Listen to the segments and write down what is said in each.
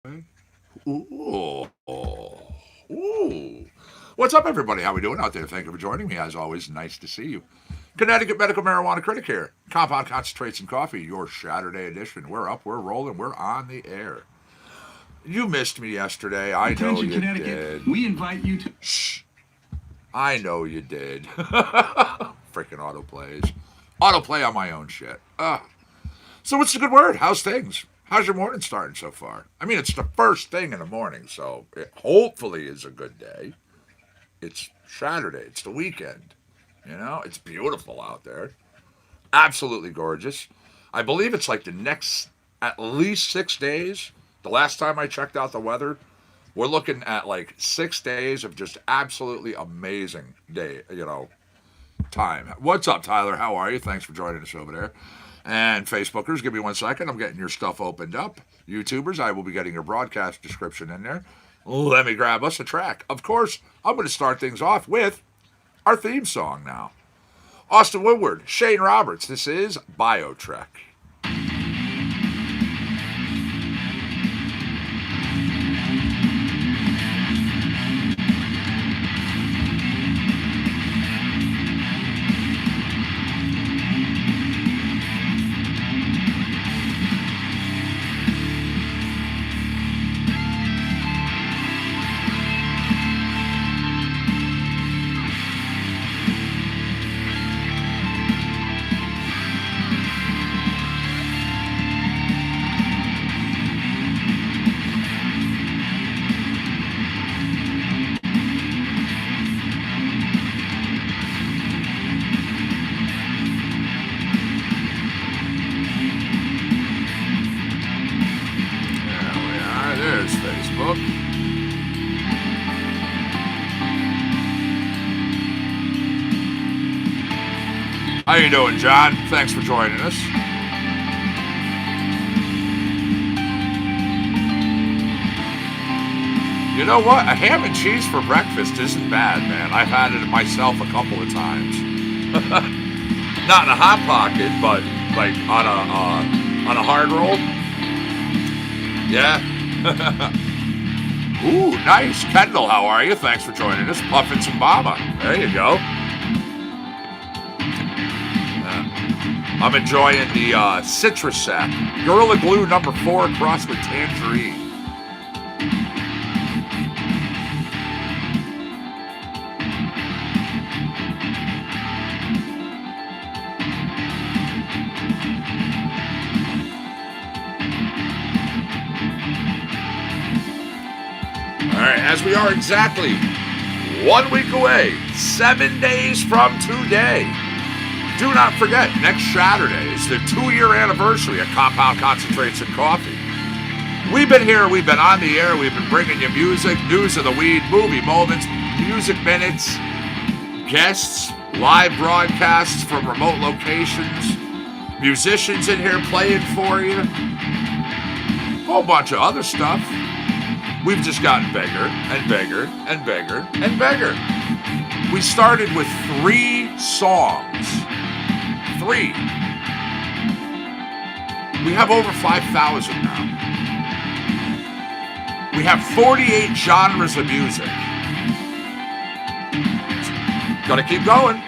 Ooh. Ooh. What's up, everybody? How we doing out there? Thank you for joining me. As always, nice to see you. Connecticut Medical Marijuana Critic here. Compound Concentrates and Coffee, your Shatterday edition. We're up, we're rolling, we're on the air. You missed me yesterday. I know Attention, you Connecticut. did. We invite you to. Shh. I know you did. Freaking autoplays. Autoplay on my own shit. So what's the good word? How's things? How's your morning starting so far? I mean, it's the first thing in the morning, so it hopefully is a good day. It's Saturday. It's the weekend. You know, it's beautiful out there. Absolutely gorgeous. I believe it's like the next at least 6 days. The last time I checked out the weather, we're looking at like 6 days of just absolutely amazing time. What's up, Tyler? How are you? Thanks for joining us over there. And Facebookers, give me 1 second. I'm getting your stuff opened up. YouTubers, I will be getting your broadcast description in there. Let me grab us a track. Of course, I'm going to start things off with our theme song now. Austin Woodward, Shane Roberts. This is BioTrek. There we are. There's Facebook. How you doing, John? Thanks for joining us. You know what? A ham and cheese for breakfast isn't bad, man. I've had it myself a couple of times. Not in a hot pocket, but like on a hard roll. Yeah. Ooh, nice. Kendall, how are you? Thanks for joining us. Puffin some Mama. There you go. I'm enjoying the citrus sap. Gorilla Glue #4 crossed with tangerine. All right, as we are exactly 1 week away, 7 days from today. Do not forget, next Saturday is the 2-year anniversary of Compound Concentrates and Coffee. We've been here, we've been on the air, we've been bringing you music, news of the weed, movie moments, music minutes, guests, live broadcasts from remote locations, musicians in here playing for you, a whole bunch of other stuff. We've just gotten bigger and bigger and bigger and bigger. We started with 3 songs. 3. We have over 5,000 now. We have 48 genres of music. Gotta keep going.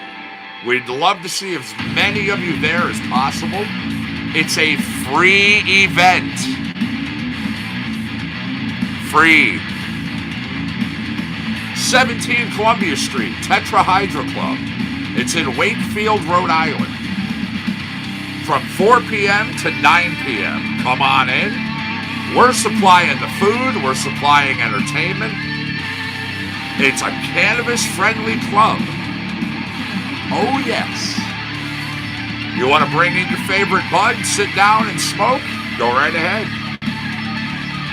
We'd love to see as many of you there as possible. It's a free event. Free. 17 Columbia Street, Tetrahydra Club. It's in Wakefield, Rhode Island. From 4 p.m. to 9 p.m. Come on in. We're supplying the food. We're supplying entertainment. It's a cannabis-friendly club. Oh, yes. You want to bring in your favorite bud, sit down and smoke? Go right ahead.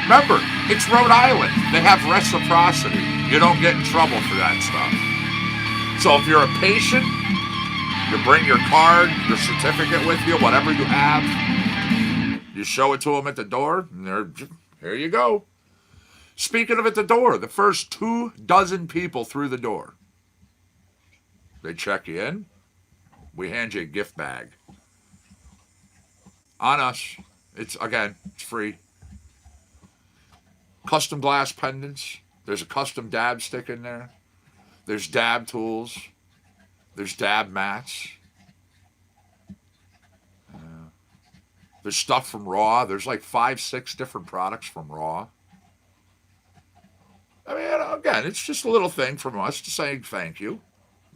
Remember, it's Rhode Island. They have reciprocity. You don't get in trouble for that stuff. So if you're a patient, you bring your card, your certificate with you, whatever you have. You show it to them at the door, and here you go. Speaking of at the door, the first 24 people through the door, they check you in. We hand you a gift bag. On us. It's free. Custom glass pendants. There's a custom dab stick in there. There's dab tools. There's dab mats. There's stuff from Raw. There's like 5, 6 different products from Raw. I mean, again, it's just a little thing from us to say thank you.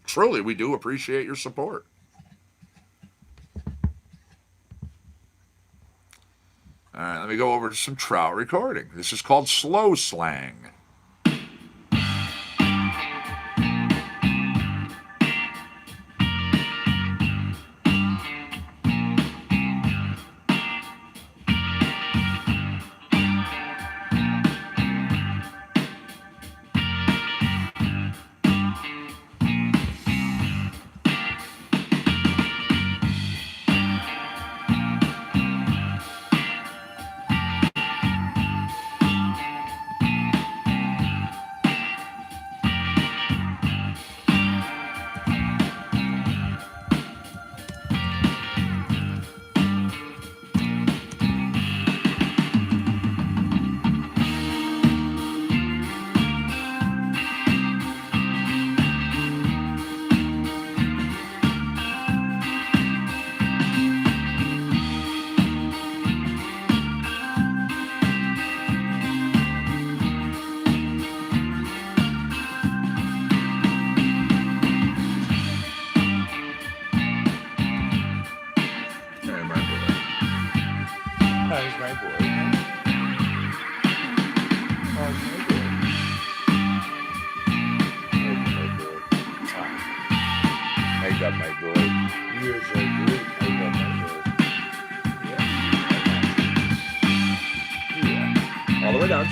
Truly, we do appreciate your support. All right, let me go over to some trout recording. This is called Slow Slang.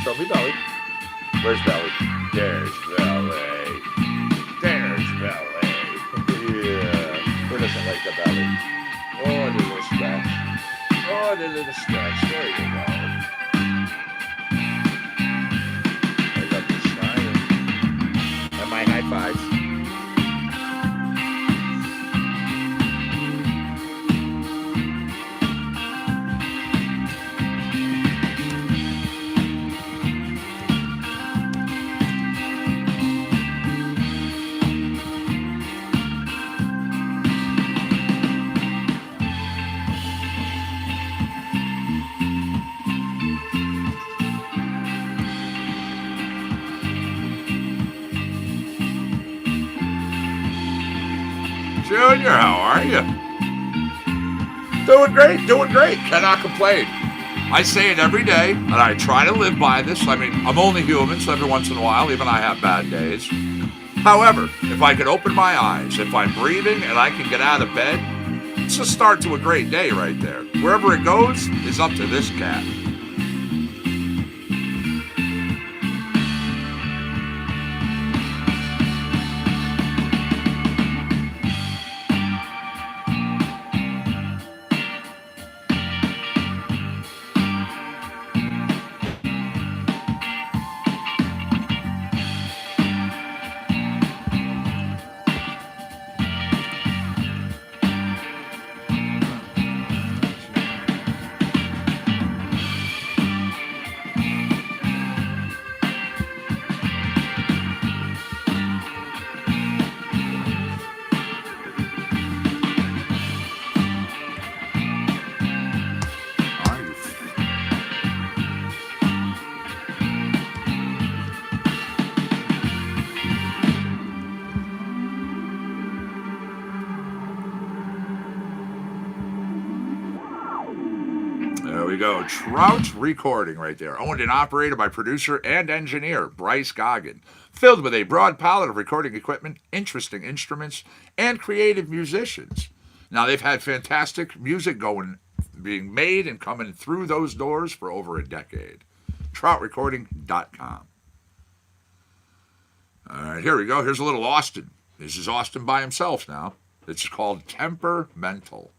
Show me belly. Where's belly? There's belly. There's belly. Yeah. Who doesn't like the belly? Oh, the little stretch. Oh, the little stretch. There you go. I love the shining. And my high fives. Junior, how are you? Doing great. Cannot complain. I say it every day, and I try to live by this. I mean, I'm only human, so every once in a while, even I have bad days. However, if I can open my eyes, if I'm breathing, and I can get out of bed, it's a start to a great day right there. Wherever it goes is up to this cat. Go. Trout recording right there. Owned and operated by producer and engineer Bryce Goggin. Filled with a broad palette of recording equipment, interesting instruments, and creative musicians. Now, they've had fantastic music being made and coming through those doors for over a decade. Troutrecording.com. All right, here we go. Here's a little Austin. This is Austin by himself now. It's called Temperamental.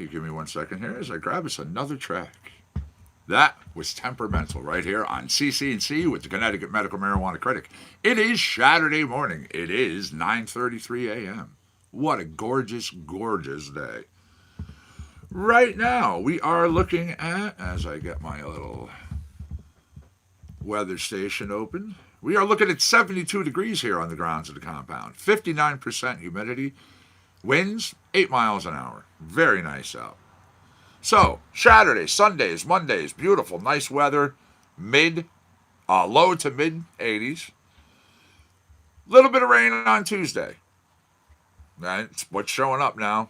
Give me 1 second here as I grab us another track. That was Temperamental right here on CC&C with the Connecticut Medical Marijuana Critic. It is Shatterday morning. It is 9:33 a.m. What a gorgeous, gorgeous day. Right now, we are looking at, as I get my little weather station open, we are looking at 72 degrees here on the grounds of the compound. 59% humidity. Winds, 8 miles an hour. Very nice out. So, Saturday, Sundays, Mondays, beautiful, nice weather. Low to mid 80s. Little bit of rain on Tuesday. That's what's showing up now.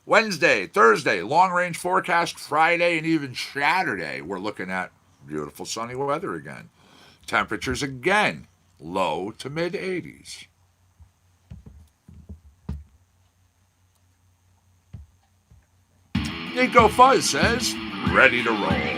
Wednesday, Thursday, long range forecast. Friday and even Saturday, we're looking at beautiful sunny weather again. Temperatures again, low to mid 80s. Nico Fuzz says, ready to roll.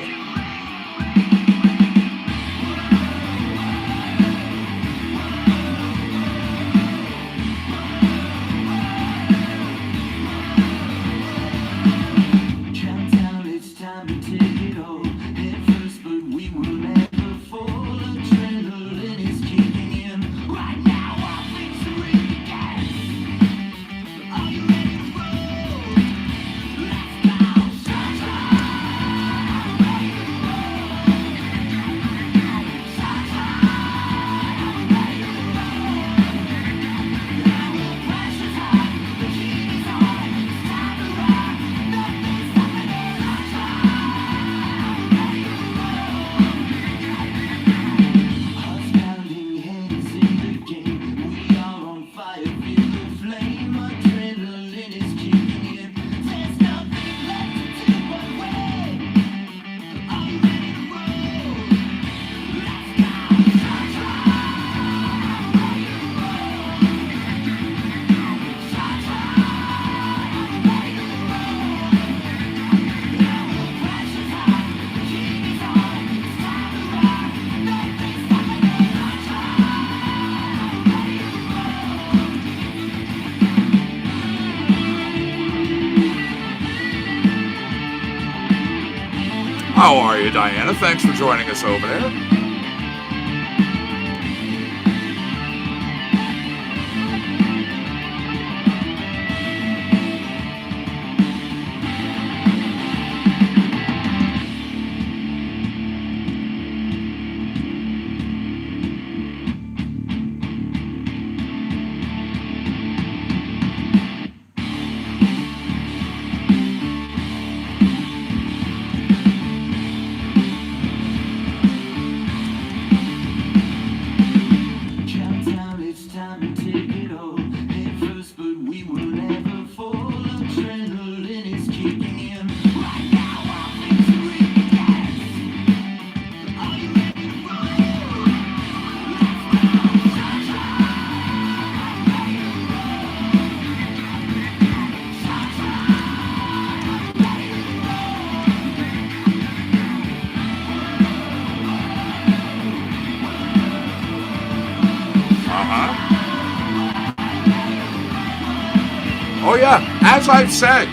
How are you, Diana? Thanks for joining us over there. Oh, yeah. As I've said,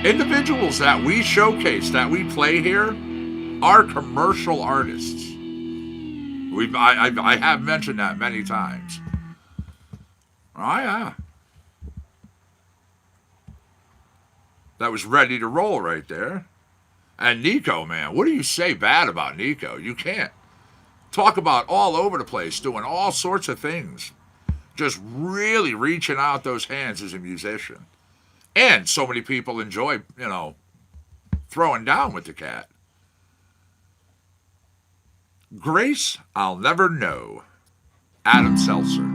individuals that we showcase, that we play here, are commercial artists. I have mentioned that many times. Oh, yeah. That was ready to roll right there. And Nico, man, what do you say bad about Nico? You can't. Talk about all over the place, doing all sorts of things. Just really reaching out those hands as a musician. And so many people enjoy, throwing down with the cat. Grace, I'll never know. Adam Seltzer.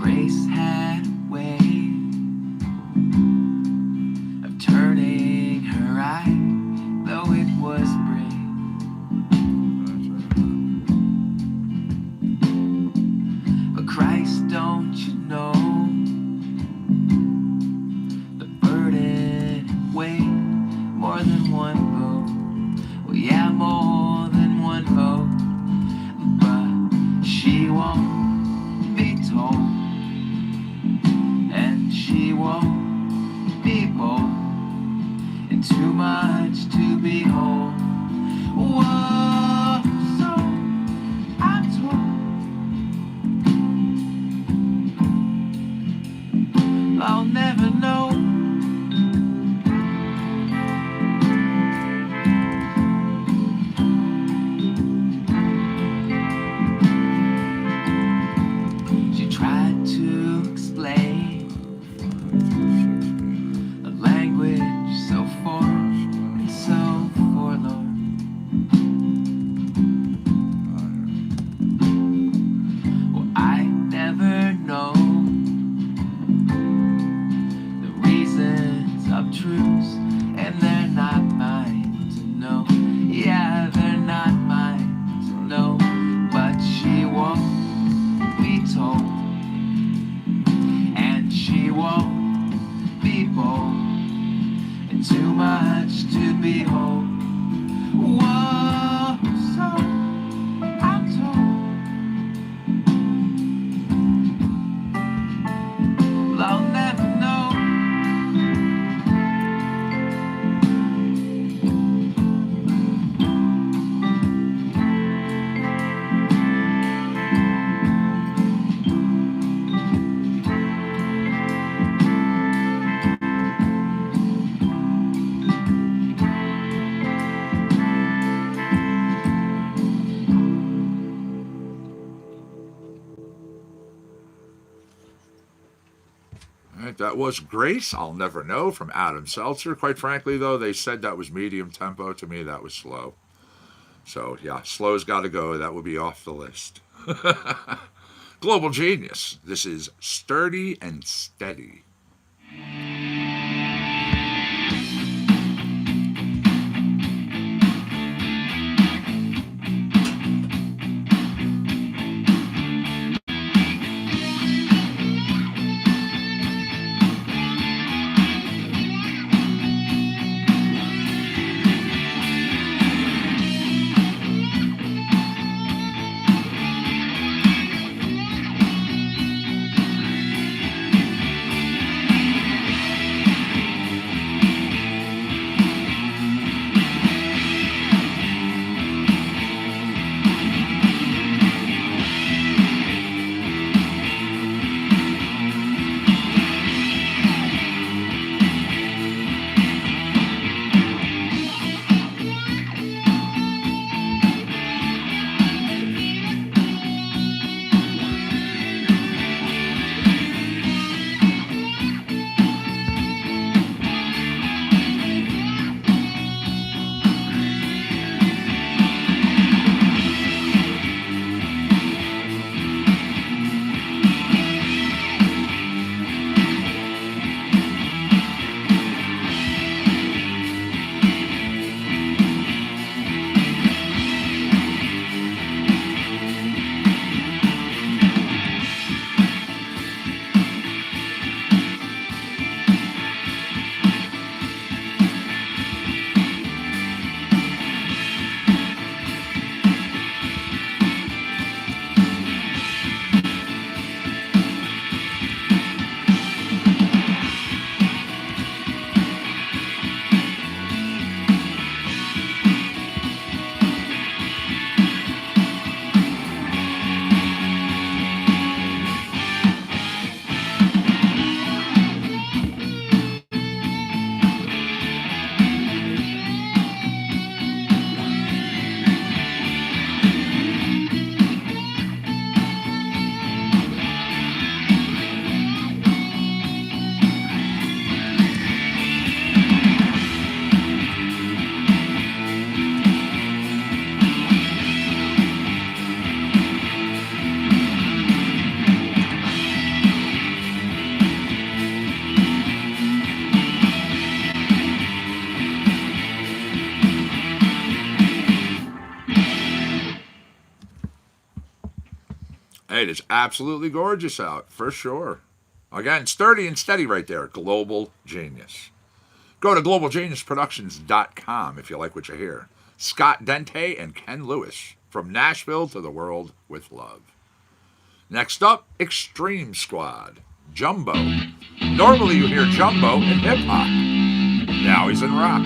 Grace had a way of turning her eye, though it was brave. But Christ, don't you know, the burden weighed more than one vote. Well, yeah, more than one vote. But she won't be told, and she won't be bold, and too much to behold. Whoa, so I'm told. I'll never know. She tried to explain a language so foreign and so forlorn. Well, I never know the reasons of truths, and they're not mine to know. Yeah, they're not mine to know. But she won't be told, and she won't be bold, and too much to behold. Whoa, so I'm told. Well, I'll never know. All right, that was Grace, I'll Never Know from Adam Seltzer. Quite frankly, though, they said that was medium tempo. To me, that was slow. So, yeah, slow's got to go. That will be off the list. Global Genius. This is Sturdy and Steady. It is absolutely gorgeous out, for sure. Again, sturdy and steady right there. Global Genius. Go to globalgeniusproductions.com if you like what you hear. Scott Dente and Ken Lewis, from Nashville to the world with love. Next up, Extreme Squad, Jumbo. Normally you hear Jumbo in hip-hop. Now he's in rock.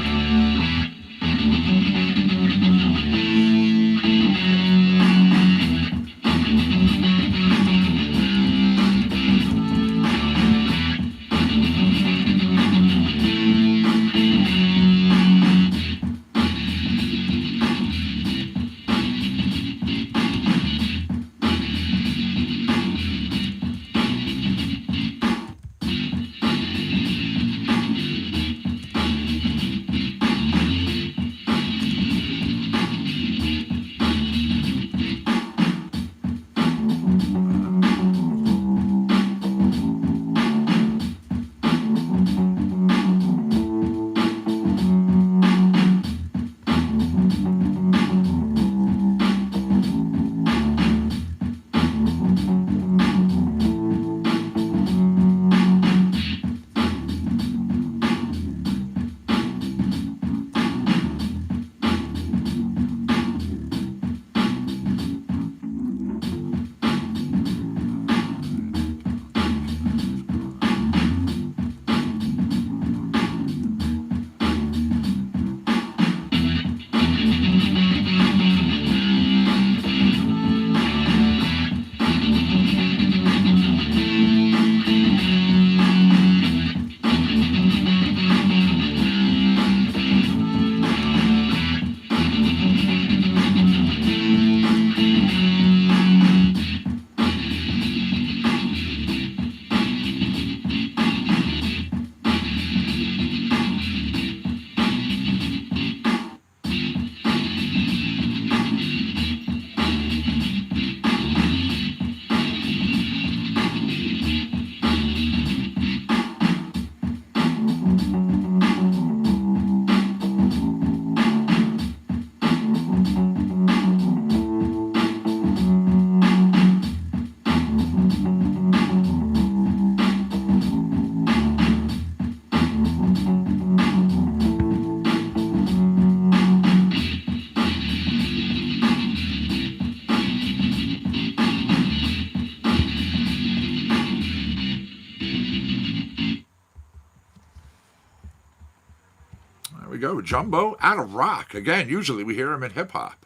Go. Jumbo out of rock. Again, usually we hear him in hip hop.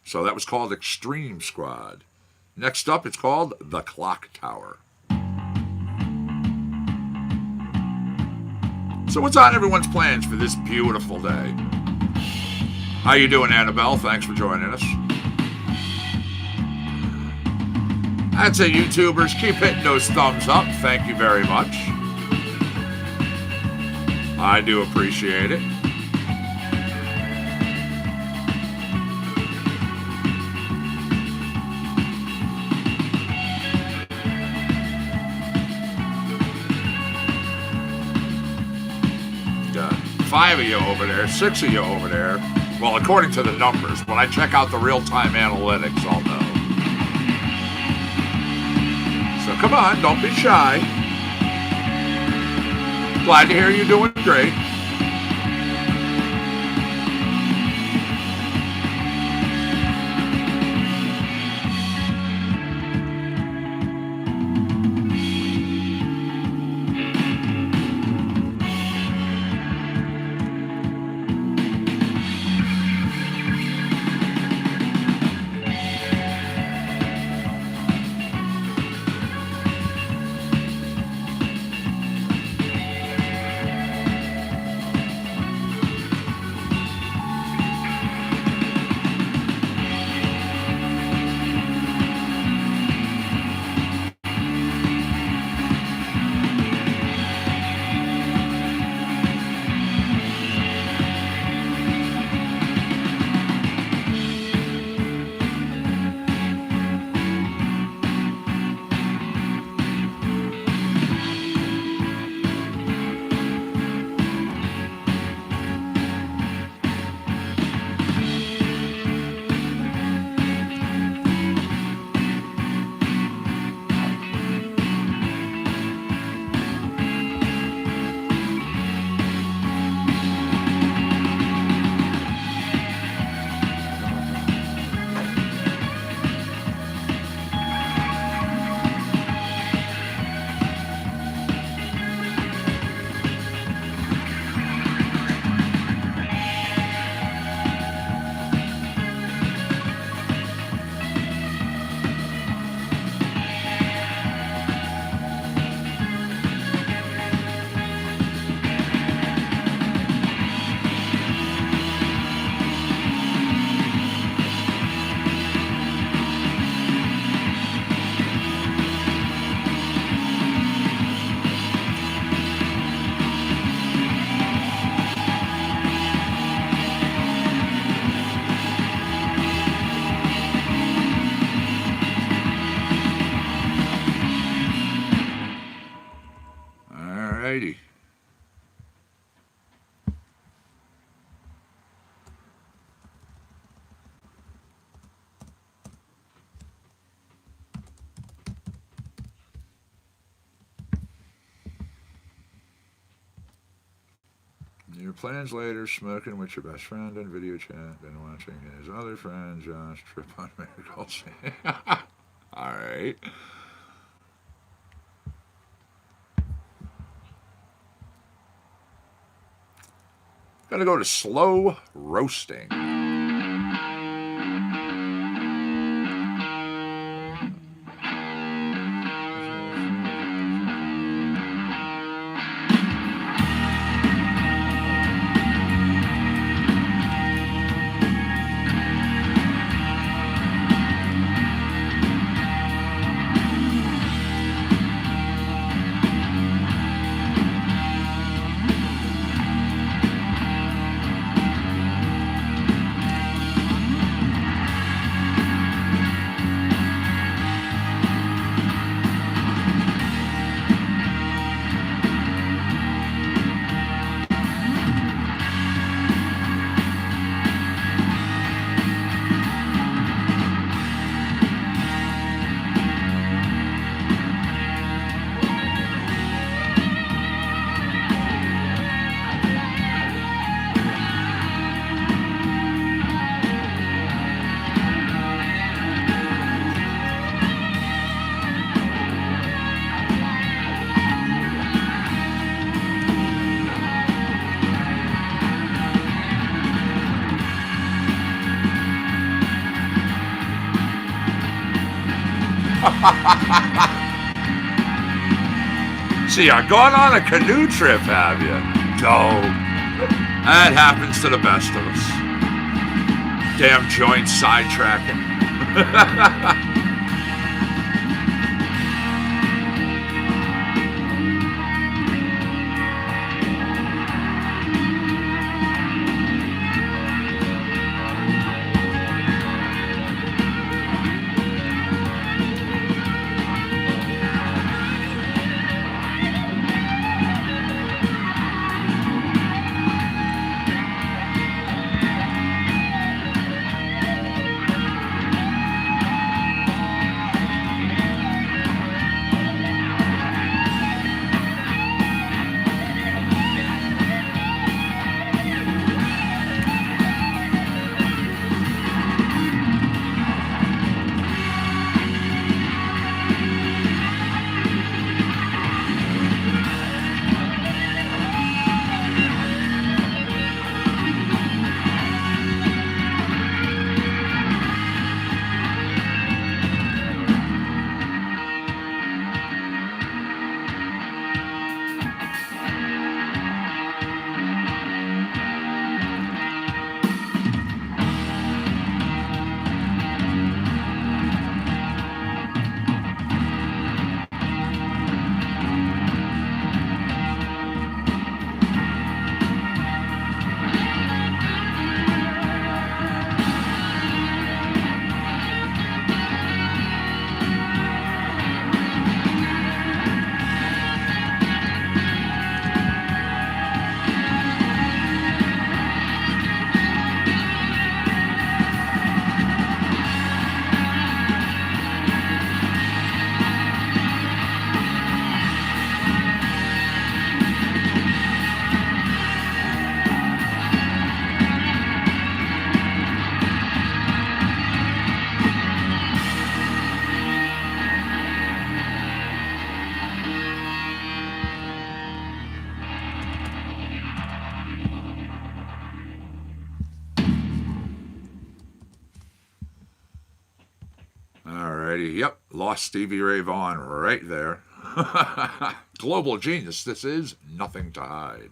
So that was called Extreme Squad. Next up, it's called The Clock Tower. So what's on everyone's plans for this beautiful day? How you doing, Annabelle? Thanks for joining us. I'd say YouTubers, keep hitting those thumbs up. Thank you very much. I do appreciate it. Five of you over there, 6 of you over there. Well, according to the numbers, when I check out the real-time analytics, I'll know. So come on, don't be shy. Glad to hear you're doing great. righty. Your plans later, smoking with your best friend on video chat, then watching his other friend Josh trip on miracles. All right. Gonna go to slow roasting. See, you're going on a canoe trip, have you? Dope. That happens to the best of us. Damn joint sidetracking. Alrighty, yep, lost Stevie Ray Vaughan right there. Global genius, this is Nothing to Hide.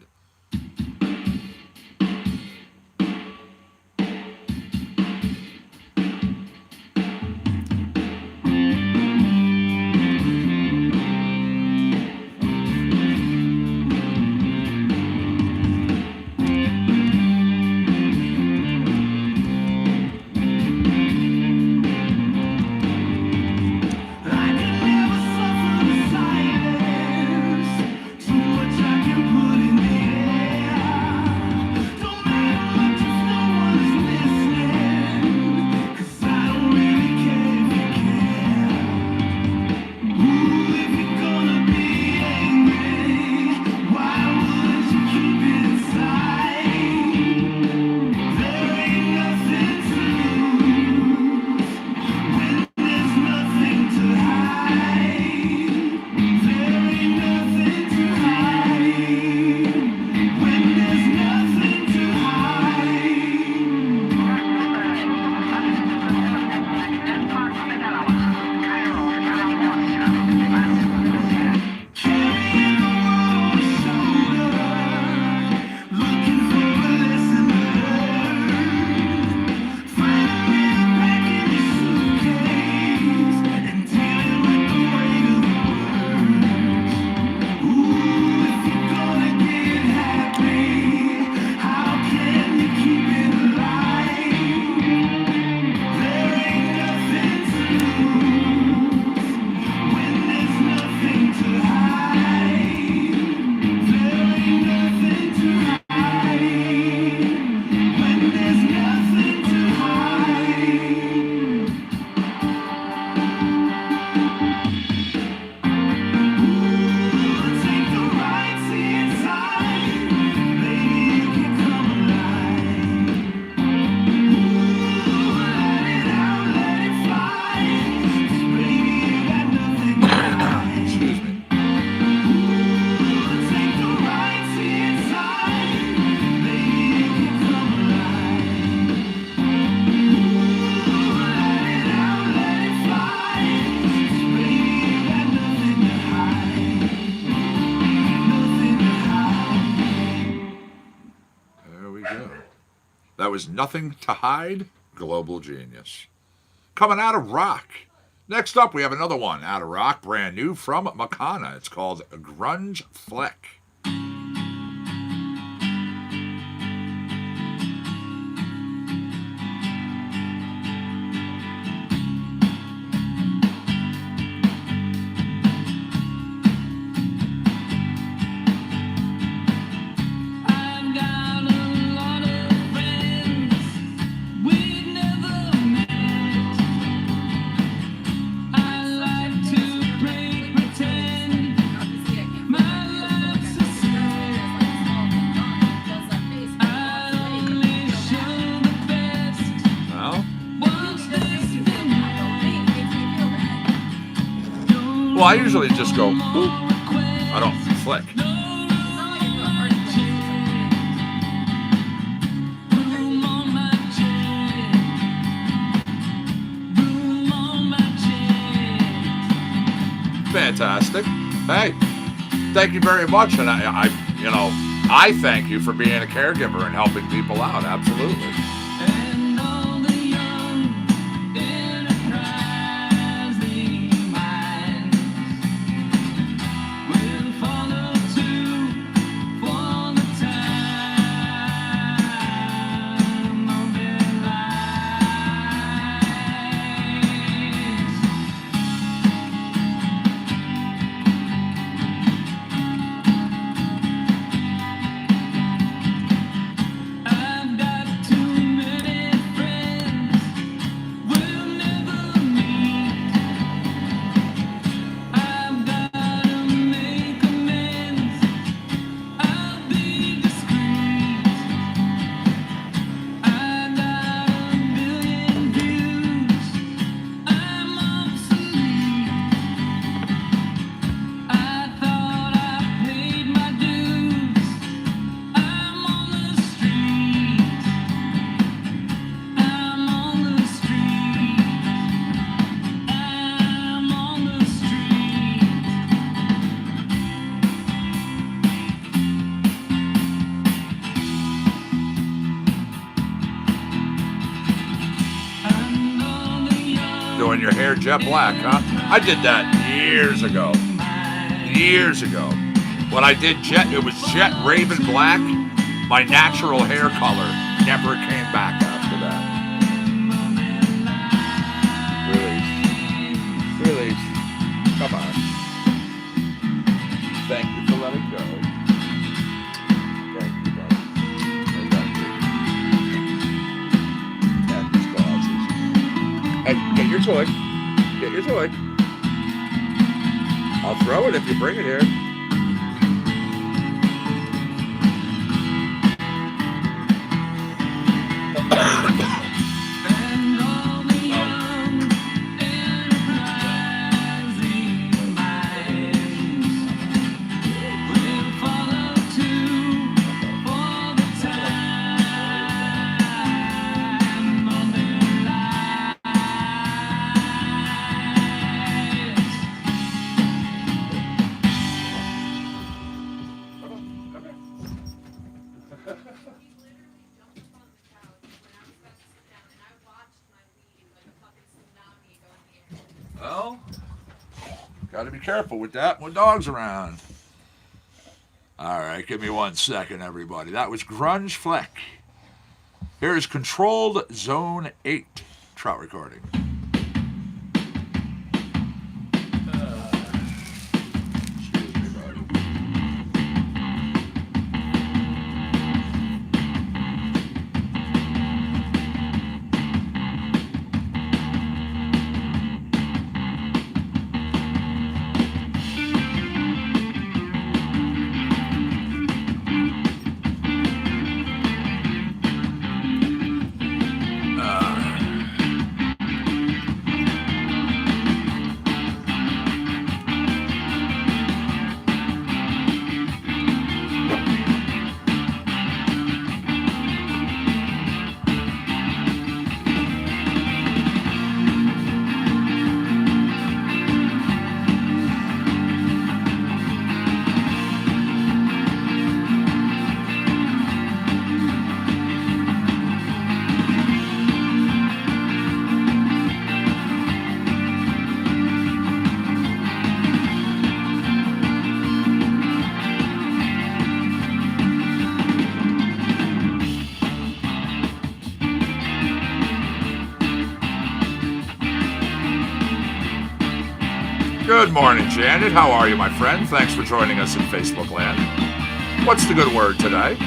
I can never suffer the silence. Too much I That was Nothing to Hide, Global Genius. Coming out of rock. Next up, we have another one out of rock, brand new from Makana. It's called Grunge Fleck. Well, I usually just go, boop. I don't flick. Fantastic. Hey, thank you very much. And I thank you for being a caregiver and helping people out. Absolutely. Doing your hair jet black, huh? I did that years ago. Years ago. When I did it was jet raven black. My natural hair color never came back after that. Release. Come on. Thank you for letting go. Thank you, brother. I love you. And these glasses. Hey, get your toy. Get your toy. I'll throw it if you bring it here. Well, got to be careful with that when dogs around. All right, give me 1 second, everybody. That was Grunge Fleck. Here's Controlled Zone 8 trout recording. Good morning, Janet. How are you, my friend? Thanks for joining us in Facebook land. What's the good word today?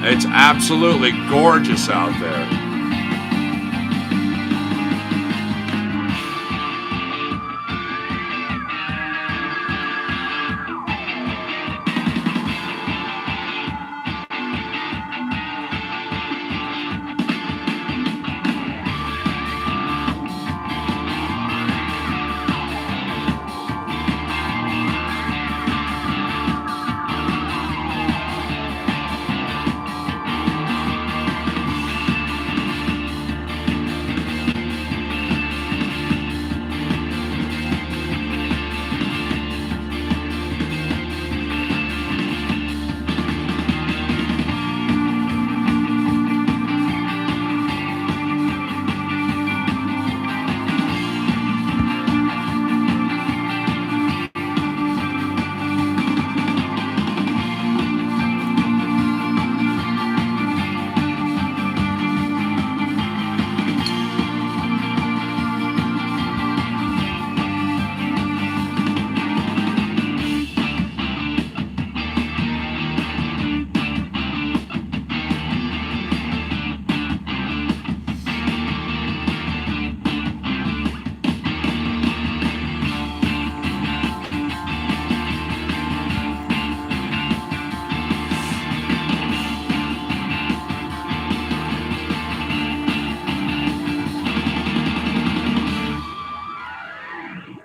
It's absolutely gorgeous out there.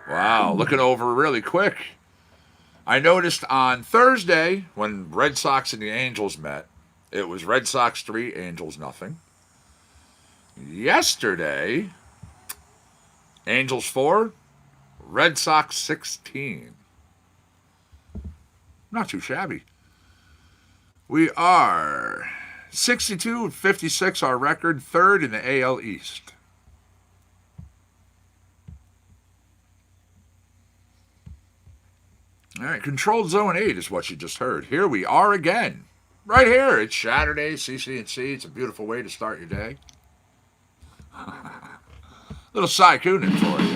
Wow, looking over really quick. I noticed on Thursday when Red Sox and the Angels met, it was Red Sox 3, Angels nothing. Yesterday, Angels 4, Red Sox 16. Not too shabby. We are 62 and 56, our record, third in the AL East. All right, Controlled Zone 8 is what you just heard. Here we are again. Right here. It's Shatterday, CC&C. It's a beautiful way to start your day. Little Cy Coonan for you.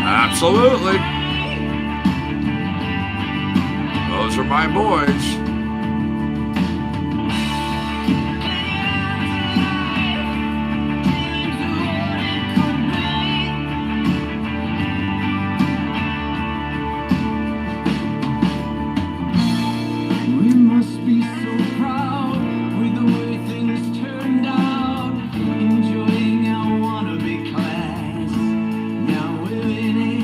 Absolutely. Those are my boys. We must be so proud with the way things turned out, enjoying our wannabe class. Now we're in it.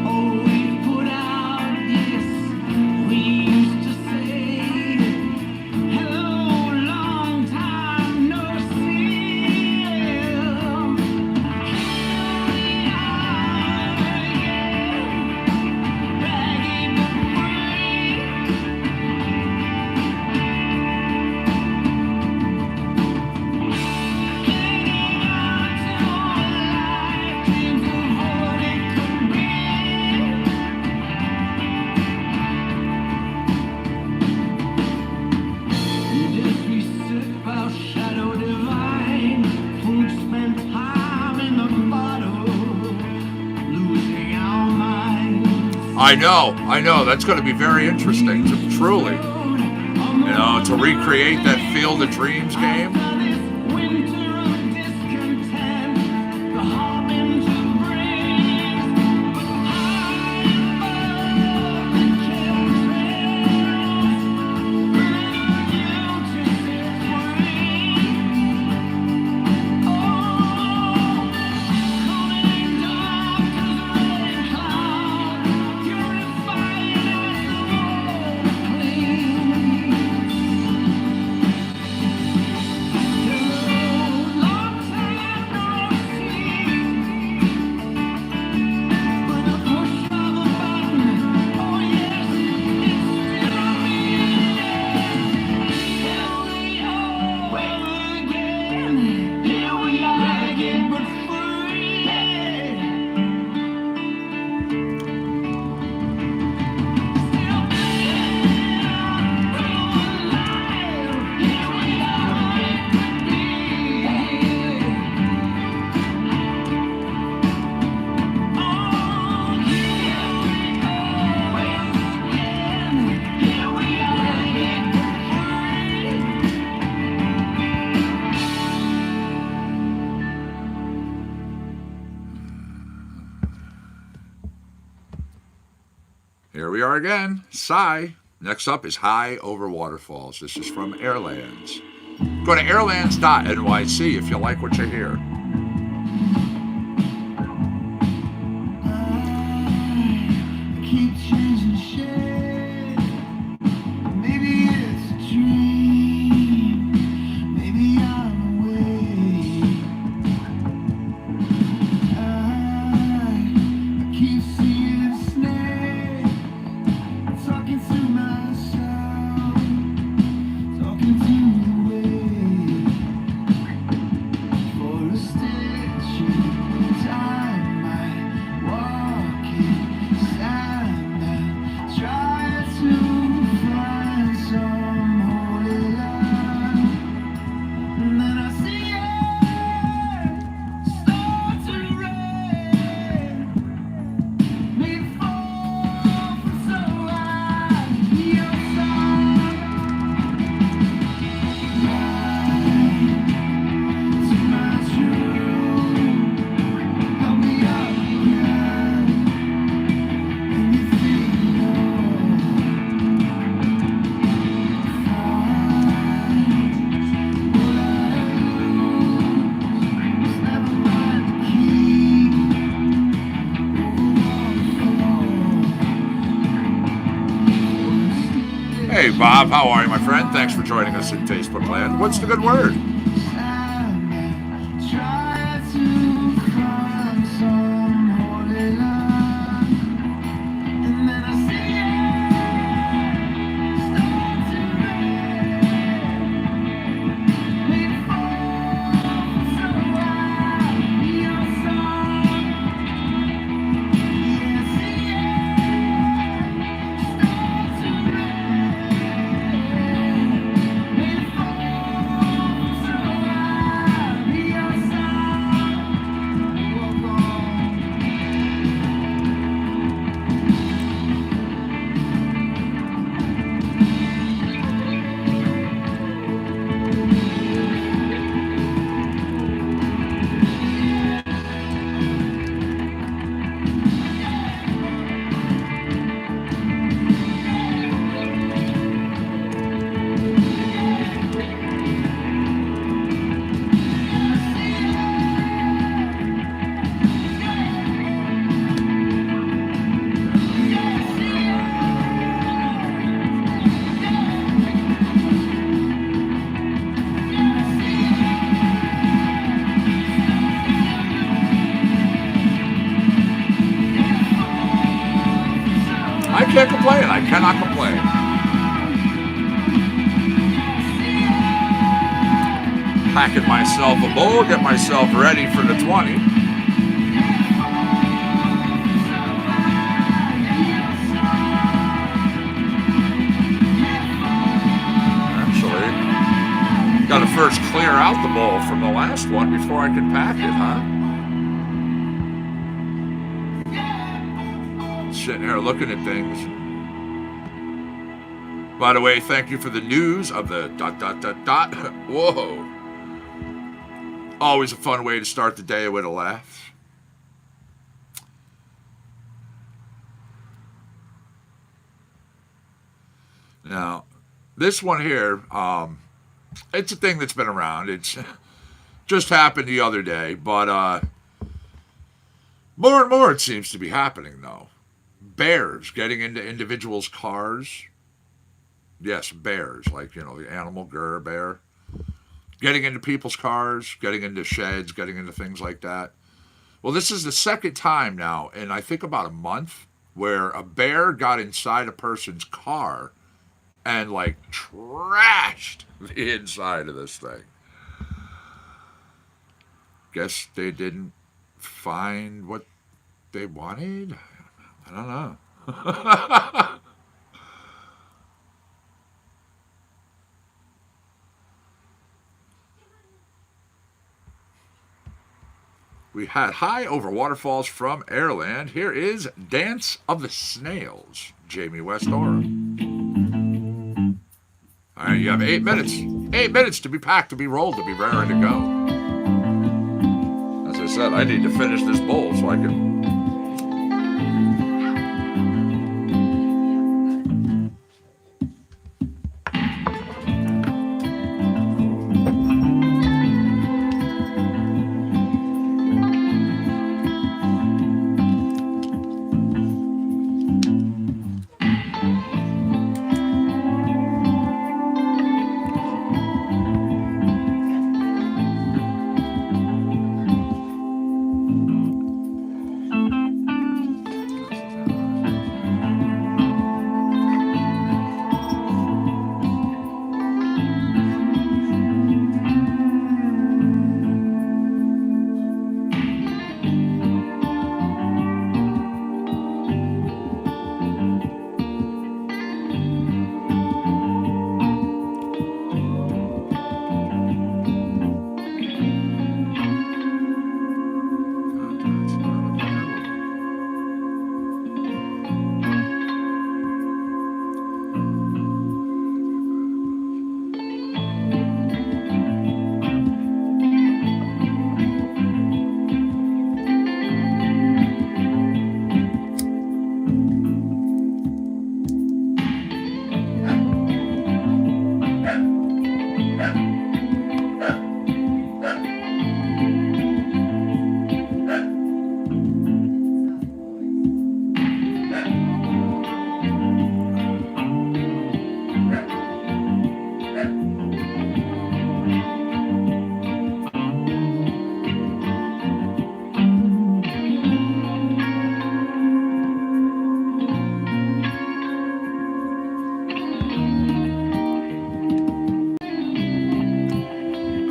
All we put out, yes, we used to say, hello, long time no see. Here we are again, begging to I know. That's going to be very interesting, truly. You know, to recreate that Field of Dreams game. Here we are again. Sigh. Next up is High Over Waterfalls. This is from Airlands. Go to airlands.nyc if you like what you hear. Keep changing shape. Maybe it's a dream. Maybe I'm awake. I keep seeing a snake. Talking to myself. Talking to the way. For a stitch in time, I walk in sand and try to find some holy love. And then I see it start to rain. May fall from so high. Your song to my truth. Help me up again. Anything never mind the key. Hey, Bob, how are you, my friend? Thanks for joining us in Facebook Land. What's the good word? Try to find some holy love, and then I see it start to rain. May fall so high, your song. Yeah, I see it start to rain. May fall so high, your song. Walk on. I can't complain. I cannot complain. Packing myself a bowl, get myself ready for the 20. Actually, got to first clear out the bowl from the last one before I can pack it, huh? Sitting here looking at things. By the way, thank you for the news of the ... Whoa. Always a fun way to start the day with a laugh. Now, this one here, it's a thing that's been around. It's just happened the other day, but more and more it seems to be happening, though. Bears getting into individuals' cars. Yes, bears, like, the animal, bear. Getting into people's cars, getting into sheds, getting into things like that. Well, this is the second time now in, I think, about a month where a bear got inside a person's car and, trashed the inside of this thing. Guess they didn't find what they wanted? I don't know. We had High Over Waterfalls from Airland. Here is Dance of the Snails, Jamie West Aura. All right, you have 8 minutes. 8 minutes to be packed, to be rolled, to be raring to go. As I said, I need to finish this bowl so I can...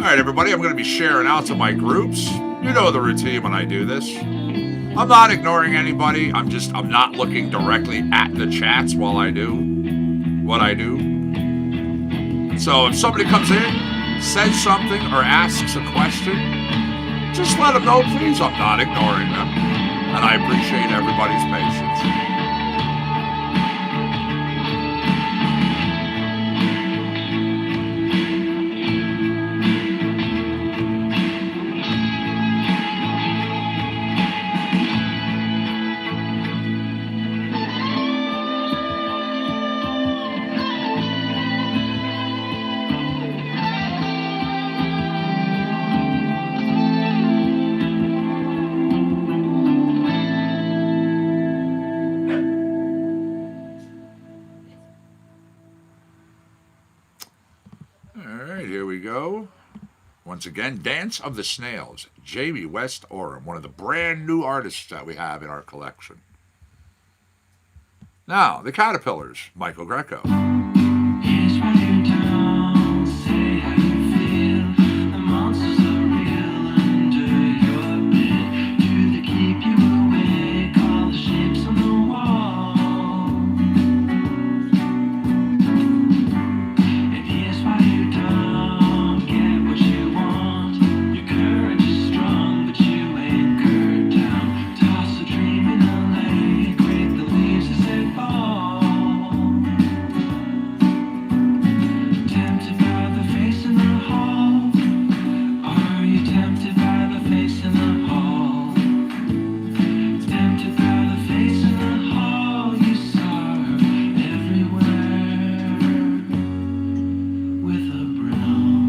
right, everybody, I'm going to be sharing out to my groups. You know the routine when I do this. I'm not ignoring anybody. I'm not looking directly at the chats while I do what I do. So if somebody comes in, says something, or asks a question, just let them know, please. I'm not ignoring them. And I appreciate everybody's patience. Once again, Dance of the Snails, Jamie West Oram, one of the brand new artists that we have in our collection. Now, the Caterpillars, Michael Greco. Here's what you don't say how you feel. The monsters are real under your bed. Do they keep you awake? All the shapes on the wall. And here's why you don't get what you want. Your courage is strong, but you anchored down. Toss a dream in a lake, break the leaves as they fall. Tempted by the face in the hall. Are you tempted by the face in the hall? Tempted by the face in the hall. You saw her everywhere with a broom.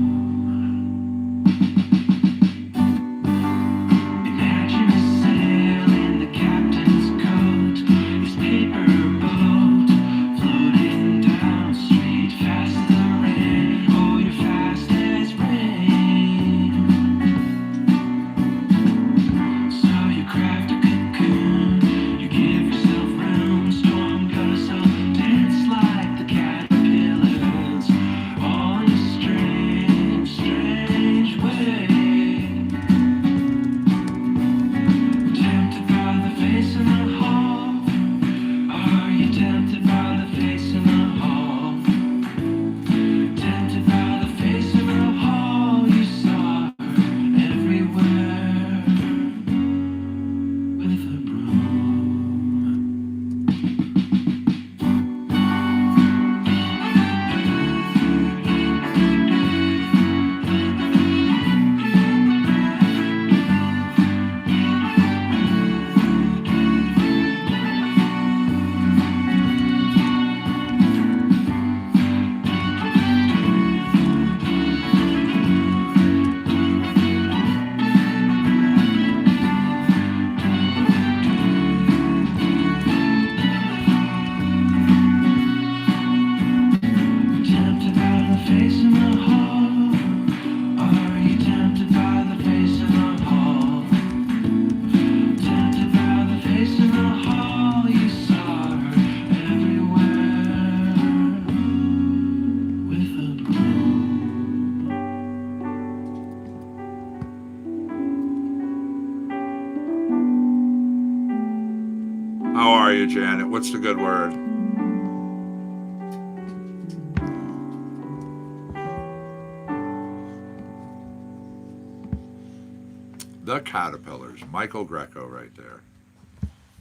Imagine a sail in the captain's coat, his paper boat floating down street fast as the rain. Oh, you're fast as rain. So you craft a cocoon, you give yourself room, storm goes up, dance like the caterpillars, all in a strange, strange way. Tempted by the face in the hall. Are you tempted by the face in the hall? Tempted by the face in the hall. You saw her everywhere with a broom. Tempted by the face in the hall. Are you tempted by the face in the hall? Tempted by the face in the hall. You saw her everywhere with a broom. How are you, Janet? What's the good word? The Caterpillars, Michael Greco right there.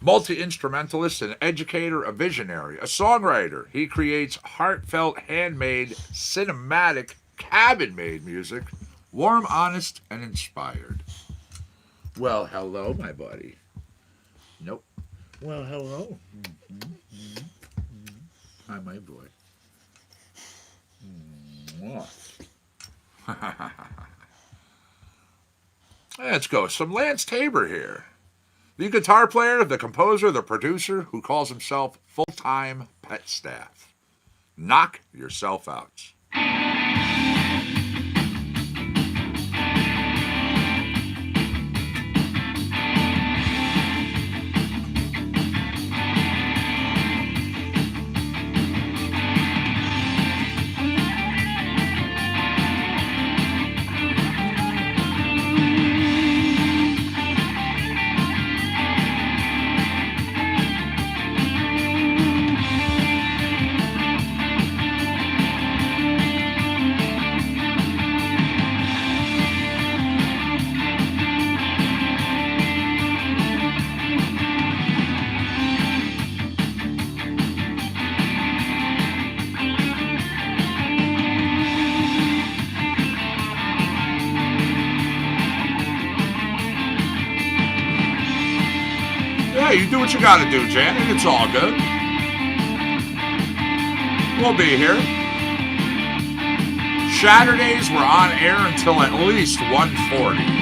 Multi-instrumentalist, an educator, a visionary, a songwriter. He creates heartfelt, handmade, cinematic, cabin-made music, warm, honest, and inspired. Well, hello, my buddy. Nope. Well, hello. Hi, my boy. Let's go. Some Lance Tabor here. The guitar player, the composer, the producer who calls himself full-time pet staff. Knock yourself out. Hey, you do what you gotta do, Janet. It's all good. We'll be here. Shatterdays were on air until at least 1:40.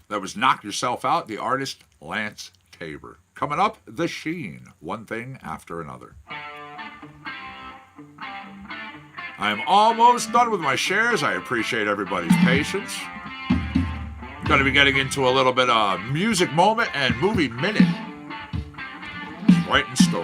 That was Knock Yourself Out, the artist Lance Tabor. Coming up, The Sheen, one thing after another. I am almost done with my shares. I appreciate everybody's patience. Going to be getting into a little bit of music moment and movie minute. Right in store.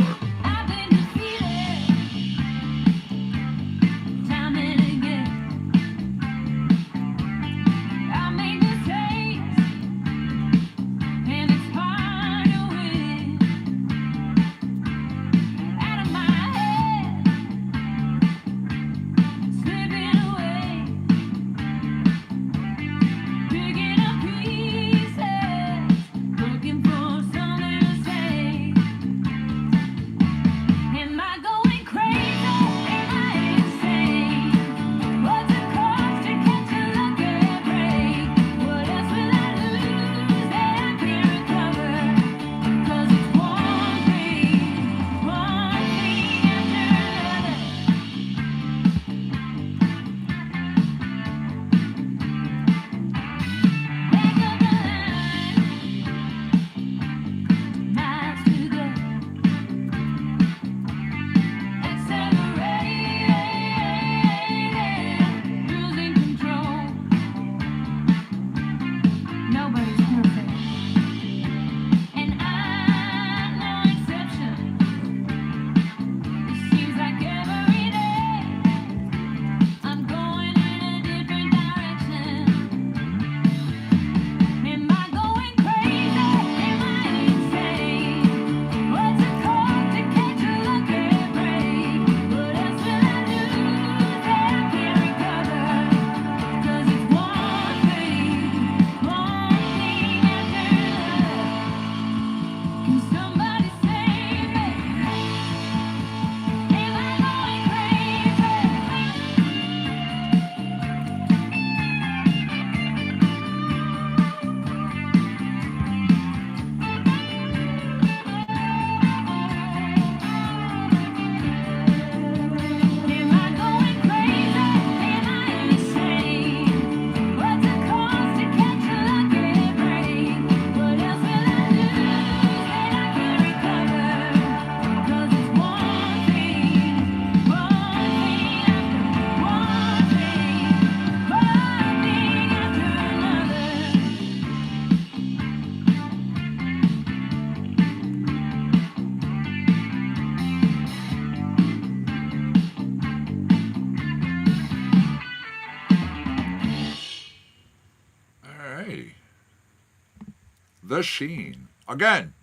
The Sheen. Again,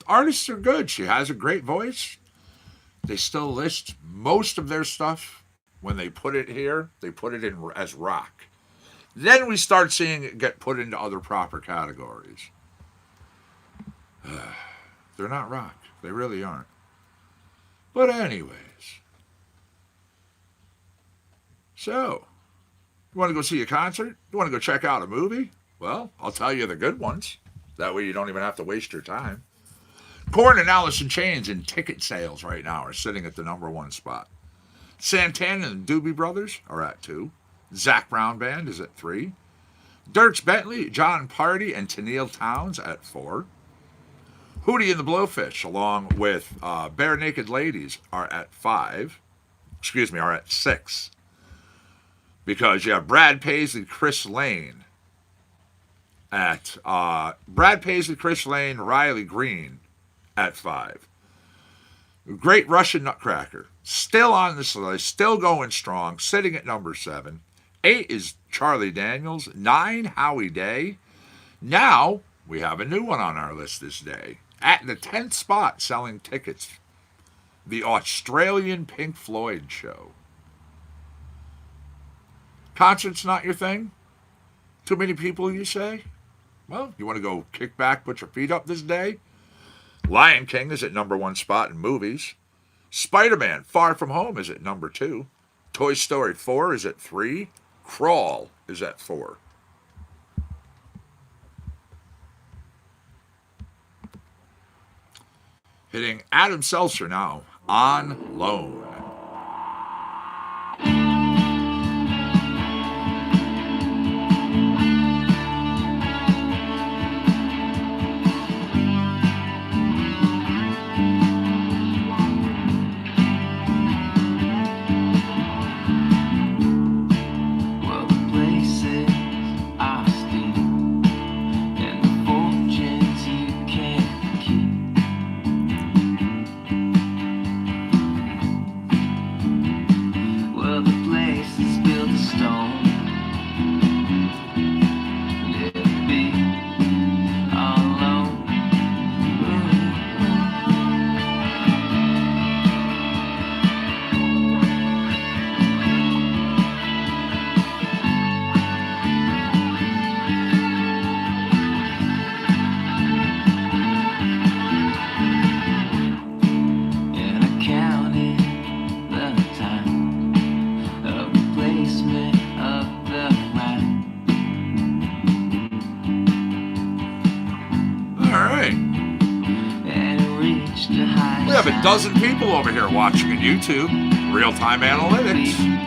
artists are good. She has a great voice. They still list most of their stuff. When they put it here, they put it in as rock. Then we start seeing it get put into other proper categories. They're not rock. They really aren't. But anyways. So, you want to go see a concert? You want to go check out a movie? Well, I'll tell you the good ones. That way you don't even have to waste your time. Korn and Alice in Chains in ticket sales right now are sitting at the number one spot. Santana and the Doobie Brothers are at 2. Zac Brown Band is at 3. Dierks Bentley, John Party, and Tennille Towns at 4. Hootie and the Blowfish, along with Bare Naked Ladies, are at 5. Are at 6. Because you have Brad Paisley, Chris Lane at Riley Green at 5. Great Russian Nutcracker, still on this list, still going strong, sitting at number 7. 8 is Charlie Daniels. 9, Howie Day. Now, we have a new one on our list this day. At the 10th spot, selling tickets, the Australian Pink Floyd show. Concert's not your thing? Too many people, you say? Well, you want to go kick back, put your feet up this day? Lion King is at number 1 spot in movies. Spider-Man Far From Home is at number 2. Toy Story 4 is at 3. Crawl is at 4. Hitting Adam Seltzer now on Loan. A dozen people over here watching on YouTube. Real-time analytics.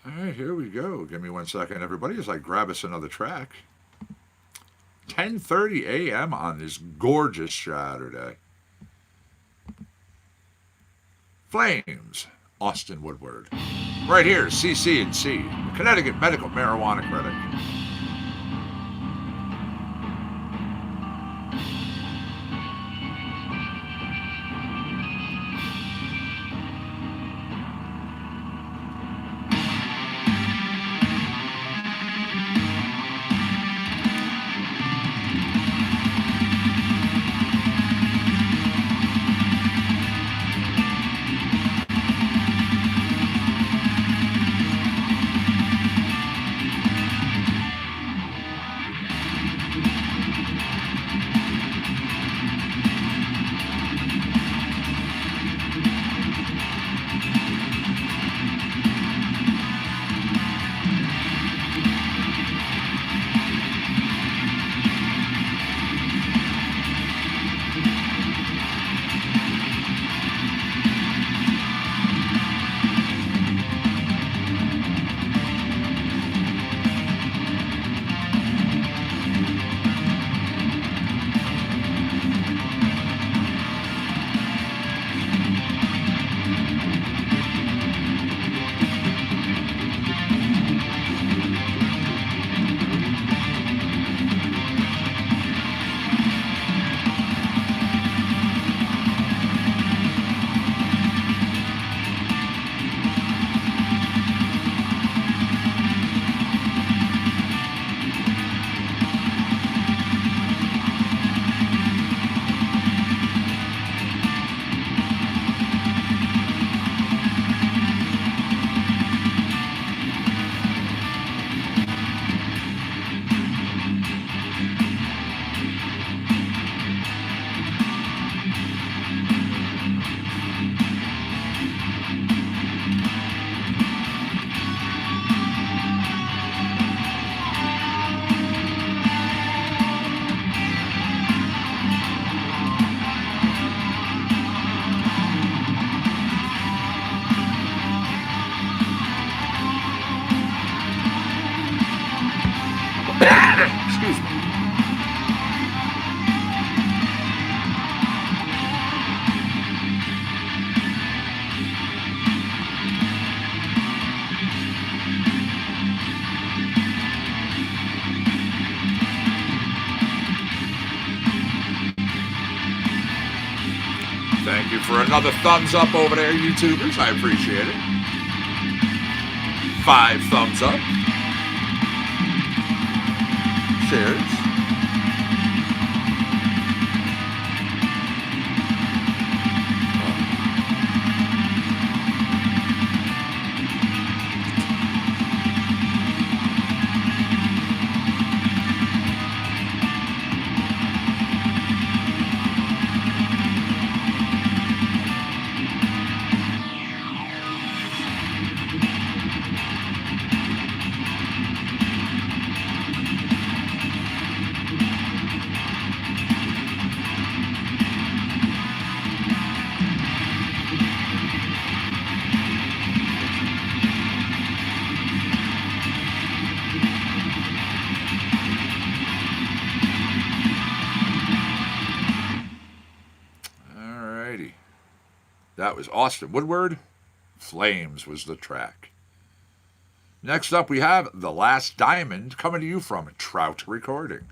All right, here we go. Give me 1 second, everybody, as I grab us another track. 10:30 a.m. on this gorgeous Shatterday. Flames, Austin Woodward. Right here, CC&C, Connecticut Medical Marijuana Clinic. Excuse me. Thank you for another thumbs up over there, YouTubers. I appreciate it. 5 thumbs up. Cheers. That was Austin Woodward. Flames was the track. Next up, we have The Last Diamond coming to you from Trout Recording.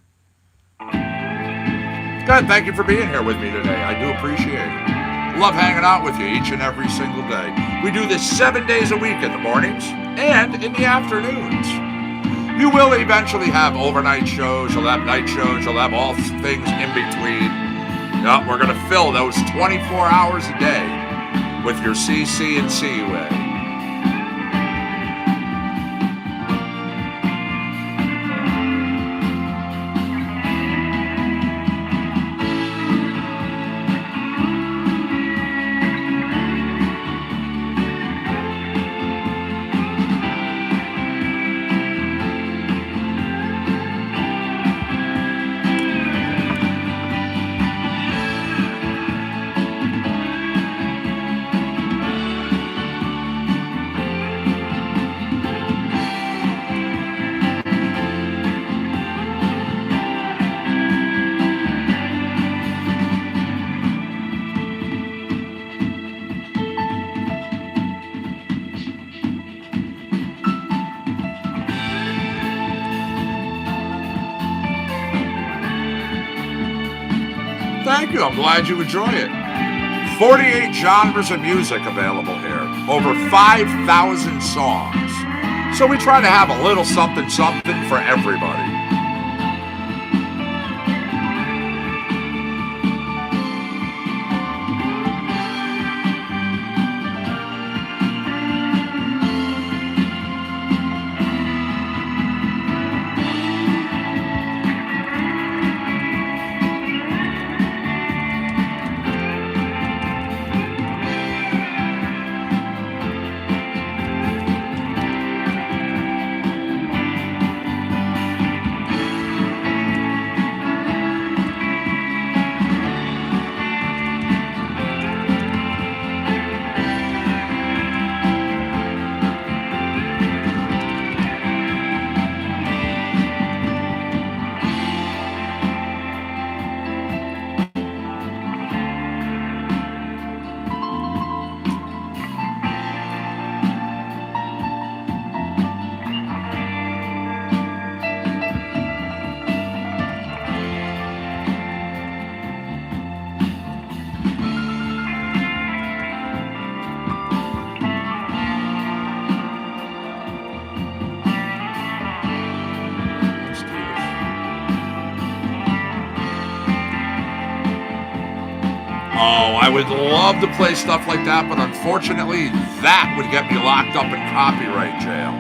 Good, thank you for being here with me today. I do appreciate it. Love hanging out with you each and every single day. We do this 7 days a week in the mornings and in the afternoons. You will eventually have overnight shows, you'll have night shows, you'll have all things in between. Yep, we're going to fill those 24 hours a day with your CC&C way. you. I'm glad you enjoy it. 48 genres of music available here. Over 5,000 songs. So we try to have a little something for everybody. I would love to play stuff like that, but unfortunately, that would get me locked up in copyright jail.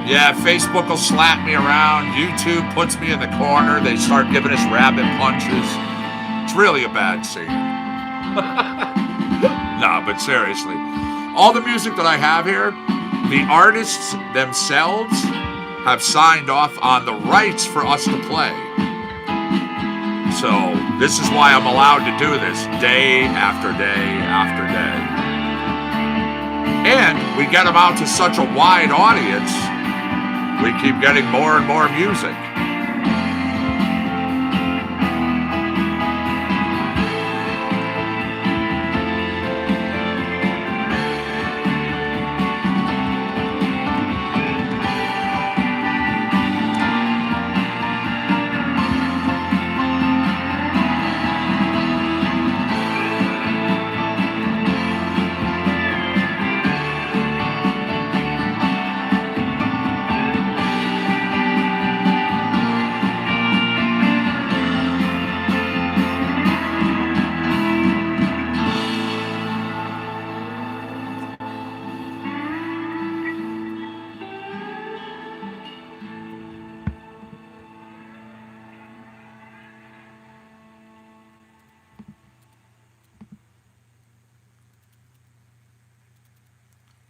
Yeah, Facebook will slap me around. YouTube puts me in the corner. They start giving us rabbit punches. It's really a bad scene. No, but seriously. All the music that I have here, the artists themselves have signed off on the rights for us to play. So this is why I'm allowed to do this day after day after day. And we get them out to such a wide audience, we keep getting more and more music.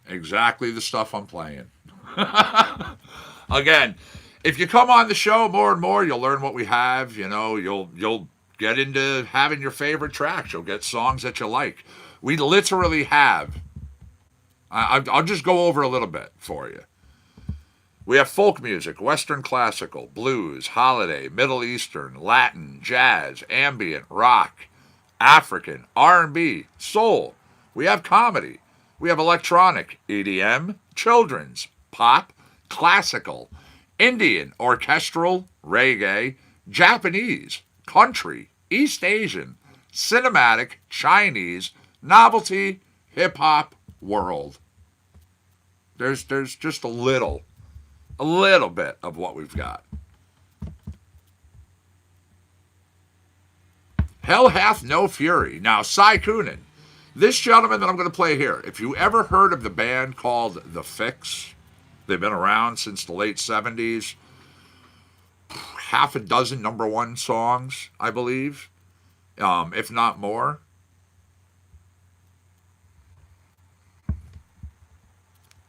Exactly the stuff I'm playing. Again, if you come on the show more and more, you'll learn what we have. You know, you'll get into having your favorite tracks. You'll get songs that you like. We literally have. I'll just go over a little bit for you. We have folk music, Western classical, blues, holiday, Middle Eastern, Latin, jazz, ambient, rock, African, R&B, soul. We have comedy. We have electronic, EDM, children's, pop, classical, Indian, orchestral, reggae, Japanese, country, East Asian, cinematic, Chinese, novelty, hip-hop, world. There's just a little bit of what we've got. Hell Hath No Fury. Now, Cy Coonan. This gentleman that I'm going to play here, if you ever heard of the band called The Fix, they've been around since the late 70s. Half a dozen number one songs, I believe, if not more.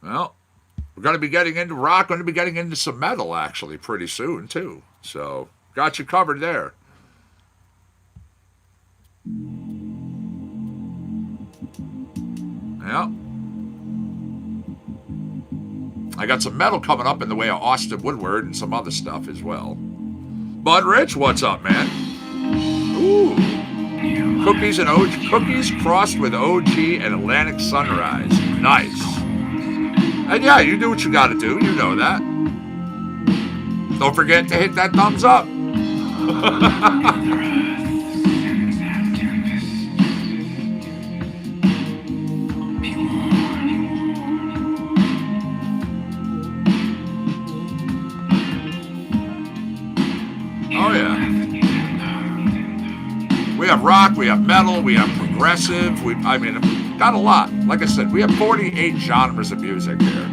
Well, we're going to be getting into rock, going to be getting into some metal, actually, pretty soon, too. So, got you covered there. Yeah. I got some metal coming up in the way of Austin Woodward and some other stuff as well. Bud Rich, what's up, man? Ooh. Cookies crossed with OG and Atlantic Sunrise. Nice. And yeah, you do what you gotta do. You know that. Don't forget to hit that thumbs up. We have rock, we have metal, we have progressive. I mean, got a lot. Like I said, we have 48 genres of music here.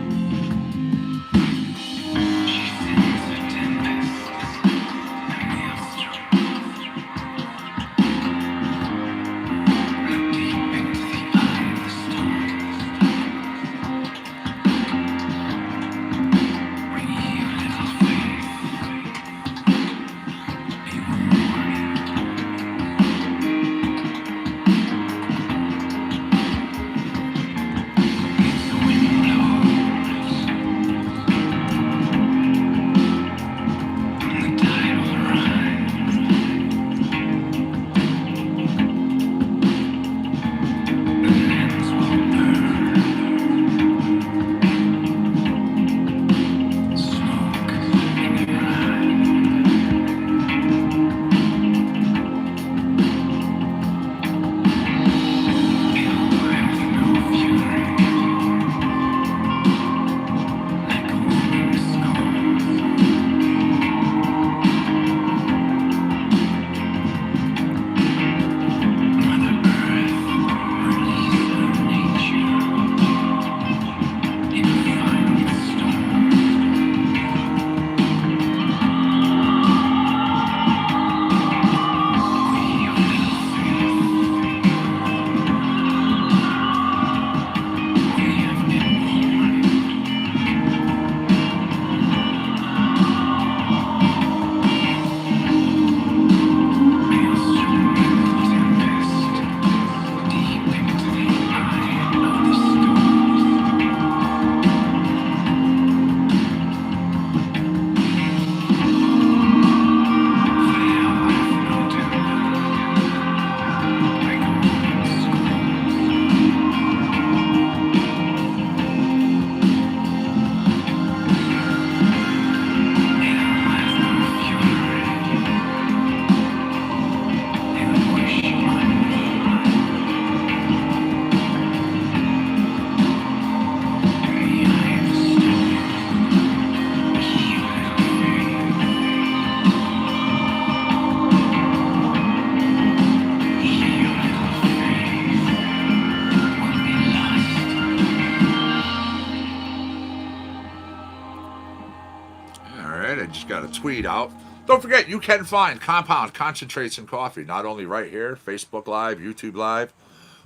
Got a tweet out. Don't forget, you can find Compound Concentrates and Coffee, not only right here, Facebook Live, YouTube Live.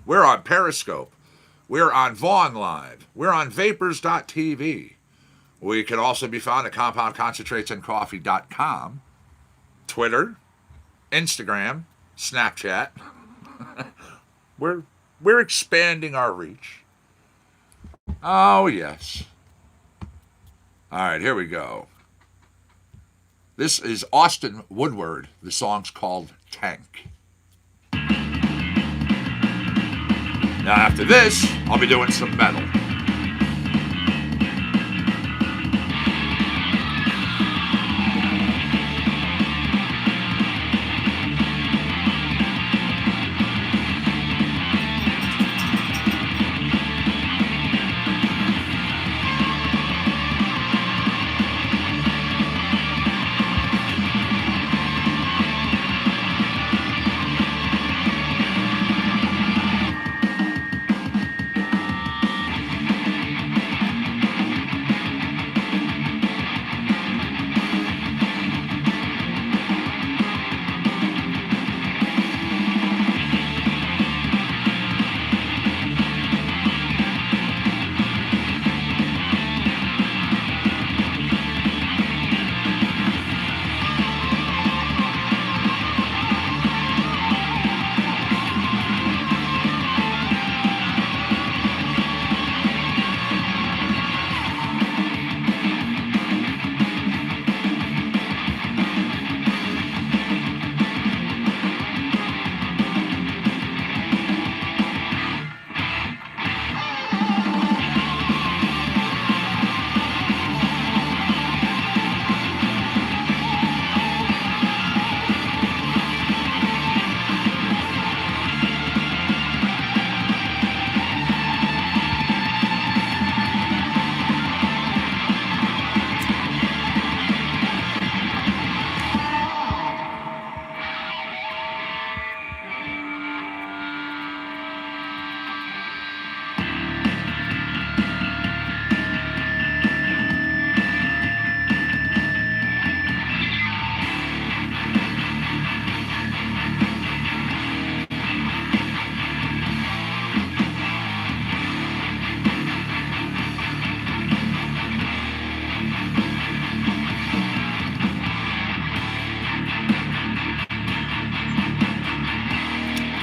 We're on Periscope. We're on Vaughn Live. We're on Vapors.tv. We can also be found at CompoundConcentrateSandCoffee.com. Twitter, Instagram, Snapchat. We're expanding our reach. Oh, yes. All right, here we go. This is Austin Woodward. The song's called Tank. Now after this, I'll be doing some metal.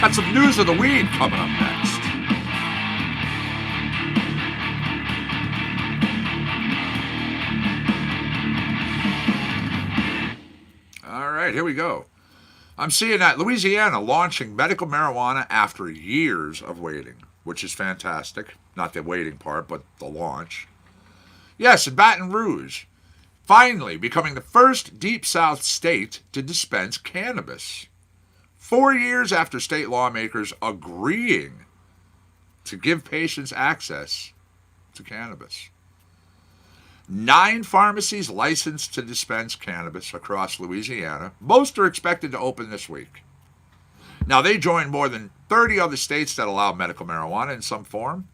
Got some news of the weed coming up next. All right, here we go. I'm seeing that Louisiana launching medical marijuana after years of waiting, which is fantastic. Not the waiting part, but the launch. Yes, in Baton Rouge, finally becoming the first Deep South state to dispense cannabis. 4 years after state lawmakers agreeing to give patients access to cannabis. 9 pharmacies licensed to dispense cannabis across Louisiana. Most are expected to open this week. Now, they join more than 30 other states that allow medical marijuana in some form.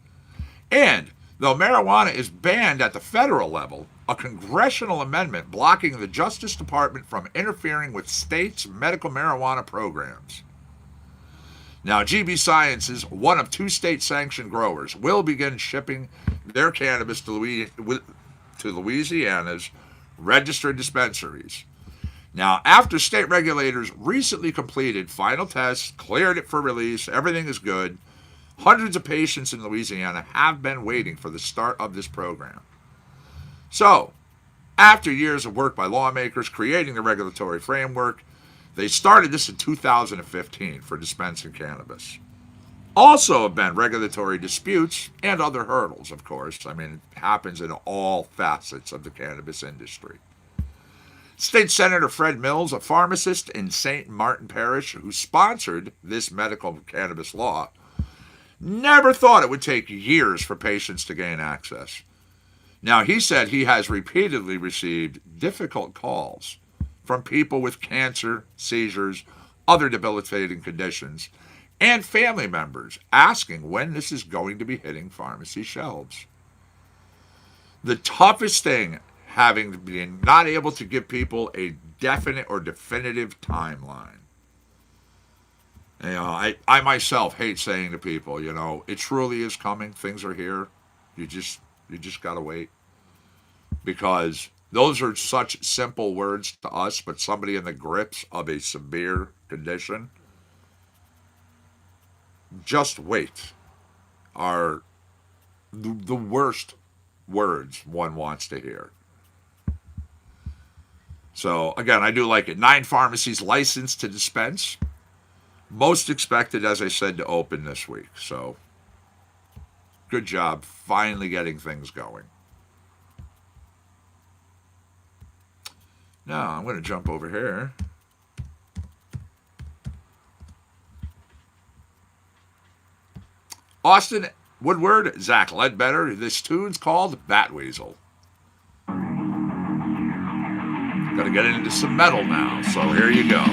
And though marijuana is banned at the federal level, a congressional amendment blocking the Justice Department from interfering with states' medical marijuana programs. Now, GB Sciences, one of 2 state-sanctioned growers, will begin shipping their cannabis to Louisiana's registered dispensaries. Now, after state regulators recently completed final tests, cleared it for release, everything is good, hundreds of patients in Louisiana have been waiting for the start of this program. So, after years of work by lawmakers creating the regulatory framework, they started this in 2015 for dispensing cannabis. Also have been regulatory disputes and other hurdles, of course. I mean, it happens in all facets of the cannabis industry. State Senator Fred Mills, a pharmacist in St. Martin Parish who sponsored this medical cannabis law, never thought it would take years for patients to gain access. Now, he said he has repeatedly received difficult calls from people with cancer, seizures, other debilitating conditions, and family members asking when this is going to be hitting pharmacy shelves. The toughest thing having been not able to give people a definite or definitive timeline. You know, I myself hate saying to people, you know, it truly is coming. Things are here. You just gotta wait. Because those are such simple words to us, but somebody in the grips of a severe condition, just wait, are the worst words one wants to hear. So, again, I do like it. 9 pharmacies licensed to dispense. Most expected, as I said, to open this week. So, good job finally getting things going. Now, I'm going to jump over here. Austin Woodward, Zach Ledbetter. This tune's called Batweasel. Got to get into some metal now, so here you go.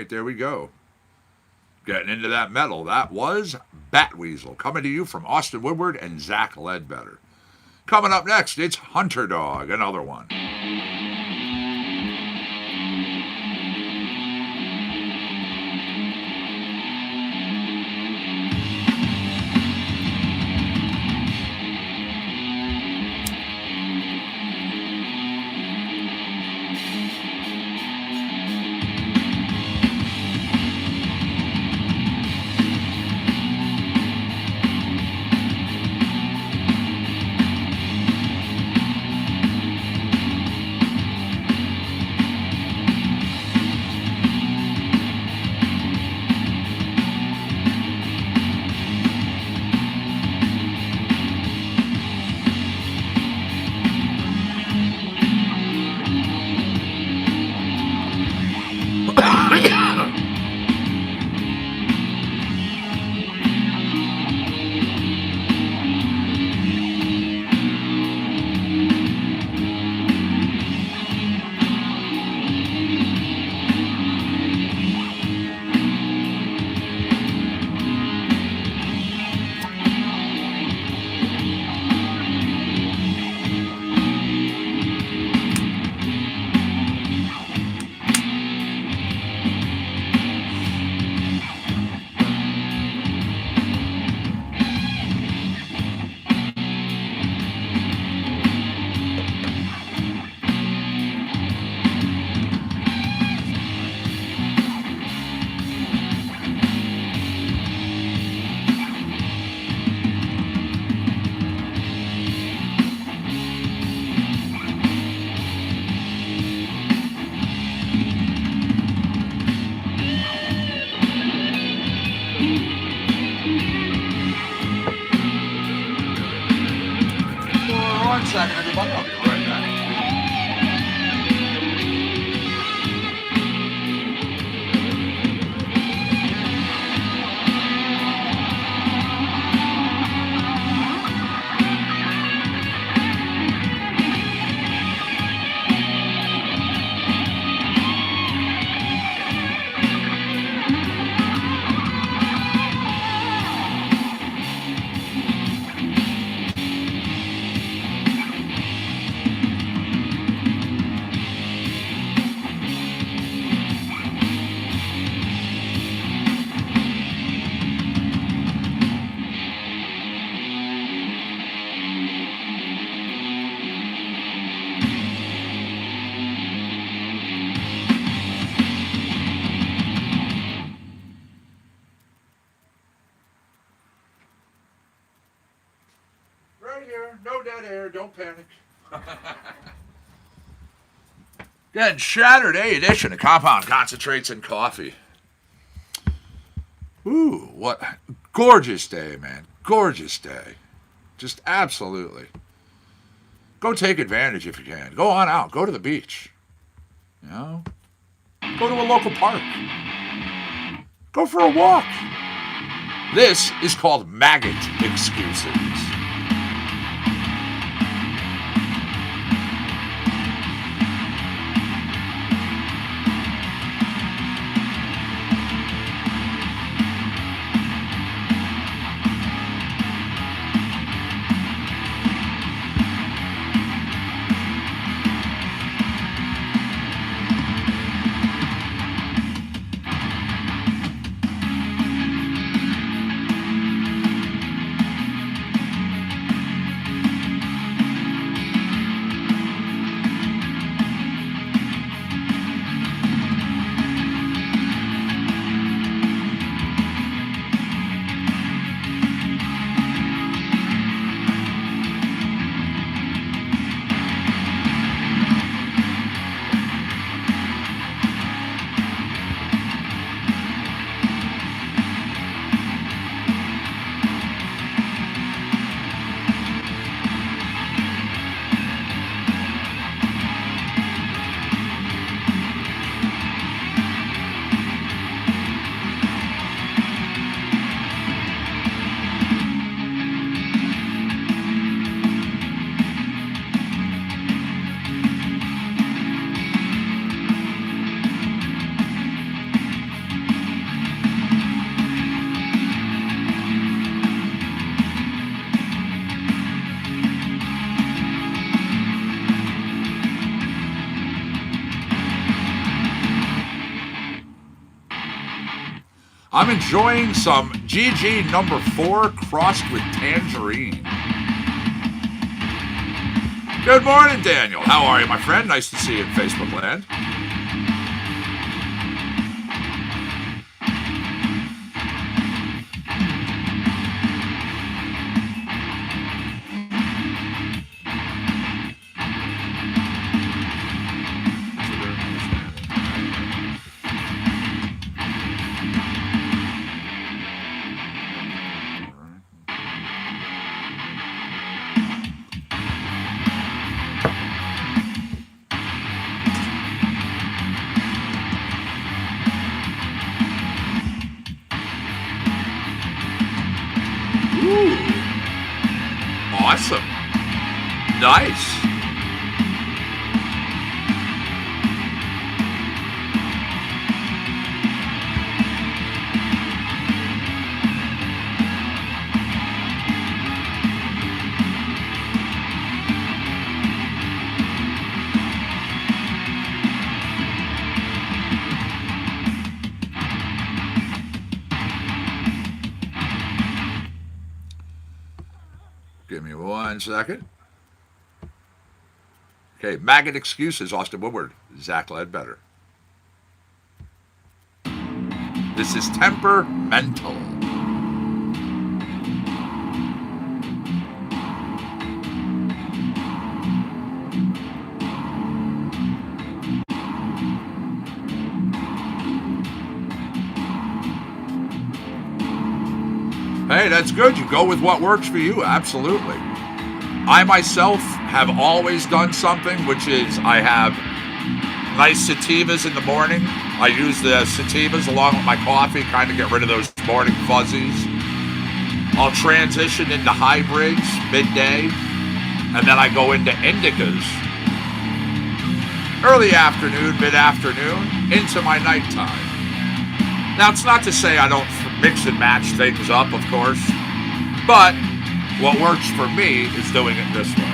right, there we go. Getting into that metal. That was Batweasel, coming to you from Austin Woodward and Zach Ledbetter. Coming up next, it's Hunter Dog, another one. Second, everybody. I'll be right back. No dead air. Don't panic. Again, Shatterday edition of Compound Concentrates and Coffee. Ooh, what gorgeous day, man. Gorgeous day. Just absolutely. Go take advantage if you can. Go on out. Go to the beach. You know? Go to a local park. Go for a walk. This is called Maggot Excuses. I'm enjoying some GG number 4 crossed with tangerine. Good morning, Daniel. How are you, my friend? Nice to see you in Facebook land. Ooh. Awesome. Nice. Give me 1 second. Okay, Maggot Excuses, Austin Woodward, Zach Ledbetter. This is Temperamental. Hey, that's good. You go with what works for you. Absolutely. I myself have always done something, which is I have nice sativas in the morning. I use the sativas along with my coffee, kind of get rid of those morning fuzzies. I'll transition into hybrids midday, and then I go into indicas early afternoon, mid-afternoon, into my nighttime. Now, it's not to say I don't mix and match things up, of course, but what works for me is doing it this way.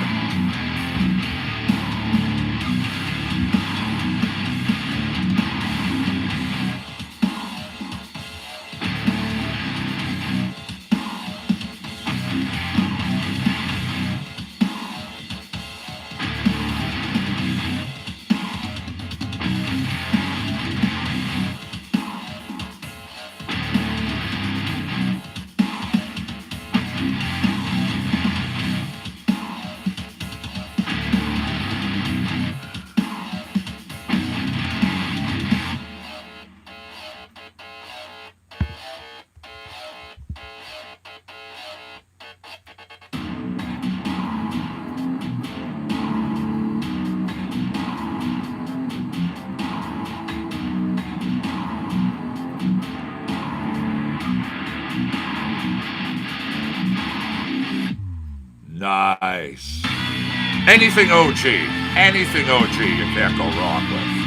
Nice. Anything OG. Anything OG you can't go wrong with.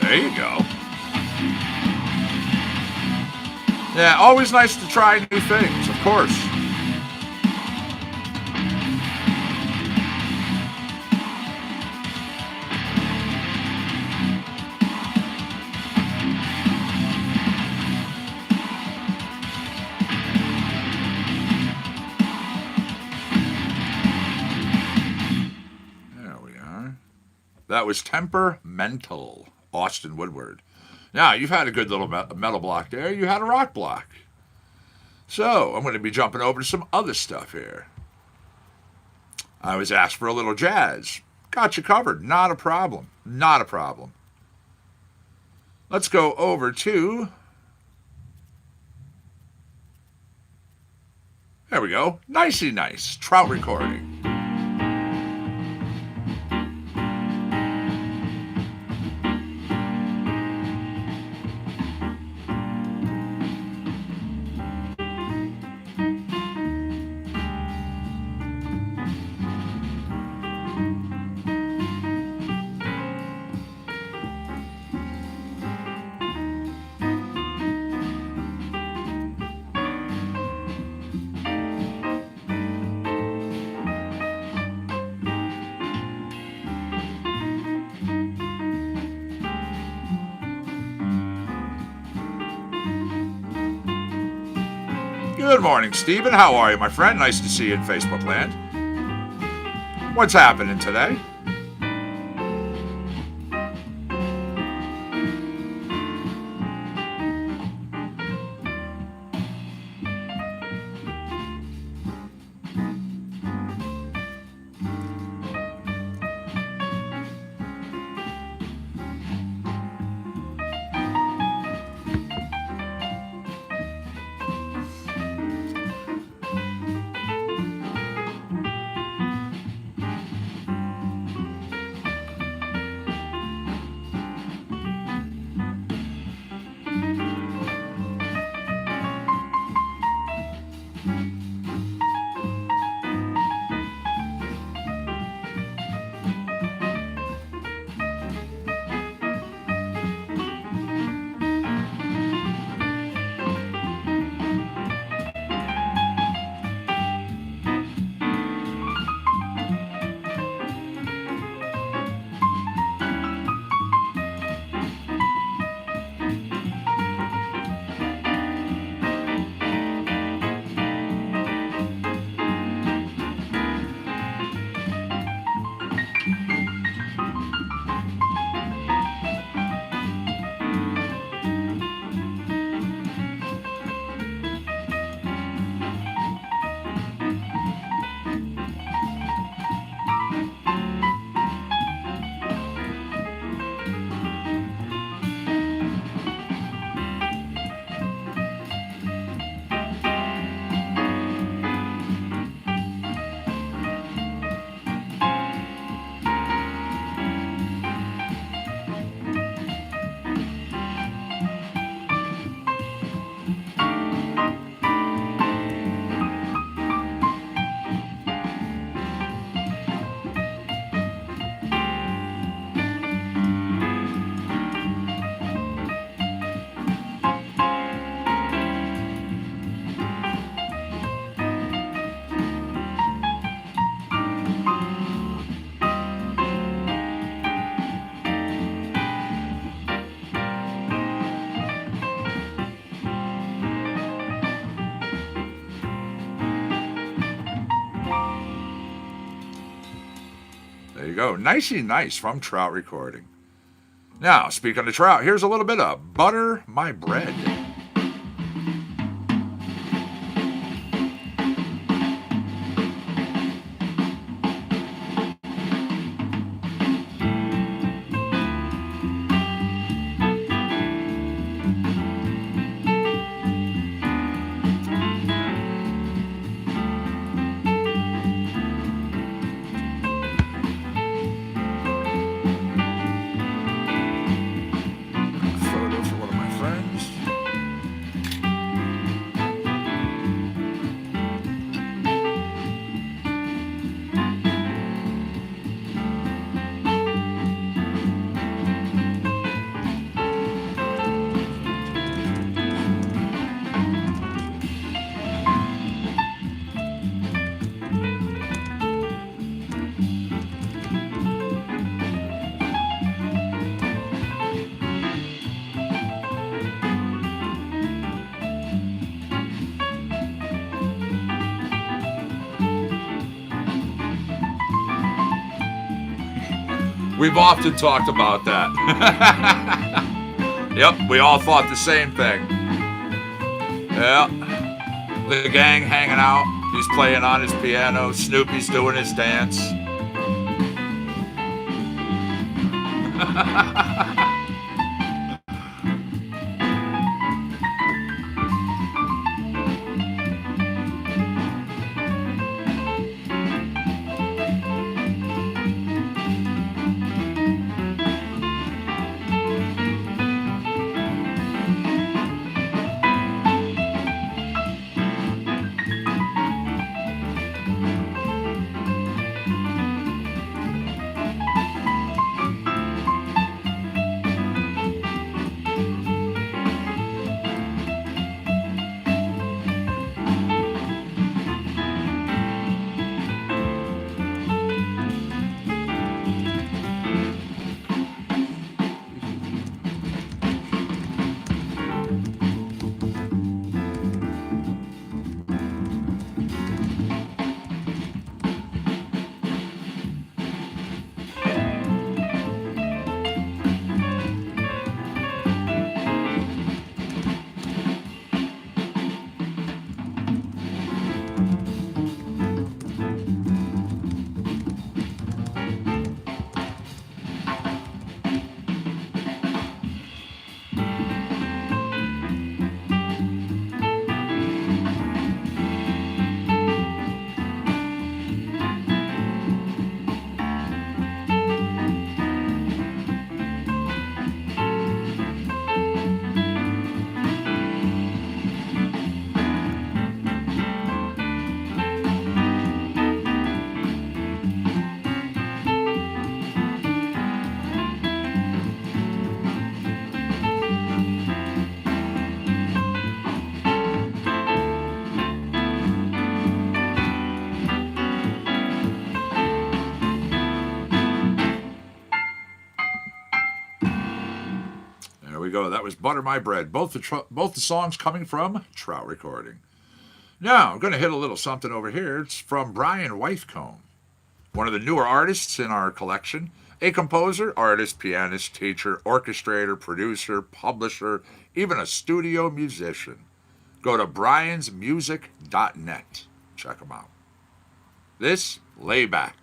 There you go. Yeah, always nice to try new things, of course. There we are. That was Temperamental. Austin Woodward. Now, you've had a good little metal block there. You had a rock block. So, I'm going to be jumping over to some other stuff here. I was asked for a little jazz. Got you covered. Not a problem. Not a problem. Let's go over to... There we go. Nicey nice. Trout recording. Good morning, Stephen. How are you, my friend? Nice to see you in Facebook land. What's happening today? There you go. Nicey nice from Trout Recording. Now, speaking of trout, here's a little bit of Butter My Bread. Photo for one of my friends. We've often talked about that. Yep, we all thought the same thing. Yeah. The gang hanging out. He's playing on his piano. Snoopy's doing his dance. we go. That was Butter My Bread. Both the songs coming from Trout Recording. Now, I'm going to hit a little something over here. It's from Brian Wythcombe, one of the newer artists in our collection. A composer, artist, pianist, teacher, orchestrator, producer, publisher, even a studio musician. Go to briansmusic.net. Check them out. This, Layback.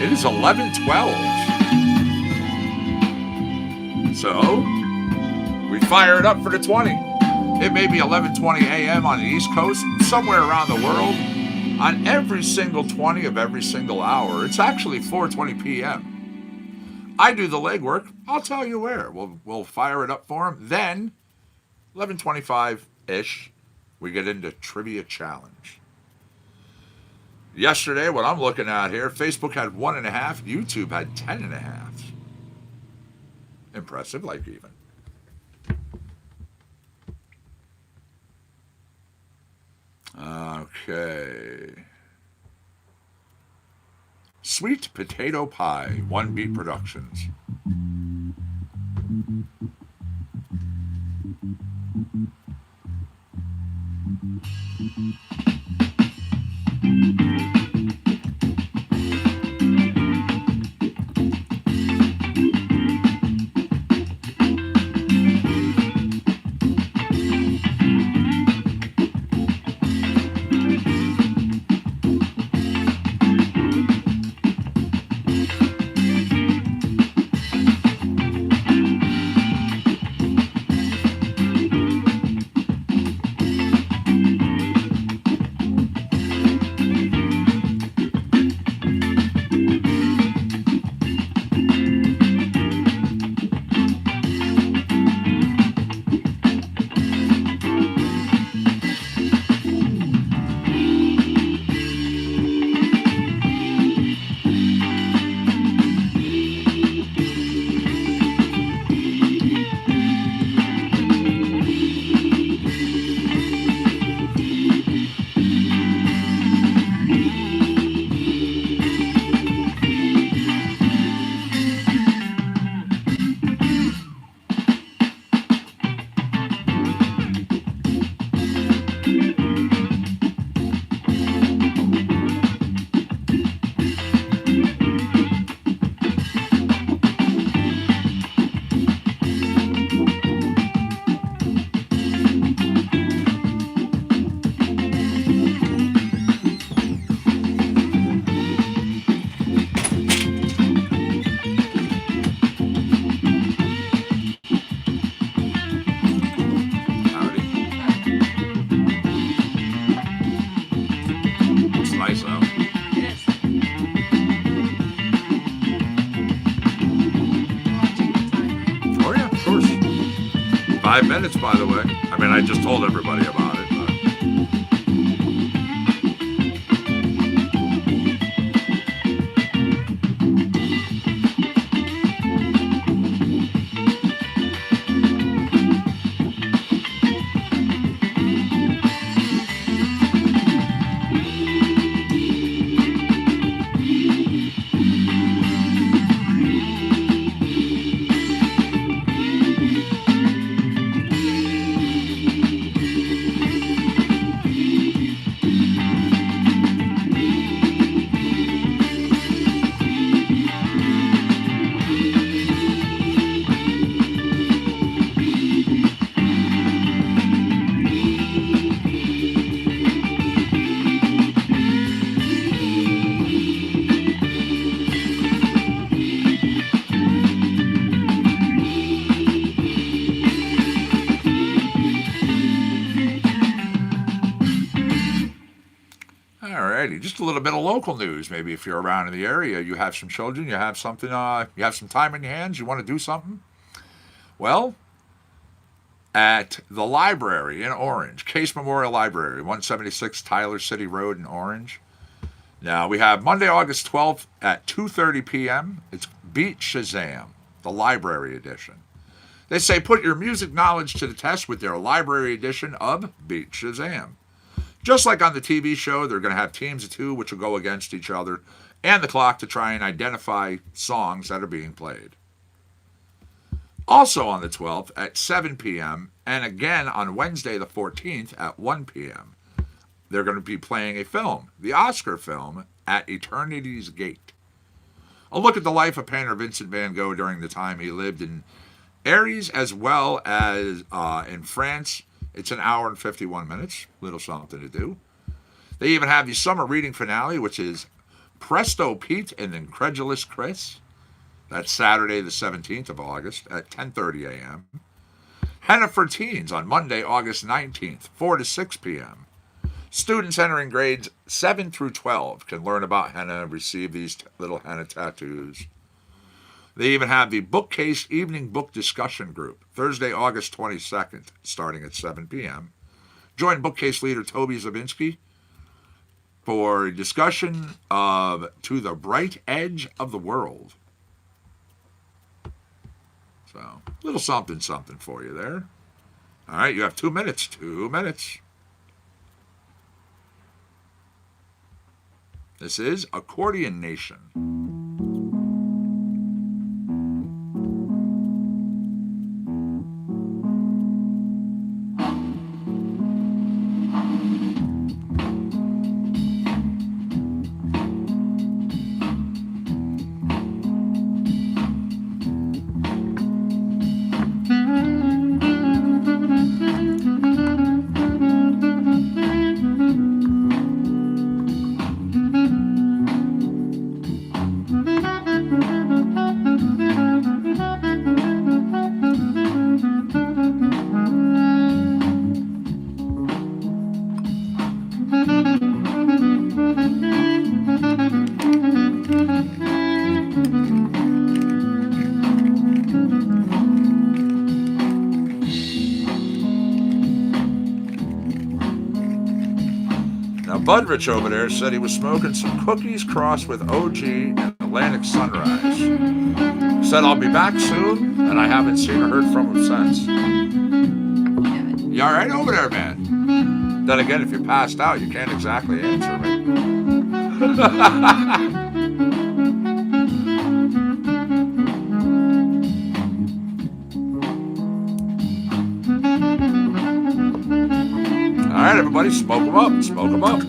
It is 11:12. So, we fire it up for the 20. It may be 11:20 a.m. on the East Coast, somewhere around the world. On every single 20 of every single hour, it's actually 4:20 p.m. I do the legwork. I'll tell you where. We'll fire it up for them. Then, 11:25-ish, we get into Trivia Challenge. Yesterday, what I'm looking at here, Facebook had 1.5, YouTube had 10.5. Impressive, like even. Okay. Sweet Potato Pie, One Beat Productions. 5 minutes, by the way. I mean, I just told everybody about it. But. Just a little bit of local news. Maybe if you're around in the area, you have some children, you have something, you have some time in your hands, you want to do something. Well, at the library in Orange, Case Memorial Library, 176 Tyler City Road in Orange. Now we have Monday, August 12th at 2:30 p.m. It's Beat Shazam, the library edition. They say put your music knowledge to the test with their library edition of Beat Shazam. Just like on the TV show, they're going to have teams of two which will go against each other and the clock to try and identify songs that are being played. Also on the 12th at 7 p.m. and again on Wednesday the 14th at 1 p.m. they're going to be playing a film, the Oscar film, At Eternity's Gate. A look at the life of painter Vincent van Gogh during the time he lived in Aries as well as in France. It's an hour and 51 minutes. Little something to do. They even have the summer reading finale, which is Presto Pete and Incredulous Chris. That's Saturday the 17th of August at 10:30 a.m. Henna for Teens on Monday, August 19th, 4 to 6 p.m. Students entering grades 7 through 12 can learn about henna and receive these little henna tattoos. They even have the Bookcase Evening Book Discussion Group, Thursday, August 22nd, starting at 7 p.m. Join Bookcase leader Toby Zabinski for a discussion of To the Bright Edge of the World. So, a little something for you there. All right, you have 2 minutes. 2 minutes. This is Accordion Nation. Budrich over there said he was smoking some cookies crossed with OG and Atlantic Sunrise. Said I'll be back soon, and I haven't seen or heard from him since. You all right over there, man? Then again, if you passed out, you can't exactly answer me. All right, everybody, smoke them up. Smoke them up.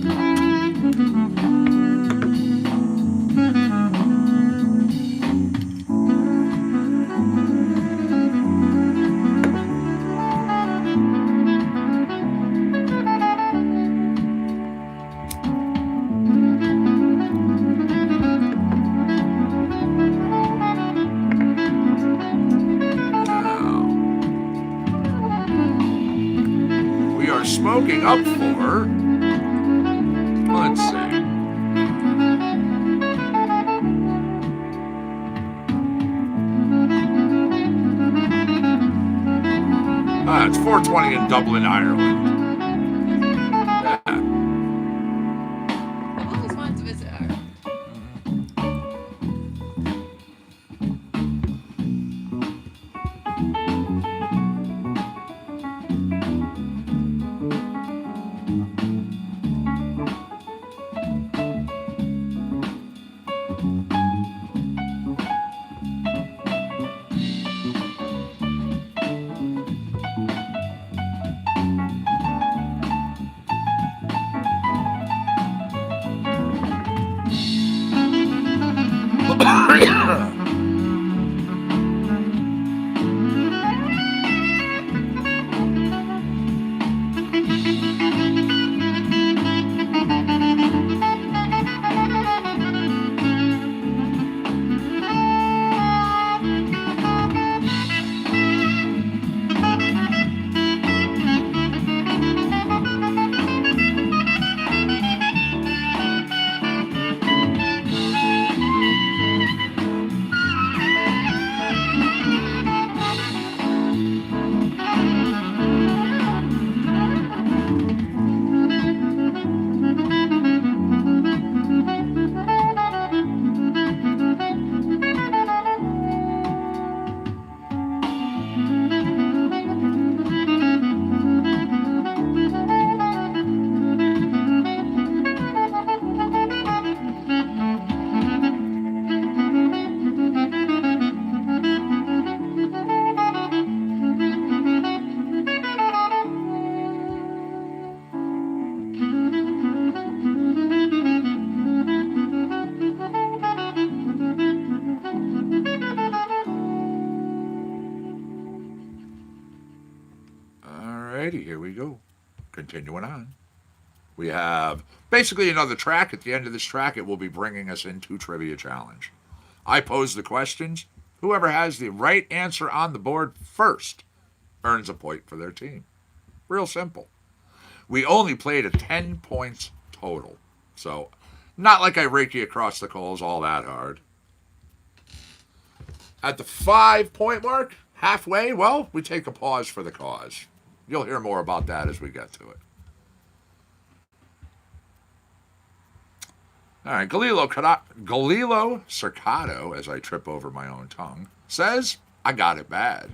Smoking up for, let's see. 420 in Dublin, Ireland. Yeah. I've always wanted to visit Ireland. Alrighty, here we go. Continuing on. We have basically another track. At the end of this track, it will be bringing us into Trivia Challenge. I pose the questions. Whoever has the right answer on the board first earns a point for their team. Real simple. We only played at 10 points total. So, not like I rake you across the coals all that hard. At the 5-point mark, halfway, well, we take a pause for the cause. You'll hear more about that as we get to it. All right, Galilo Cercato, as I trip over my own tongue, says, I got it bad.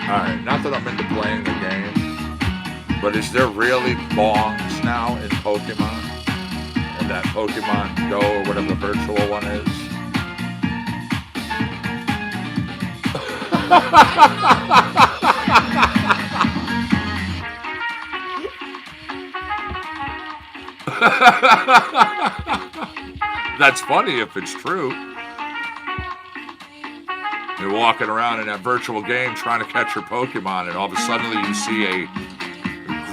Alright, not that I'm into playing the game, but is there really bongs now in Pokemon? And that Pokemon Go or whatever the virtual one is? That's funny if it's true. You're walking around in that virtual game trying to catch your Pokemon, and all of a sudden you see a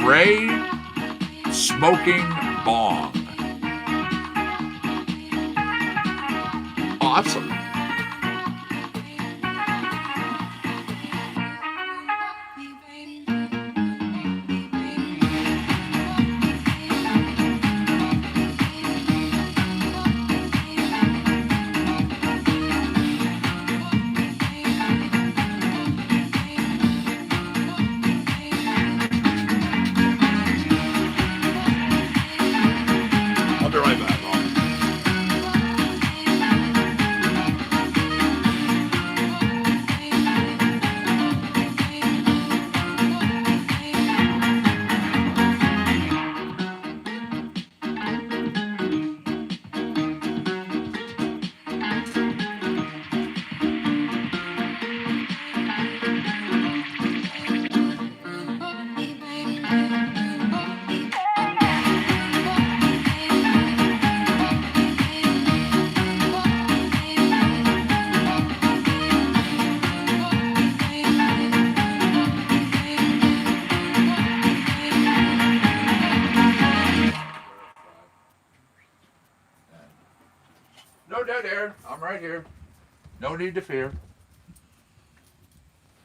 gray smoking bong. Awesome. I'll be right back. No dead air. I'm right here. No need to fear.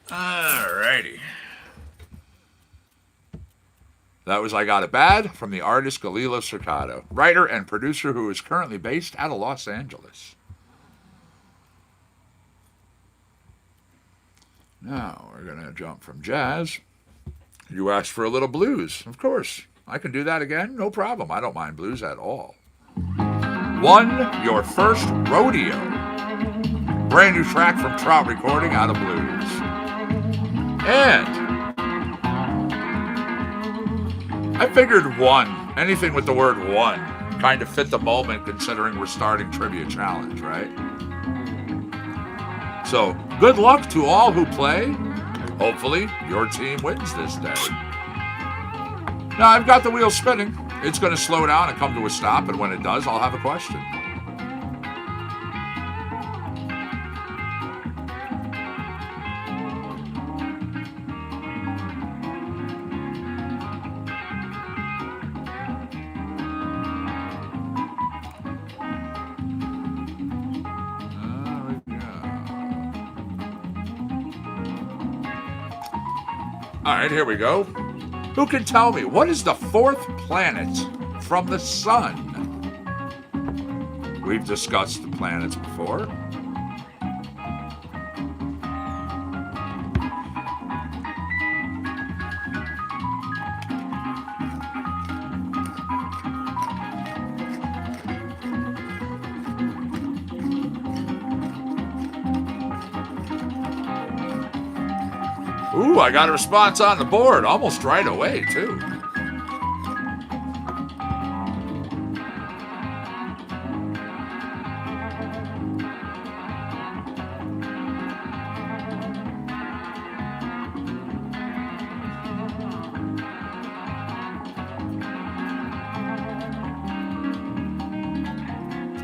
Alrighty. That was I Got It Bad from the artist Galilo Cercado, writer and producer who is currently based out of Los Angeles. Now we're going to jump from jazz. You asked for a little blues. Of course. I can do that again. No problem. I don't mind blues at all. One, Your First Rodeo. Brand new track from Trout Recording out of blues. And I figured one, anything with the word one, kind of fit the moment considering we're starting Trivia Challenge, right? So, good luck to all who play. Hopefully, your team wins this day. Now, I've got the wheel spinning. It's going to slow down and come to a stop, and when it does, I'll have a question. All right, here we go. Who can tell me, what is the fourth planet from the sun? We've discussed the planets before. Ooh, I got a response on the board almost right away, too.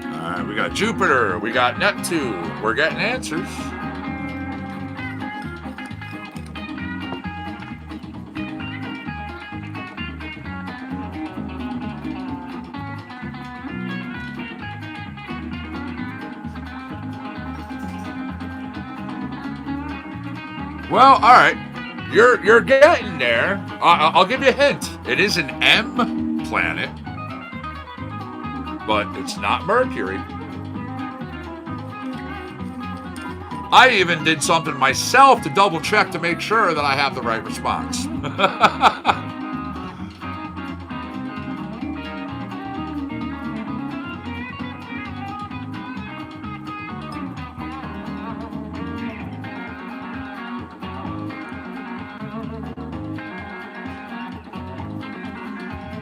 All right, we got Jupiter, we got Neptune. We're getting answers. Well, all right. You're getting there. I'll give you a hint. It is an M planet, but it's not Mercury. I even did something myself to double check to make sure that I have the right response.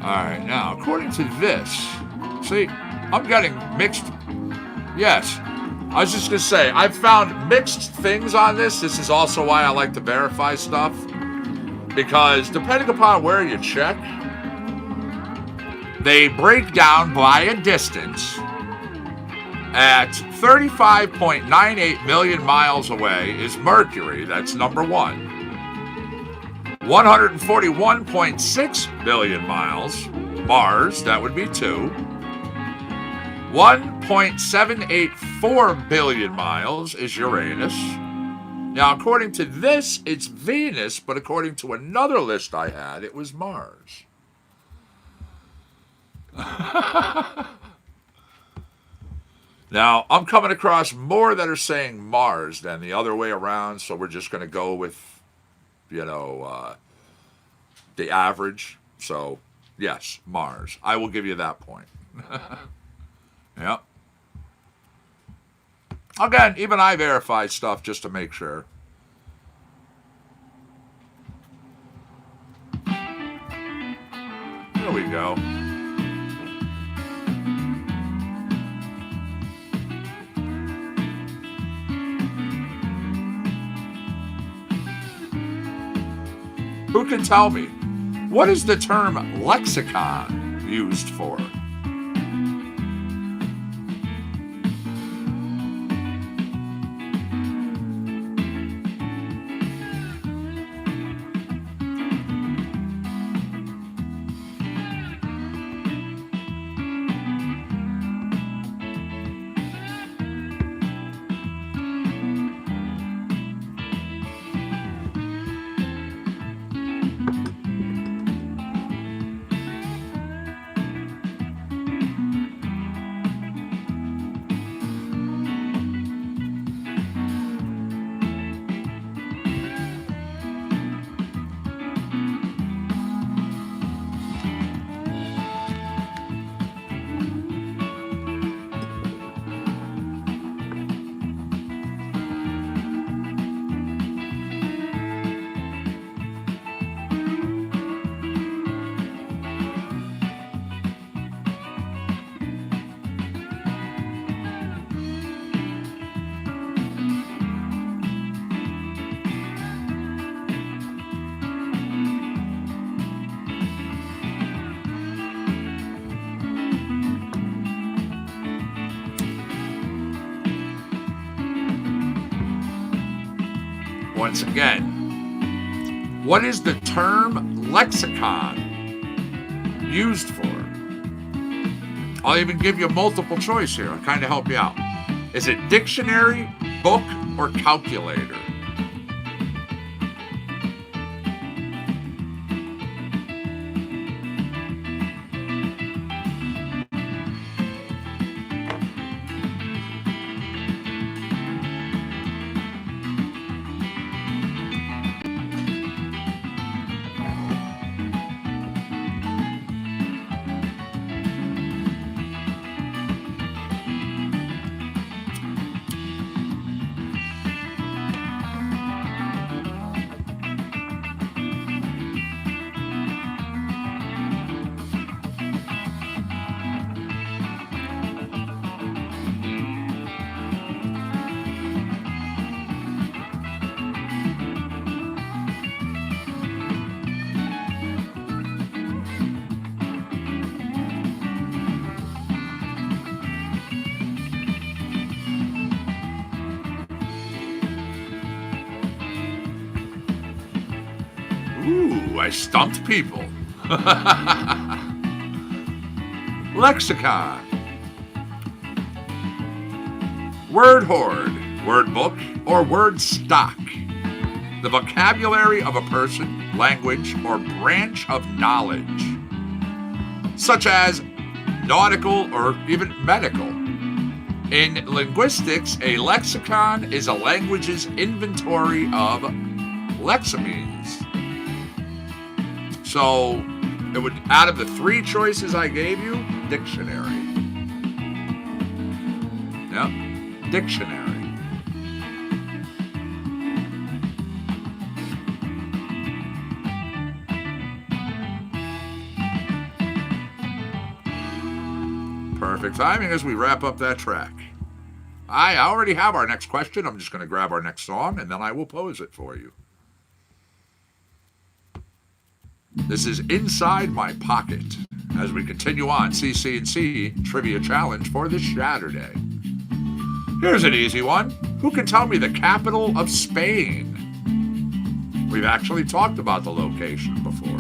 All right, now, according to this, see, I'm getting mixed. Yes, I was just going to say, I've found mixed things on this. This is also why I like to verify stuff. Because depending upon where you check, they break down by a distance. At 35.98 million miles away is Mercury. That's number one. 141.6 billion miles, Mars, that would be 2. 1.784 billion miles is Uranus. Now, according to this, it's Venus, but according to another list I had, it was Mars. Now, I'm coming across more that are saying Mars than the other way around, so we're just going to go with the average. So, yes, Mars. I will give you that point. Yep. Again, even I verify stuff just to make sure. There we go. Who can tell me, what is the term lexicon used for? Once again, what is the term lexicon used for? I'll even give you a multiple choice here. I'll kind of help you out. Is it dictionary, book, or calculator? Ooh, I stumped people. Lexicon. Word hoard, word book, or word stock. The vocabulary of a person, language, or branch of knowledge, such as nautical or even medical. In linguistics, a lexicon is a language's inventory of lexemes. So, it would, out of the three choices I gave you, dictionary. Yep, dictionary. Perfect timing as we wrap up that track. I already have our next question. I'm just going to grab our next song and then I will pose it for you. This is Inside My Pocket as we continue on CC&C Trivia Challenge for this Shatterday. Here's an easy one. Who can tell me the capital of Spain? We've actually talked about the location before.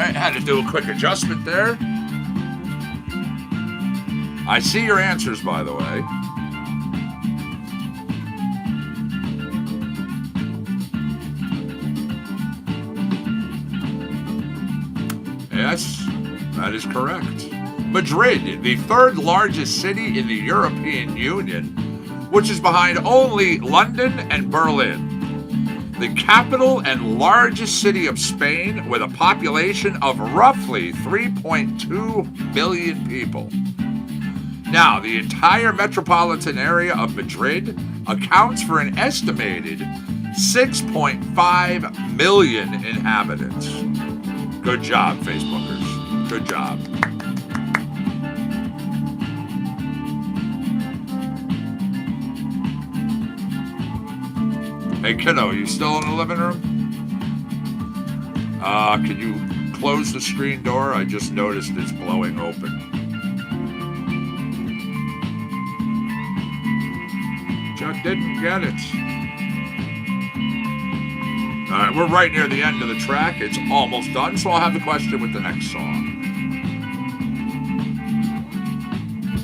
Had to do a quick adjustment there. I see your answers, by the way. Yes, that is correct. Madrid, the third largest city in the European Union, which is behind only London and Berlin. The capital and largest city of Spain with a population of roughly 3.2 billion people. Now, the entire metropolitan area of Madrid accounts for an estimated 6.5 million inhabitants. Good job, Facebookers. Good job. Hey, kiddo, you still in the living room? Can you close the screen door? I just noticed it's blowing open. Chuck didn't get it. All right, we're right near the end of the track. It's almost done, so I'll have the question with the next song.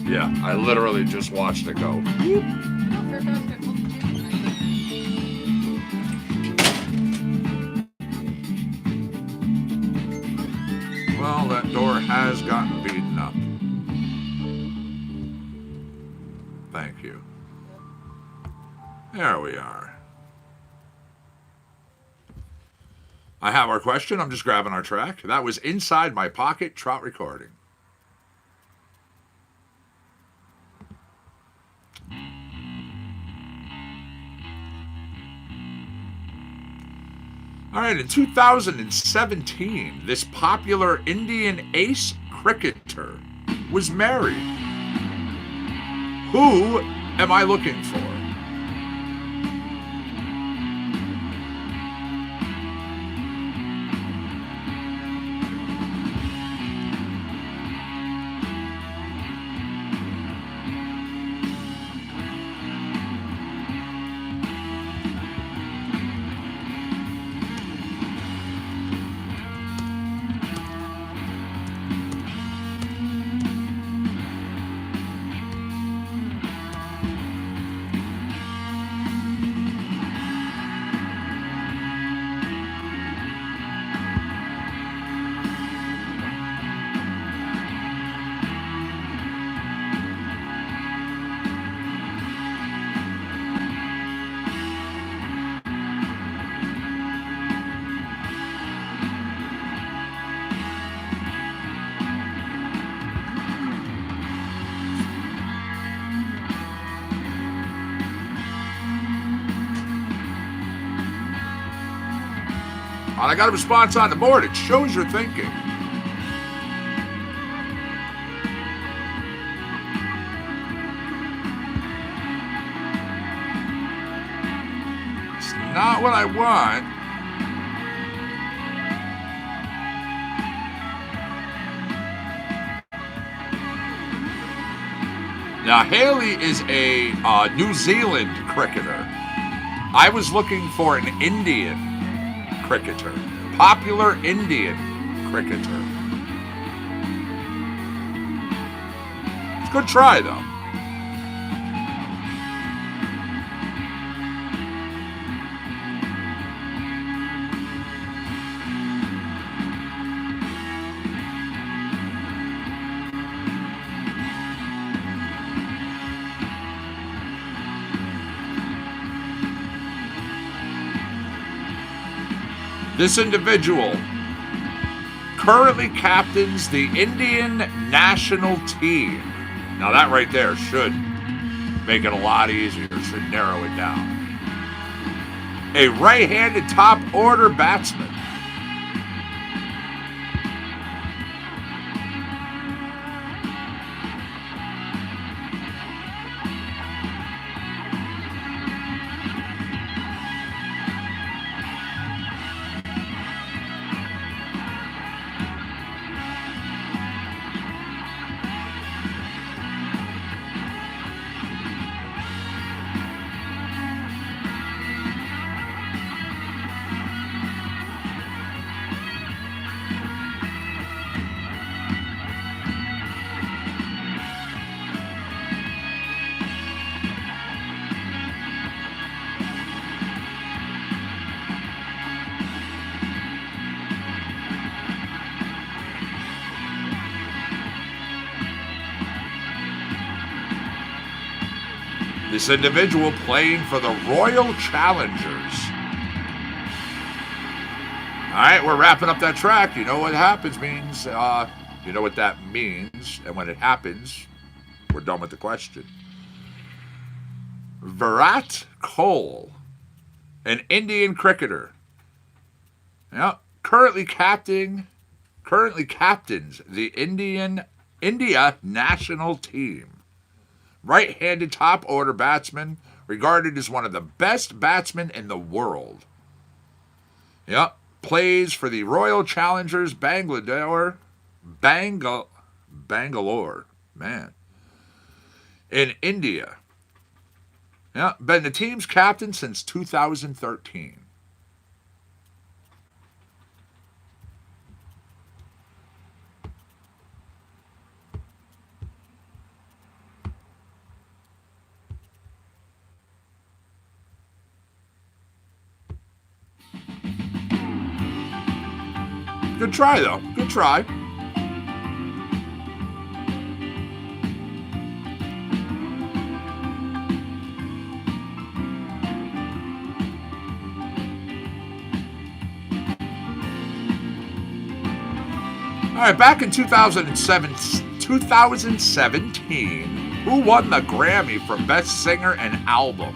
Yeah, I literally just watched it go. Well, that door has gotten beaten up. Thank you. There we are. I have our question. I'm just grabbing our track. That was Inside My Pocket Trout Recording. All right, in 2017, this popular Indian ace cricketer was married. Who am I looking for? I got a response on the board. It shows you're thinking. It's not what I want. Now, Haley is a New Zealand cricketer. I was looking for an Indian cricketer. Popular Indian cricketer. It's a good try, though. This individual currently captains the Indian national team. Now that right there should make it a lot easier, should narrow it down. A right-handed top order batsman. This individual playing for the Royal Challengers. All right, we're wrapping up that track. You know what happens means. You know what that means. And when it happens, we're done with the question. Virat Kohli, an Indian cricketer. Yep, currently captains the India national team. Right-handed top-order batsman, regarded as one of the best batsmen in the world. Yep. Plays for the Royal Challengers Bangalore. Man. In India. Yep. Been the team's captain since 2013. Good try, though. Good try. All right, back in 2017, who won the Grammy for Best Singer and Album?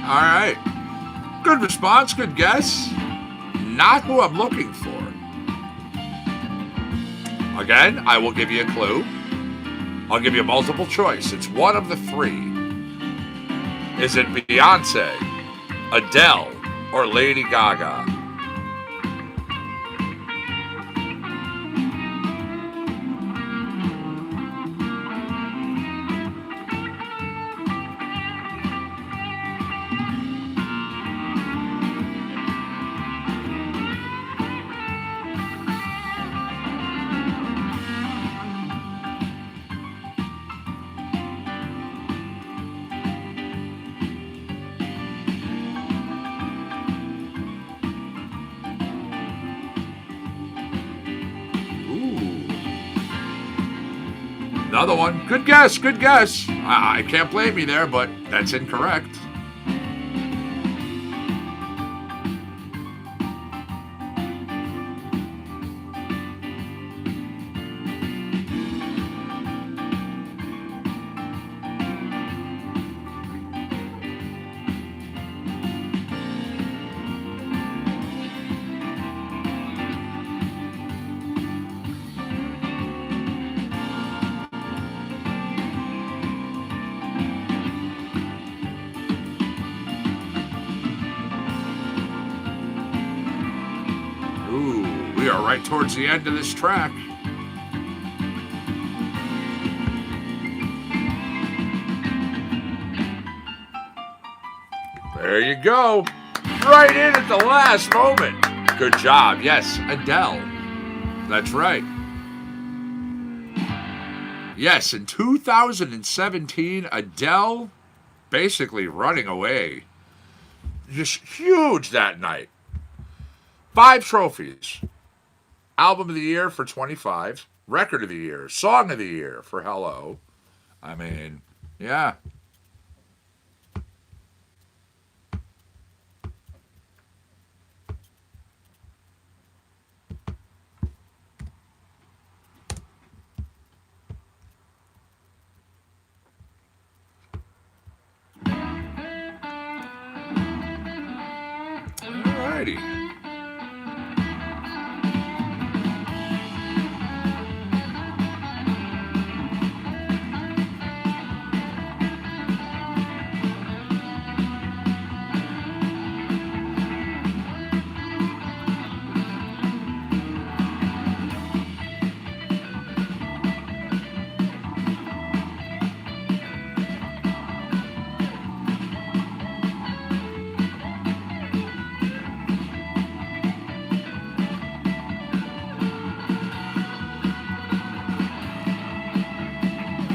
All right. Good response, good guess. Not who I'm looking for. Again, I will give you a clue. I'll give you multiple choice. It's one of the three. Is it Beyonce, Adele, or Lady Gaga? Another one. Good guess, good guess. I can't blame you there, but that's incorrect. We are right towards the end of this track. There you go. Right in at the last moment. Good job. Yes, Adele. That's right. Yes, in 2017, Adele basically running away. Just huge that night. 5 trophies. Album of the Year for 25. Record of the Year. Song of the Year for Hello. I mean, yeah. Alrighty.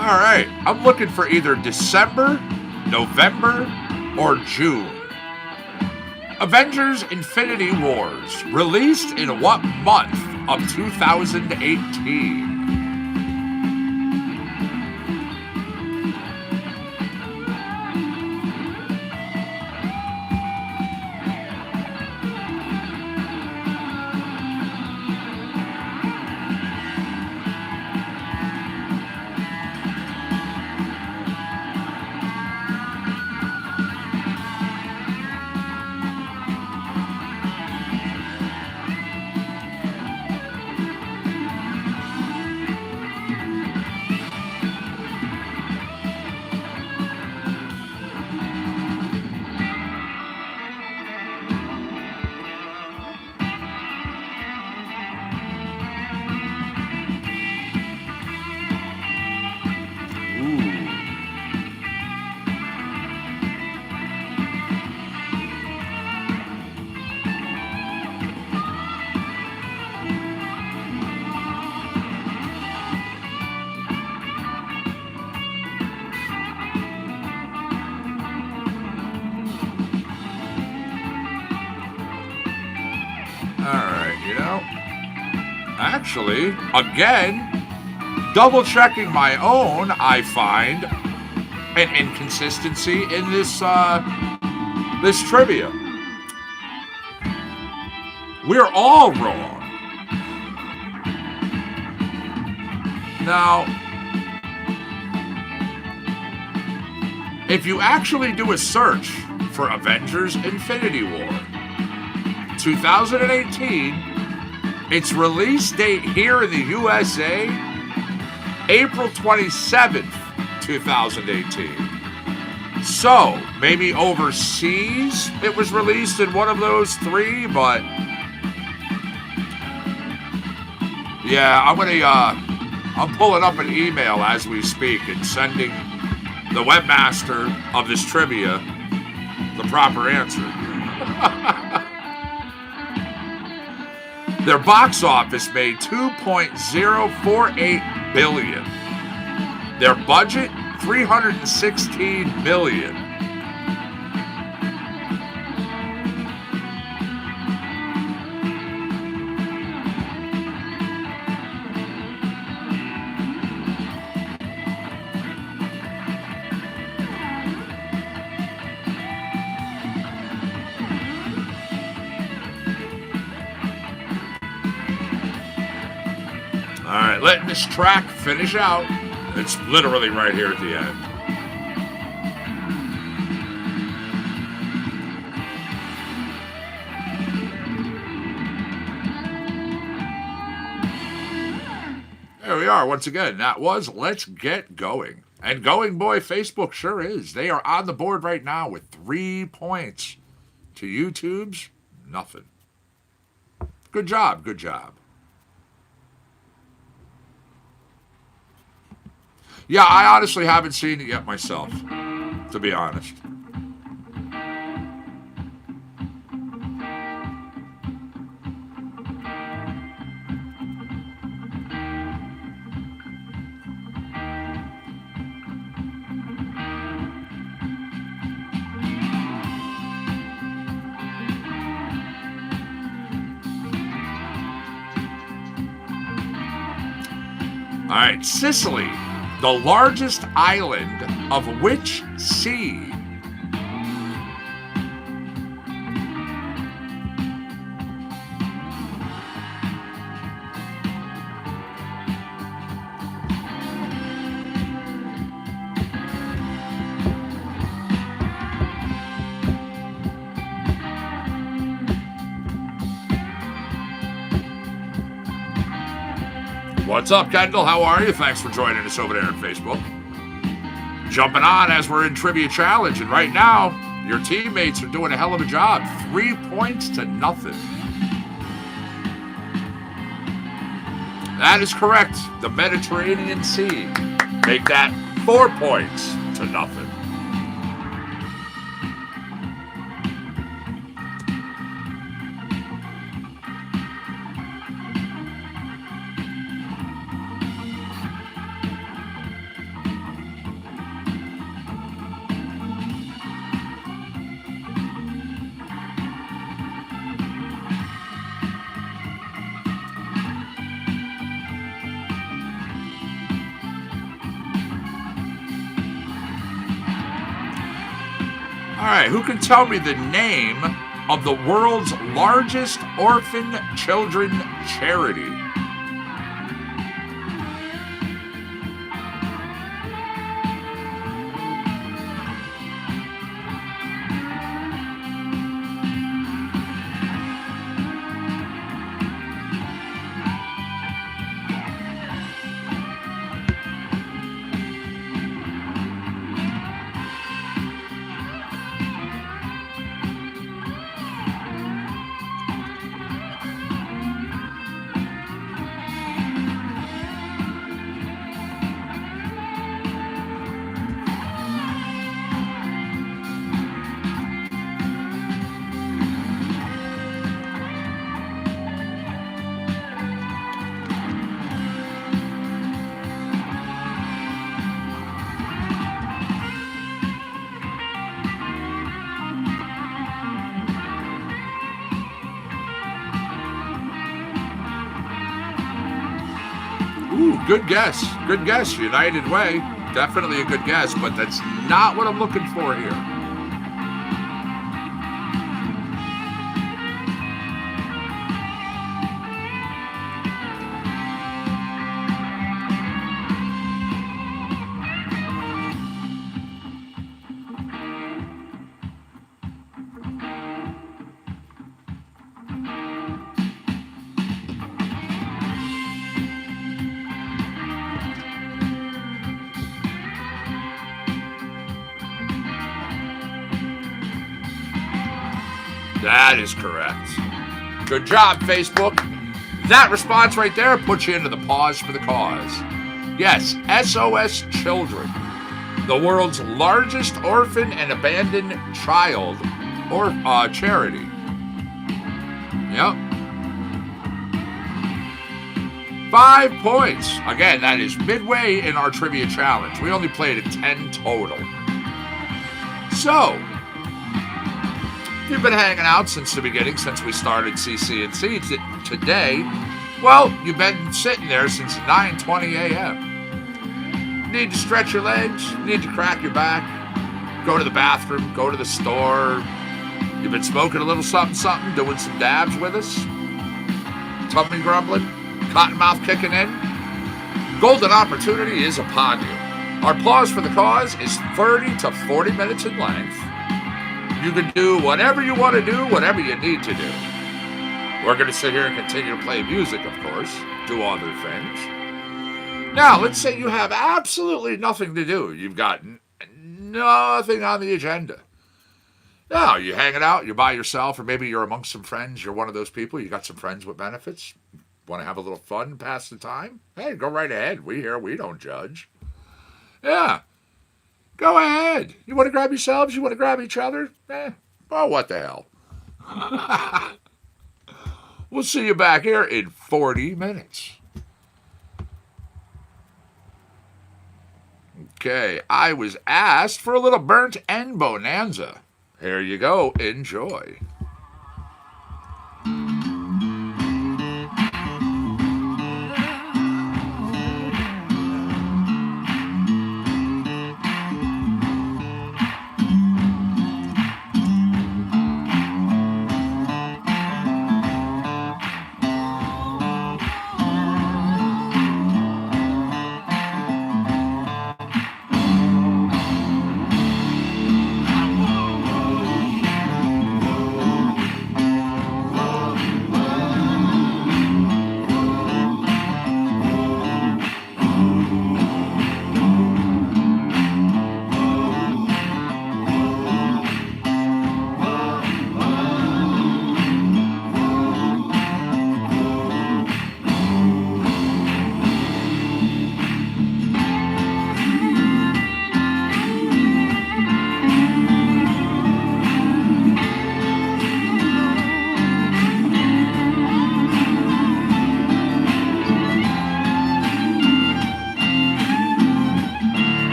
All right, I'm looking for either December, November, or June. Avengers Infinity Wars, released in what month of 2018. Actually, again, double checking my own, I find an inconsistency in this this trivia. We're all wrong. Now, if you actually do a search for Avengers Infinity War 2018, its release date here in the USA, April 27th, 2018. So, maybe overseas it was released in one of those three, but yeah, I'm pulling up an email as we speak and sending the webmaster of this trivia the proper answer. Their box office made $2.048 billion. Their budget, $316 million. All right, letting this track finish out. It's literally right here at the end. There we are once again. That was Let's Get Going. And Going Boy Facebook sure is. They are on the board right now with 3 points to YouTube's nothing. Good job, good job. Yeah, I honestly haven't seen it yet myself, to be honest. All right, Sicily, the largest island of which sea? What's up, Kendall? How are you? Thanks for joining us over there on Facebook. Jumping on as we're in Trivia Challenge, and right now, your teammates are doing a hell of a job. 3 points to nothing. That is correct. The Mediterranean Sea. Make that 4 points to nothing. All right, who can tell me the name of the world's largest orphan children charity? Ooh, good guess. Good guess. United Way. Definitely a good guess, but that's not what I'm looking for here. That is correct. Good job, Facebook. That response right there puts you into the pause for the cause. Yes, SOS Children, the world's largest orphan and abandoned child or charity. Yep. 5 points. Again, that is midway in our trivia challenge. We only played at 10 total. So, you've been hanging out since the beginning, since we started CC&C today. Well, you've been sitting there since 9:20 a.m. Need to stretch your legs, need to crack your back, go to the bathroom, go to the store. You've been smoking a little something, doing some dabs with us. Tummy grumbling, cotton mouth kicking in. Golden opportunity is upon you. Our pause for the cause is 30 to 40 minutes in length. You can do whatever you want to do, whatever you need to do. We're going to sit here and continue to play music, of course, do other things. Now, let's say you have absolutely nothing to do. You've got nothing on the agenda. Now, you're hanging out, you're by yourself, or maybe you're amongst some friends. You're one of those people. You got some friends with benefits. Want to have a little fun, pass the time? Hey, go right ahead. We here, we don't judge. Yeah. Go ahead. You want to grab yourselves? You want to grab each other? Oh, what the hell. We'll see you back here in 40 minutes. Okay, I was asked for a little burnt end bonanza. Here you go. Enjoy.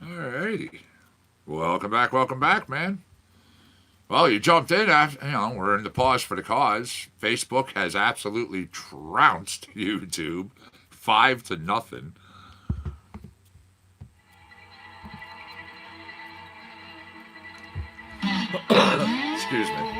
Alrighty. Welcome back, man. Well, you jumped in after, we're in the pause for the cause. Facebook has absolutely trounced YouTube 5-0. Excuse me.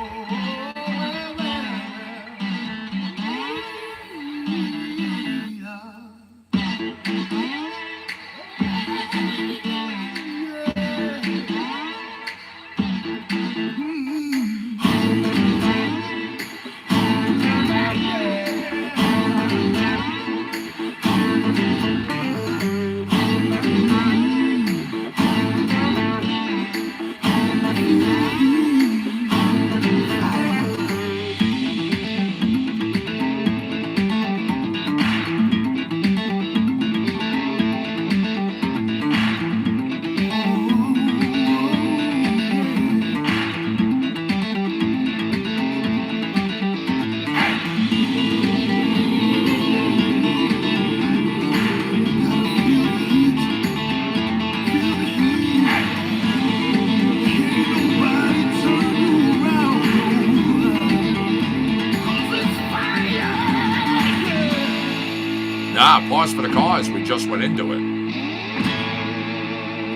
Pause for the cause. We just went into it.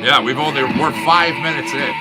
Yeah, we're 5 minutes in.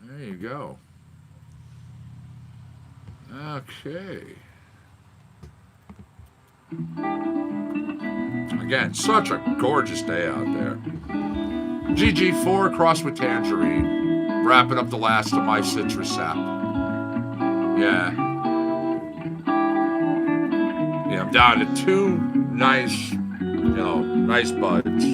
There you go. Okay. Again, such a gorgeous day out there. GG4 crossed with Tangerine. Wrapping up the last of my citrus sap. Yeah. Yeah, I'm down to 2 nice, nice buds.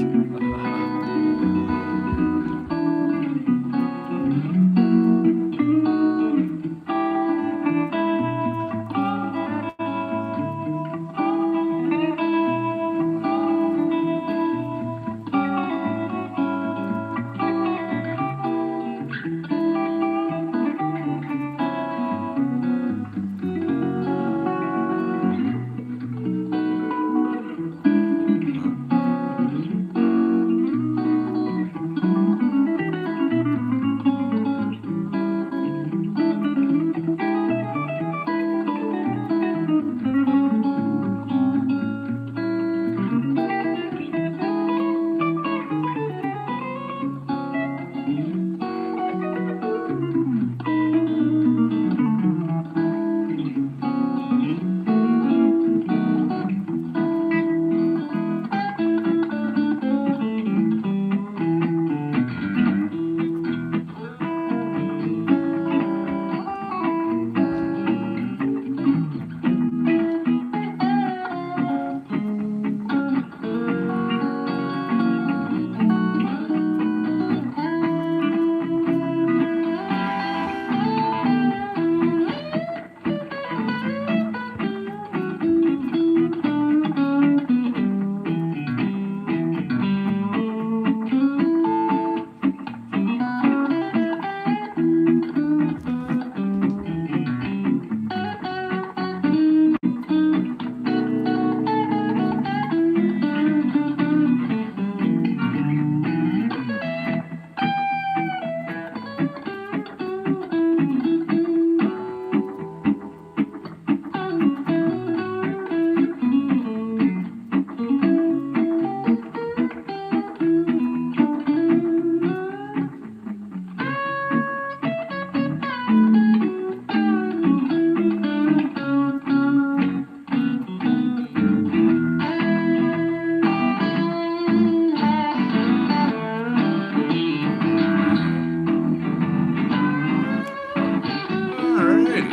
righty.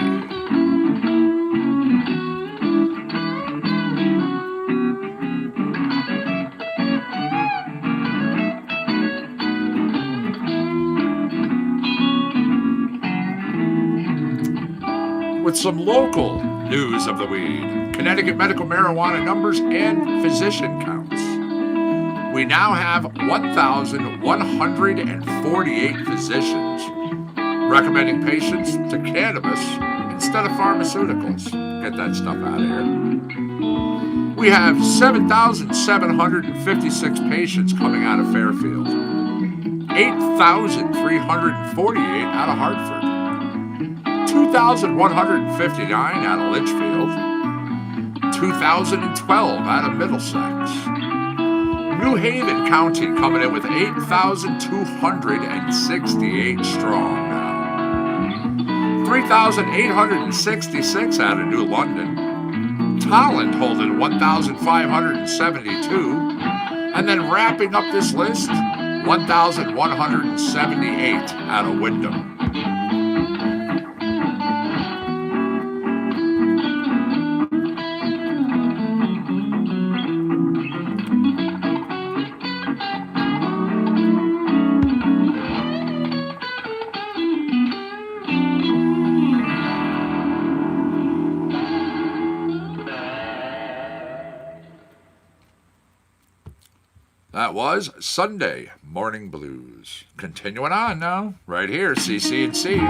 With some local news of the weed, Connecticut medical marijuana numbers and physician counts. We now have 1,148 physicians recommending patients to cannabis instead of pharmaceuticals. Get that stuff out of here. We have 7,756 patients coming out of Fairfield, 8,348 out of Hartford, 2,159 out of Litchfield, 2,012 out of Middlesex. New Haven County coming in with 8,268 strong now. 3,866 out of New London. Tolland holding 1,572. And then wrapping up this list, 1,178 out of Wyndham. That was Sunday Morning Blues. Continuing on now, right here, CC&C.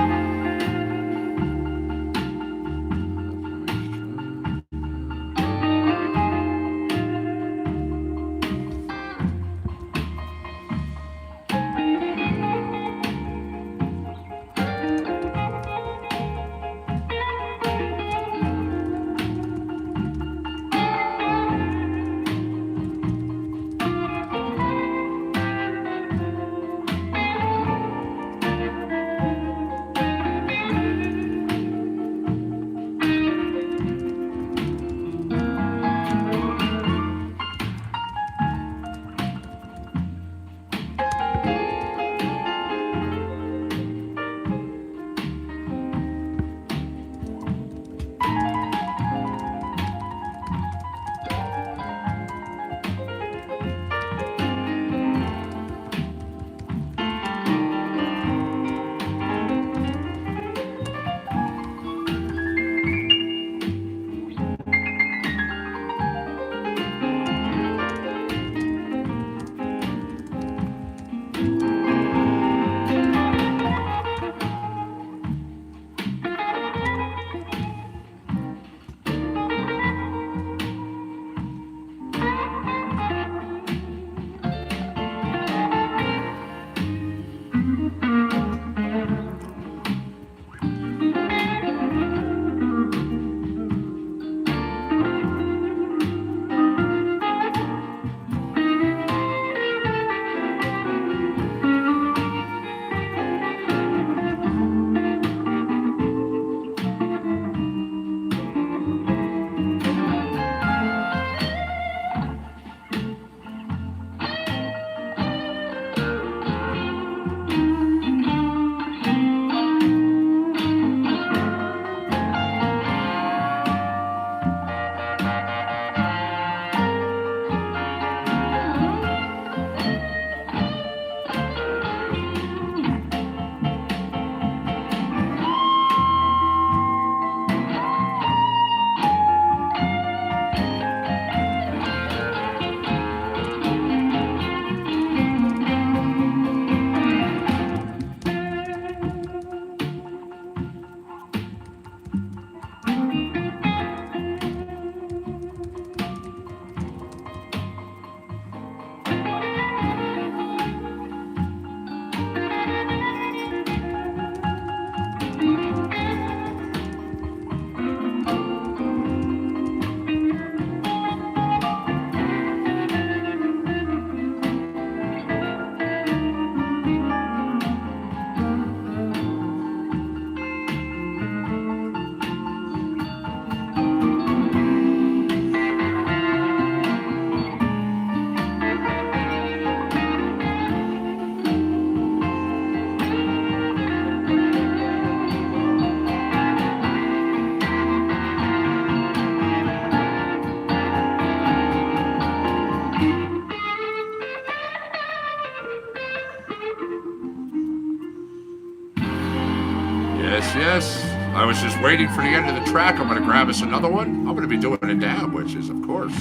was just waiting for the end of the track. I'm going to grab us another one. I'm going to be doing a dab, which is, of course,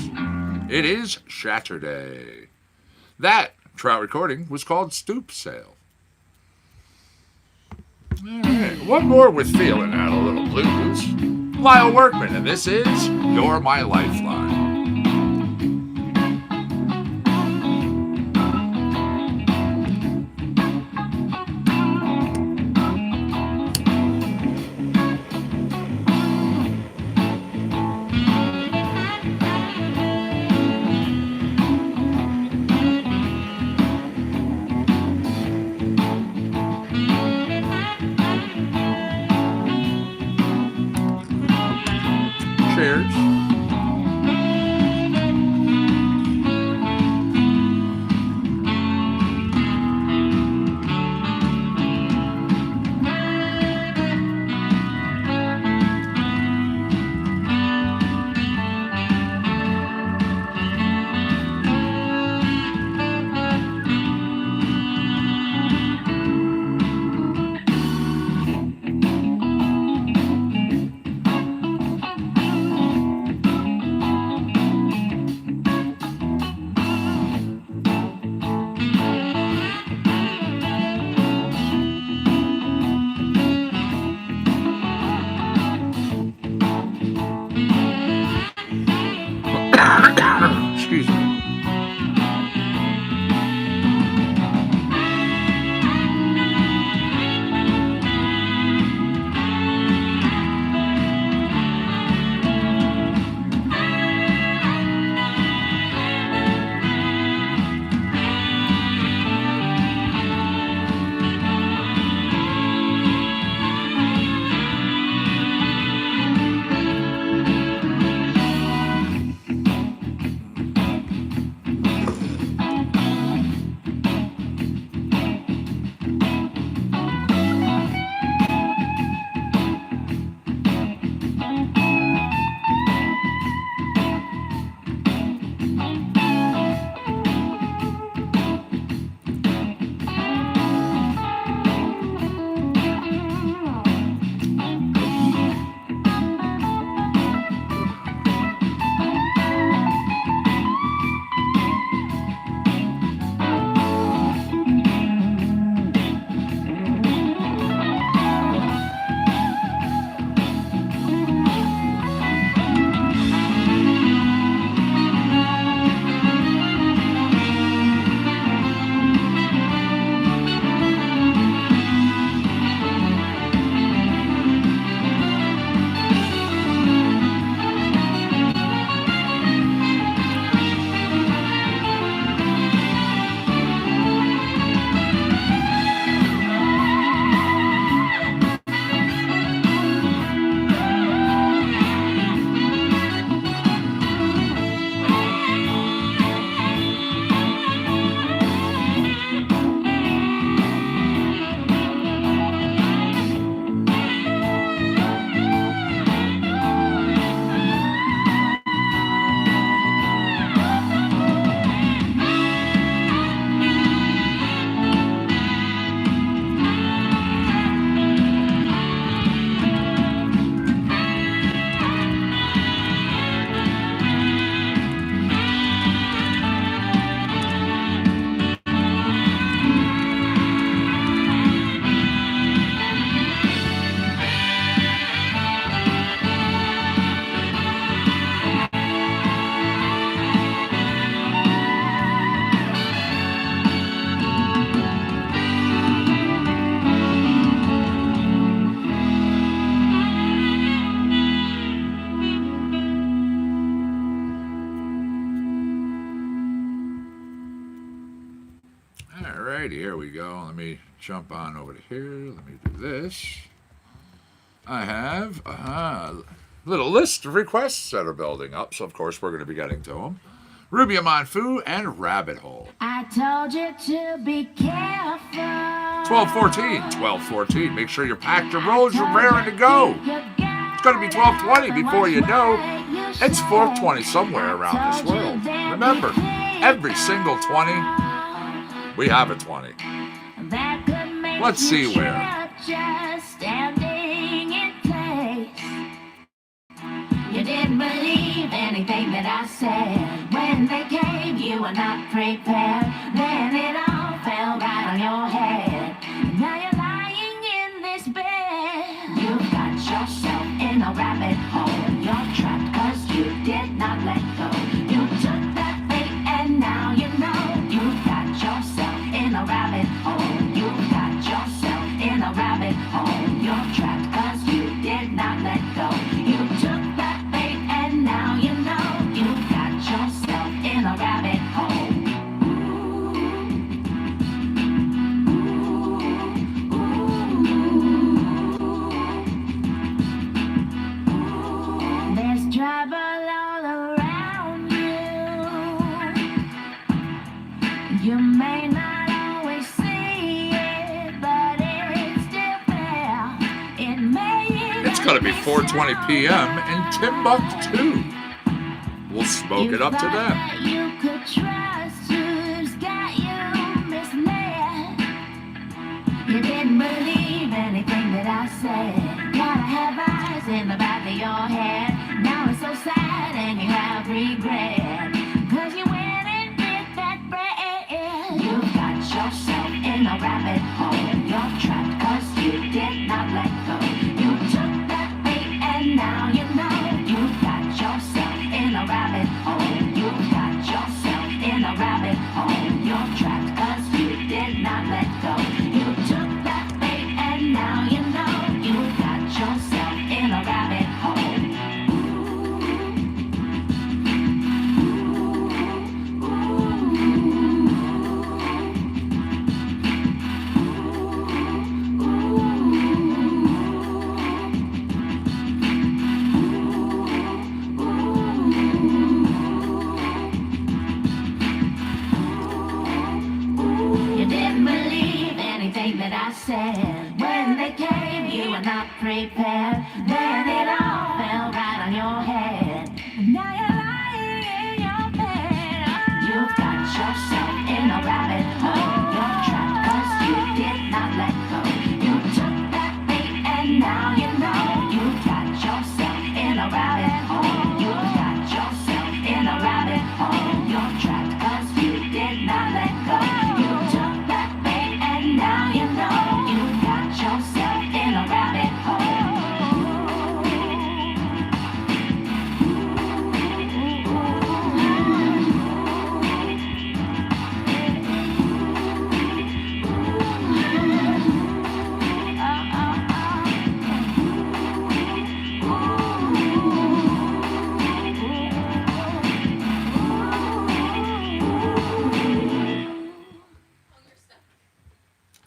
it is Shatterday. That trout recording was called Stoop Sale. All right, one more with feeling out a little blues. Lyle Workman, and this is You're My Lifeline. Cheers. Excuse me. Alrighty, here we go. Let me jump on over to here. Let me do this. I have a little list of requests that are building up, so of course we're going to be getting to them. Ruby Monfu and Rabbit Hole. I told you to be careful. 12:14. Make sure you're packed your rolls, you're raring to go. It's going to be 12:20 before you know. It's 4:20 somewhere around this world. Remember, every single 20, we have a 20. Let's see where. Just standing in place. believe anything that I said. When they came, you were not prepared. Then it all fell right on your head. Now you're lying in this bed. You've got yourself in a rabbit hole. You're trapped 'cause you did not let go. You took that bait and now you know. You've got yourself in a rabbit hole. You've got yourself in a rabbit hole. You're trapped 'cause you did not let go. You took that bait and now you know. You've got yourself in a rabbit hole. There's trouble all around you. You may not always see it, but it's still there. It may It's going to be 4:20 p.m. in Timbuktu. We'll smoke it up to them. That you could trust who's got you misled. You didn't believe anything that I said. Gotta have eyes in the back of your head. Now it's so sad and you have regret. 'Cause you went and bit that bread. You've got yourself in a rabbit hole. You're trapped 'cause you did not let go. You took that bait and now you know. You've got yourself in a rabbit hole. You've got yourself in a rabbit hole. You're trapped 'cause you did not let go. You took that bait and now you know. You've got yourself in a rabbit hole. You didn't believe anything that I said. When they came, you were not prepared. Then it all fell right on your head. Now you're lying in your bed. You've got yourself in a rabbit hole. You're trapped 'cause you did not let go. You took that bait and now you know. You've got yourself in a rabbit hole. You've got yourself in a rabbit hole. You're trapped 'cause you did not let go. You took that bait and now you know. You've got yourself in a rabbit hole.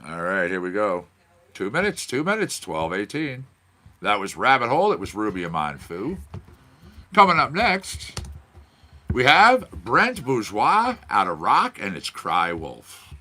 All right, here we go. 2 minutes, 12:18. That was Rabbit Hole. It was Ruby Amon Fu. Coming up next, we have Brent Bourgeois out of Rock, and it's Cry Wolf.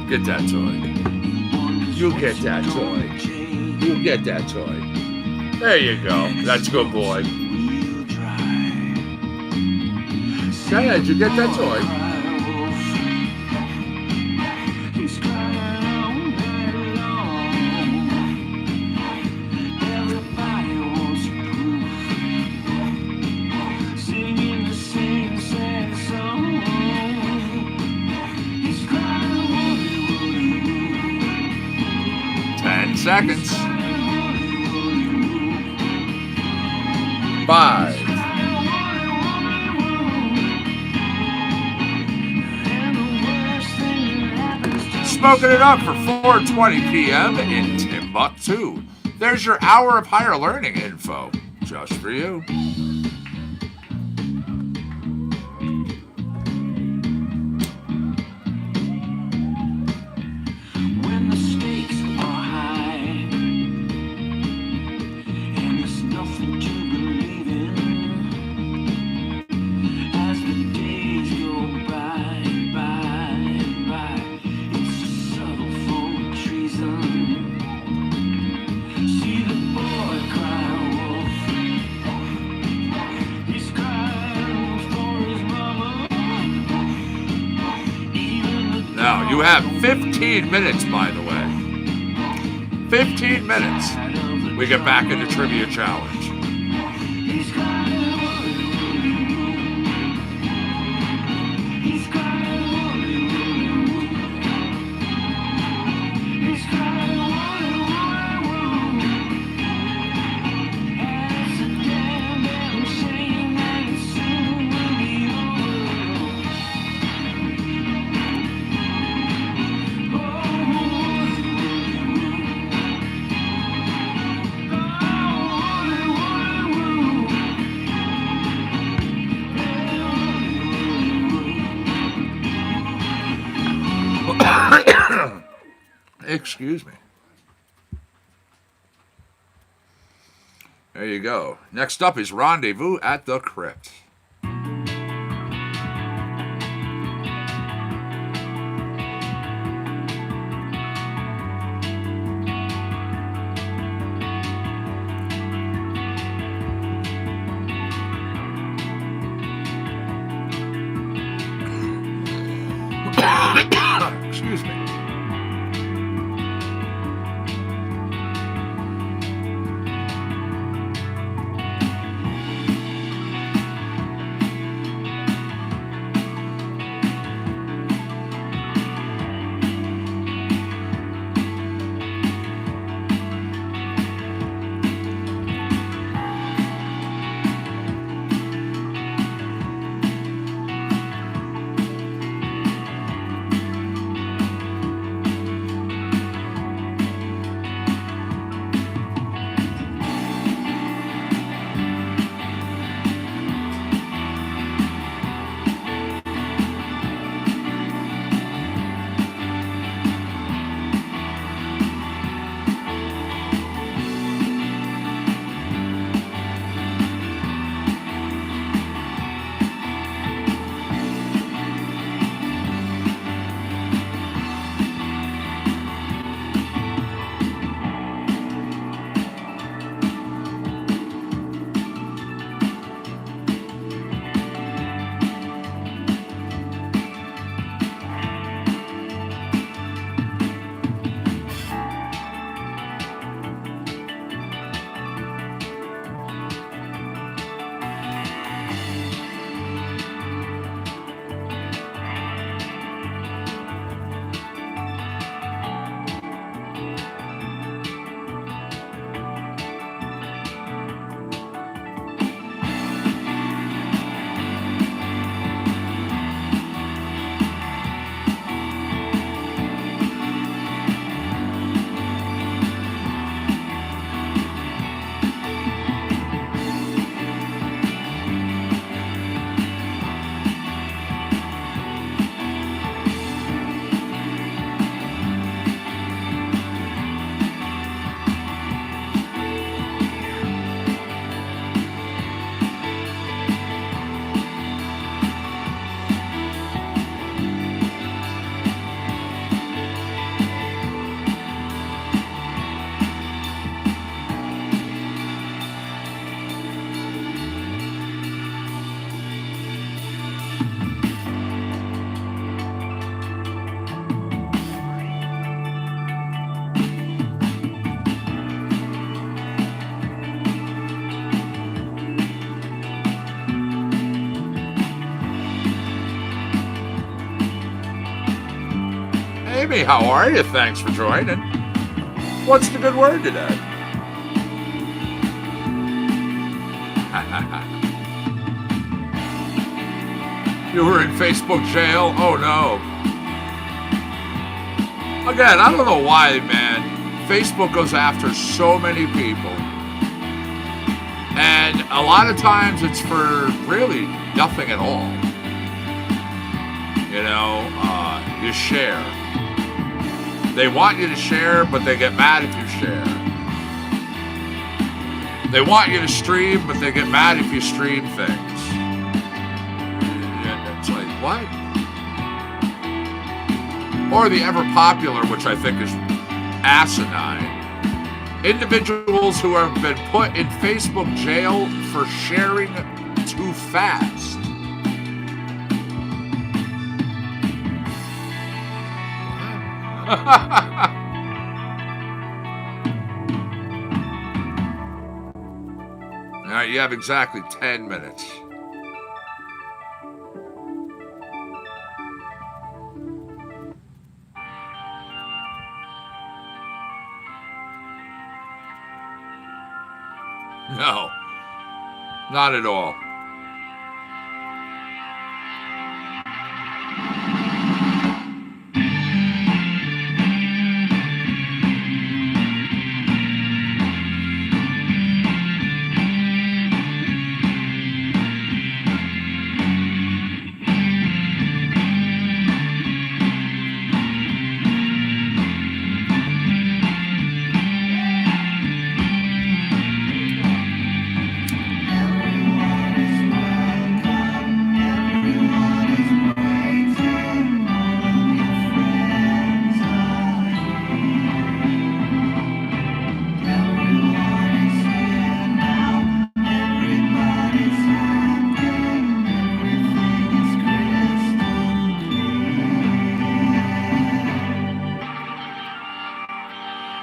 Get that toy. You get that toy. You get that toy. There you go. That's a good boy. Go ahead, you get that toy. Seconds. 5. Smoking it up for 4:20 p.m. in Timbuktu. There's your hour of higher learning info, just for you. You have 15 minutes, by the way. 15 minutes. We get back into Trivia Challenge. Excuse me. There you go. Next up is Rendezvous at the Crypt. Excuse me. Amy, how are you? Thanks for joining. What's the good word today? You were in Facebook jail? Oh no. Again, I don't know why, man. Facebook goes after so many people. And a lot of times it's for really nothing at all. You know, you share. They want you to share, but they get mad if you share. They want you to stream, but they get mad if you stream things. And it's like, what? Or the ever popular, which I think is asinine, individuals who have been put in Facebook jail for sharing too fast. All right, you have exactly 10 minutes. No, not at all.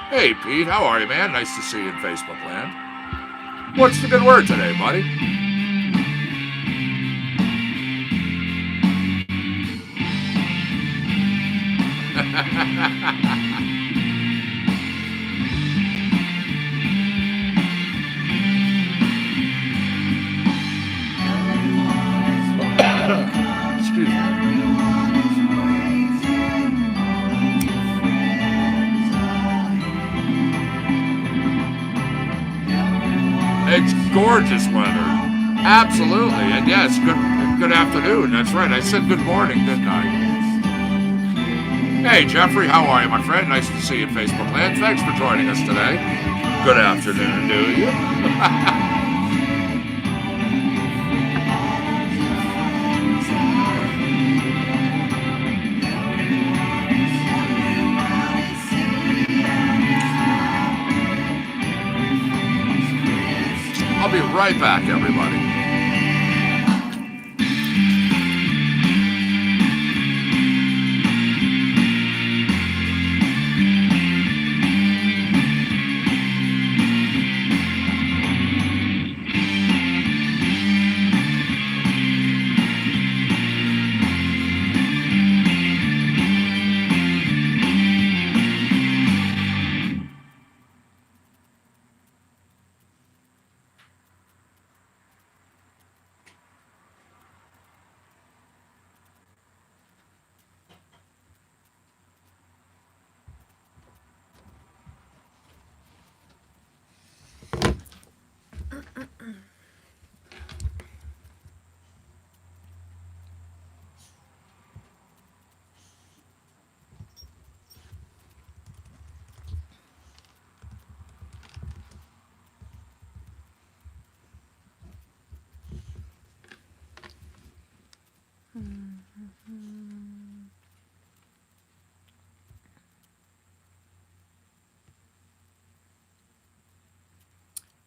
Hey, Pete, how are you, man? Nice to see you in Facebook land. What's the good word today, buddy? Excuse me. It's gorgeous weather. Absolutely. And yes, good afternoon. That's right. I said good morning, didn't I? Hey, Jeffrey, how are you, my friend? Nice to see you in Facebook land. Thanks for joining us today. Good afternoon to you. I'll be right back, everybody.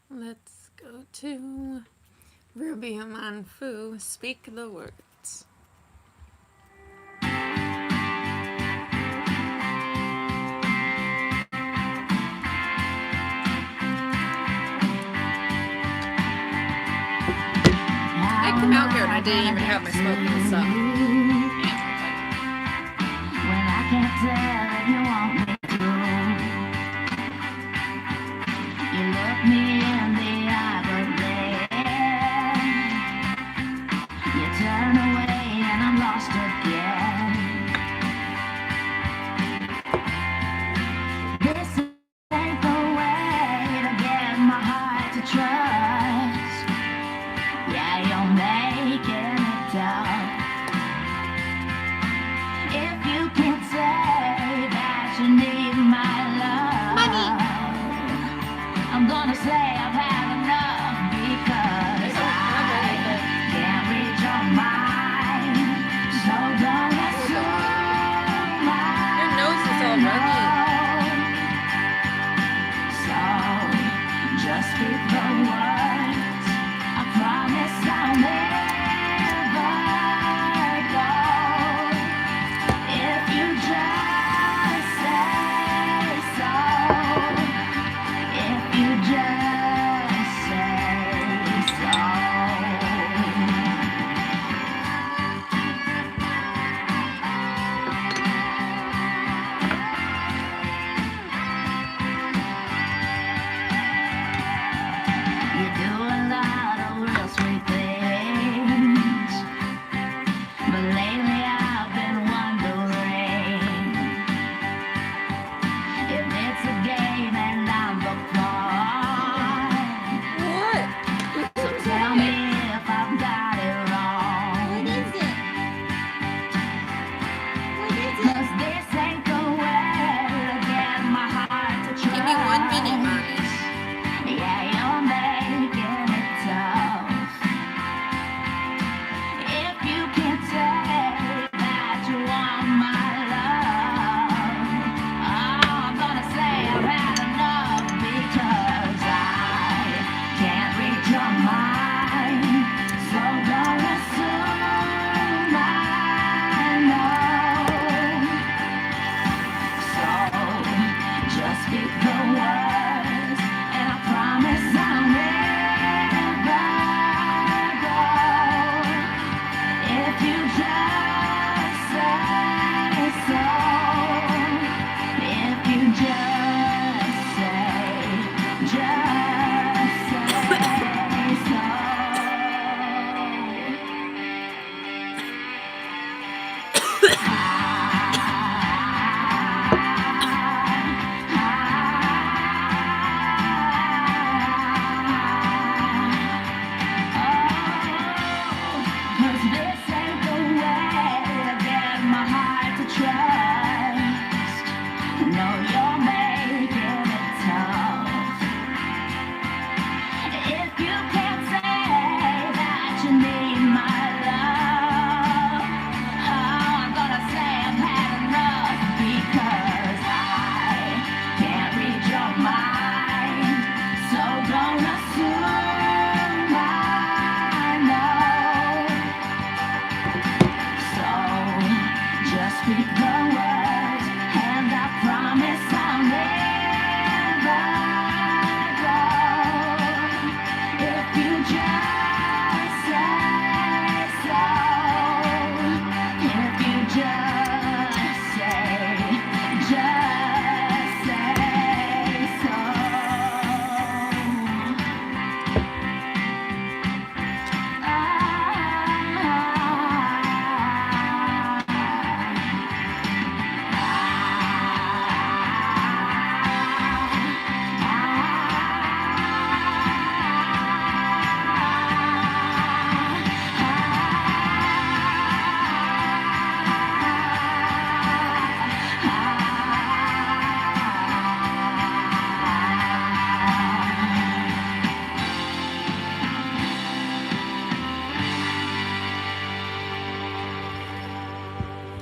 Let's go to Ruby Manfu. Speak the words. I come out here and I didn't even have my smoking stuff. When I can't tell if you want me to, you look me in the eye, but then you turn away and I'm lost again. This ain't the way to get my heart to trust. Yeah, you're making it tough. If you can't say that you need my love, I'm gonna say I've had enough because I can't read your mind. So don't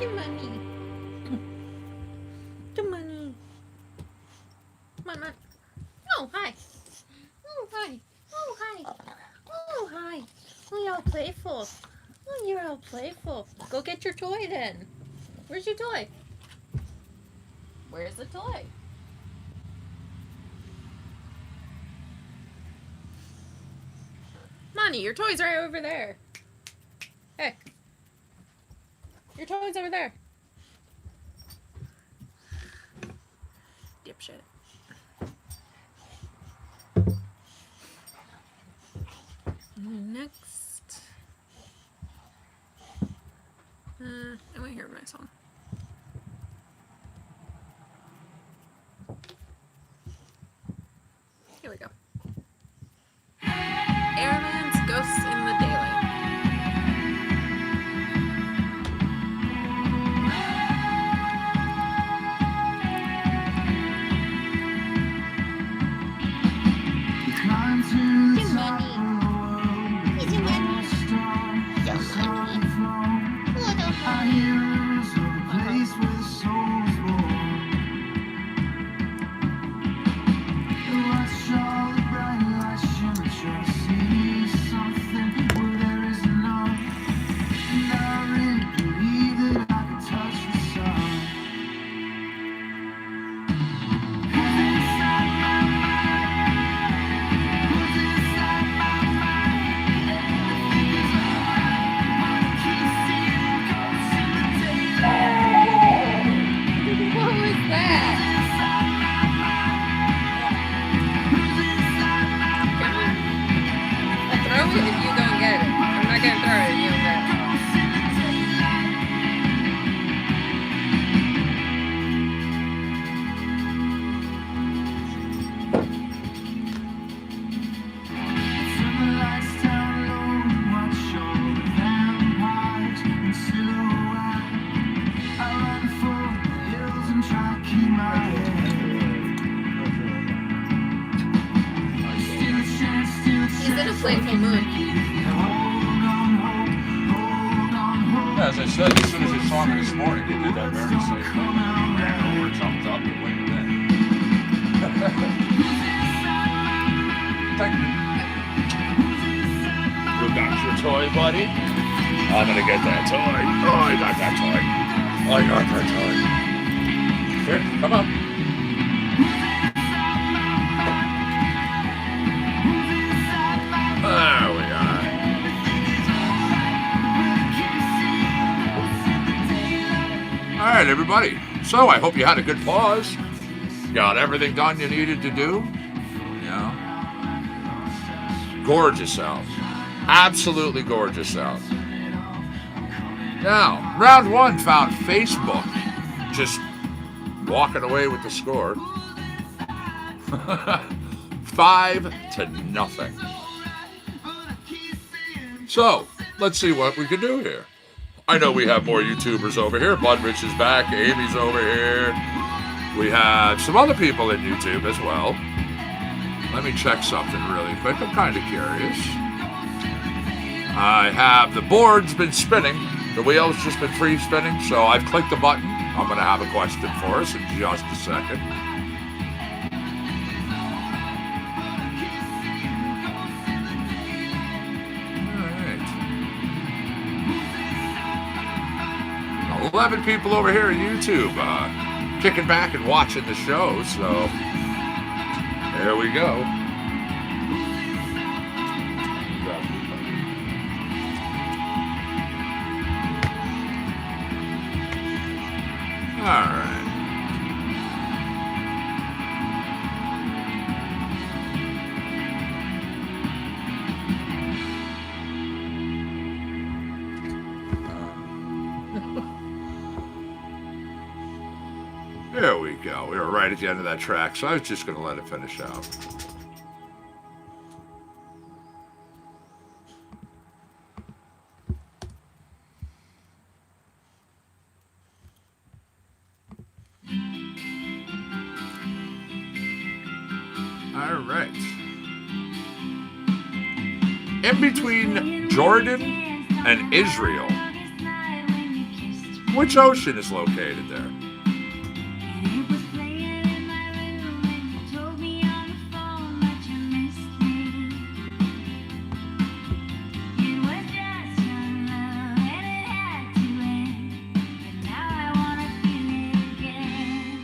Come money. Come money. Come on. Oh, hi. Oh, hi. Oh, hi. Oh, hi. Oh, you're all playful. Oh, you're all playful. Go get your toy then. Where's your toy? Where's the toy? Monty, your toy's right over there. Hey. Your toy's over there. Dipshit. Next. I want to hear my song. Here we go. Airman's Ghosts in the Daylight. As I said, as soon as I saw me this morning, they did that very same thing. Ran over, jumped up, and went in. Thank you. You got your toy, buddy? I'm gonna get that toy. Oh, I got that toy. I got that toy. Here, come on. There we are. All right, everybody. So I hope you had a good pause. Got everything done you needed to do. Yeah. Gorgeous out. Absolutely gorgeous out. Now, round one found Facebook just walking away with the score. 5-0. So, let's see what we can do here. I know we have more YouTubers over here. Budrich is back. Amy's over here. We have some other people in YouTube as well. Let me check something really quick. I'm kind of curious. I have the board's been spinning. The wheel's just been free spinning. So I've clicked the button. I'm going to have a question for us in just a second. All right. 11 people over here on YouTube kicking back and watching the show. So there we go. All right. There we go. We were right at the end of that track, so I was just going to let it finish out. All right. In between Jordan and Israel, Which ocean is located there? And it was playing in my room and you told me on the phone that you missed me. It was just young love and it had to end. But now I wanna feel it again.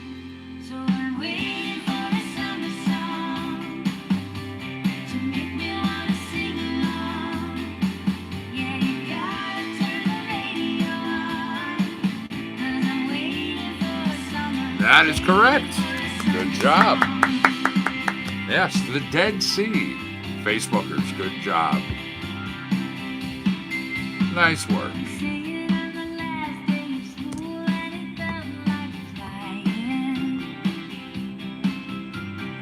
So I'm waiting for the summer song to make me wanna sing along. Yeah, you gotta turn the radio on, 'cause I'm waiting for summer. That is correct. Good job. Yes, the Dead Sea. Facebookers, good job. Nice work. Singing on the last day of school and it felt like flying.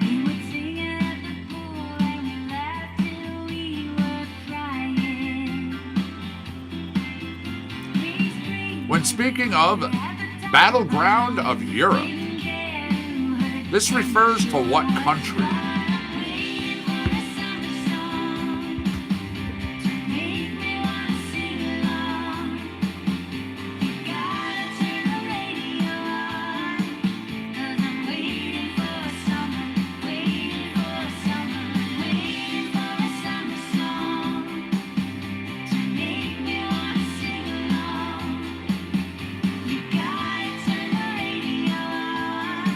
We would sing it at the pool and we laughed till we were crying. Please bring When speaking of battleground of Europe, this refers to what country? waiting for the summer song to make me wanna sing along. You gotta turn the radio on, 'cause I'm waiting for summer, waiting for summer, waiting for a summer song to make me wanna sing along. You gotta turn the radio on,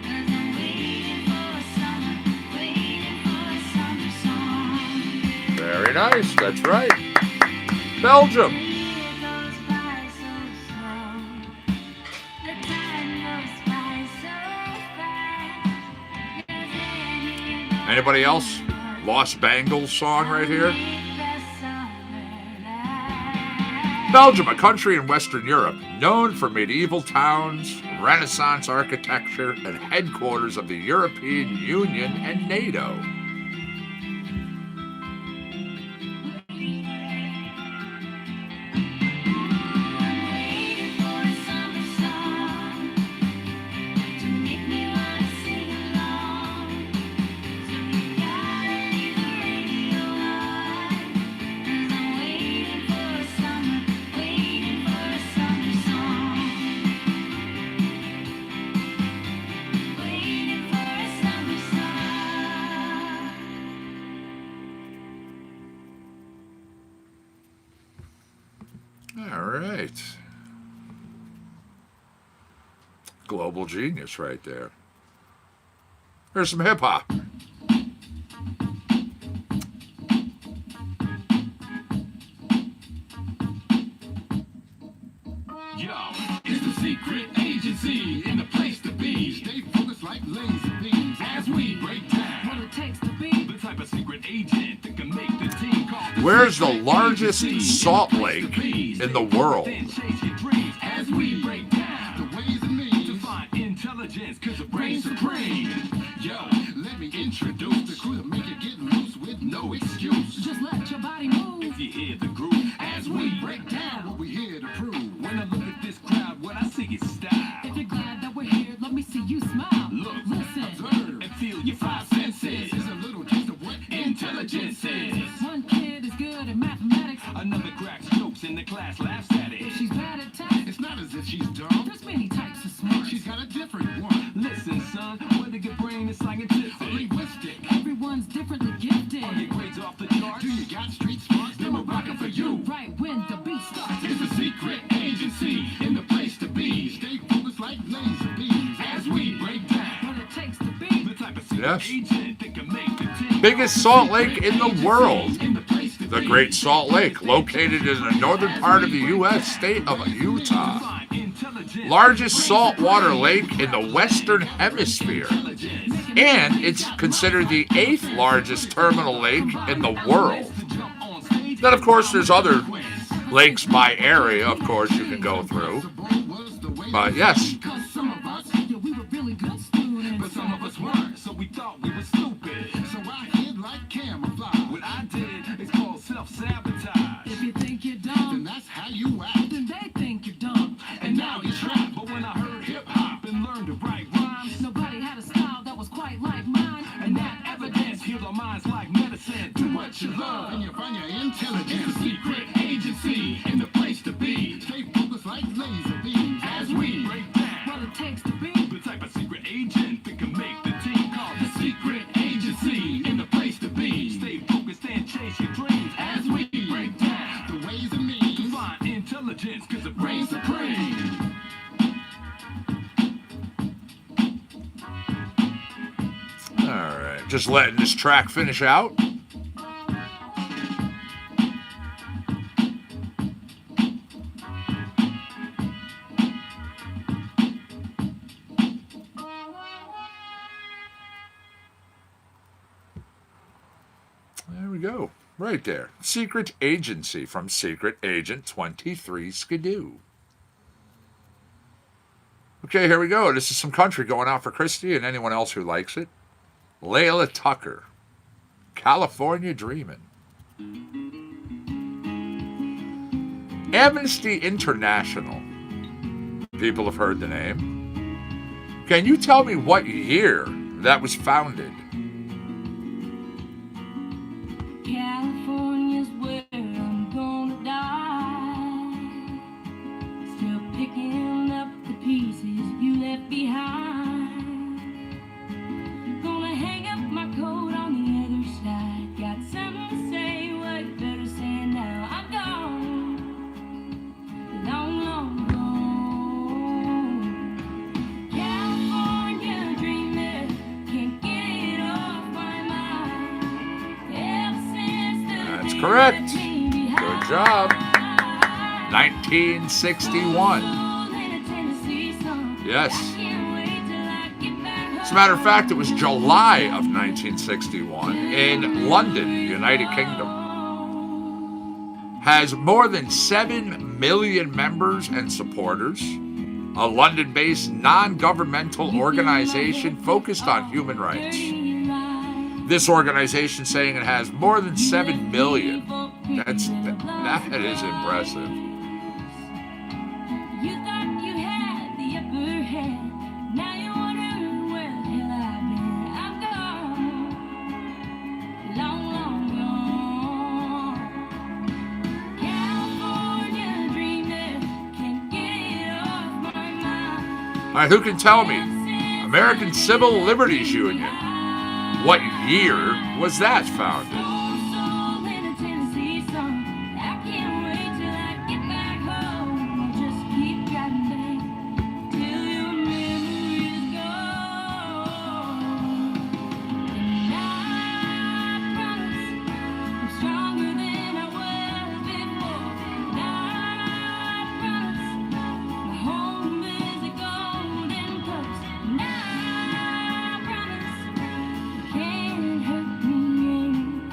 'cause I'm waiting for summer, waiting for a summer song. Very nice, that's right. Belgium. The year goes by so slow. The time goes by so fast. Does anyone Anybody else? Lost Bangles song right here. make the summer last? Belgium, a country in Western Europe, known for medieval towns, Renaissance architecture, and headquarters of the European Union and NATO. Waiting for a summer song to make me wanna sing along. So you gotta leave the radio on, 'cause I'm waiting for a summer song. Waiting for a summer song. All right. Global genius right there. Here's some hip hop. Yo, it's the secret agency in the place to be. Stay focused like laser beams as we break down what it takes to be the type of secret agent that can make the team call. Where's the largest salt lake in the world? Then chase your dreams as we break down the ways and means to find intelligence, cause it reigns supreme. Yo, let me introduce the crew to make it get loose with no excuse. Just let your body move if you hear the groove as we break down what we here to prove. When I look at this crowd, what I see is style. If you're glad that we're here, let me see you smile. Look, Listen, observe, and feel your five senses. It's a little taste of what intelligence is. one kid is good at mathematics. Another cracks jokes in the class, laughs at If it. she's bad at text, It's not as if she's dumb. there's many types of smart. She's got a different one. Listen, son, whether your brain is scientific or linguistic. Everyone's differently gifted. Are your grades off the charts? Do you got street smarts? Then we're rocking for you. Right when the beat starts. It's a secret agency in the place to be. Stay focused like laser beams as we break down What it takes to be. the type of secret Yes. agent that can make the team. Biggest salt lake in the world. In the place to The be. Great Salt Lake, located in the northern part of the U.S. state of Utah. Find intelligence. Largest saltwater lake in the Western Hemisphere. Intelligence. And it's considered the 8th largest terminal lake in the world. Then, of course, there's other lakes by area, of course, you can go through. But yes, Cause some of us, yeah, we were really good students. But some of us weren't, so we thought we were stupid. So I hid like camouflage. What I did is called self-sabotage. If you think you're Then dumb, that's how you act. then they think you're dumb. And now you're trapped. But when I heard hip-hop and learned to write rhymes, Nobody had a style that was quite like mine. and that evidence healed our minds like medicine. Do what you love, and you find your intelligence. It's a secret agency in the place to be. Stay focused like laser beams. intelligence, cause it reigns supreme. All right, just letting this track finish out. There we go. Right there. Secret Agency from Secret Agent 23 Skidoo. Okay, here we go. This is some country going out for Christy and anyone else who likes it. Layla Tucker, California Dreamin'. Amnesty International. People have heard the name. Can you tell me what year that was founded? California's where I'm gonna die. Still picking up the pieces you left behind. Gonna hang up my coat on the other side. Got something to say, what better say now? I'm gone, long, long gone. California dreamer, can't get it off my mind. That's correct. Good job. 1961. Yes. As a matter of fact, it was July of 1961 in London, United Kingdom. Has more than 7 million members and supporters. A London-based non-governmental organization focused on human rights. This organization saying it has more than 7 million. That is impressive. You thought you had the upper hand. Now you wonder where the hell I've been. I'm gone, long, long gone. California dreamer, can't get it off my mind. All right, who can tell me? American Civil Liberties Union. What year was that founded? Soul in a Tennessee song. I can't wait till I get back home. I'll just keep driving back till your memory is gone. And I promise I'm stronger than I was before. And I promise my home is a golden coast. And I promise can't hurt me anymore.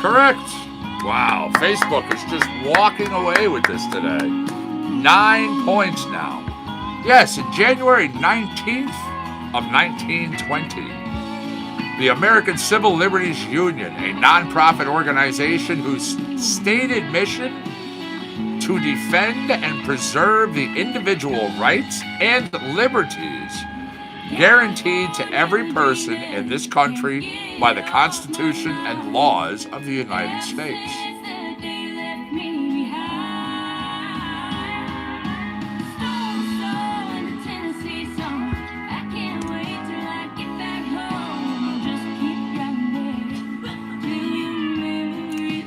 Correct. Wow, Facebook is just walking away with this today. 9 points now. Yes, in January 19th of 1920, the American Civil Liberties Union, a nonprofit organization whose stated mission to defend and preserve the individual rights and liberties guaranteed to every person in this country by the Constitution and laws of the United States.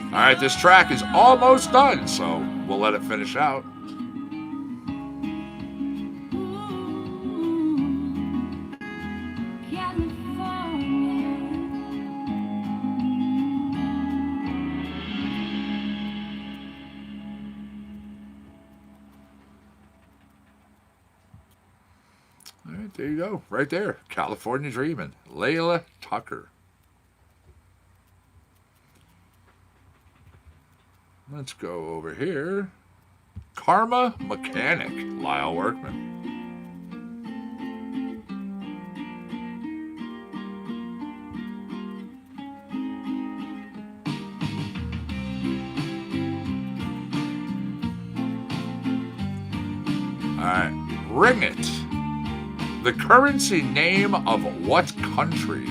All right, this track is almost done, so we'll let it finish out. All right, there you go. Right there. California Dreamin'. Layla Tucker. Let's go over here. Karma Mechanic. Lyle Workman. All right. Ring It. The currency name of what country?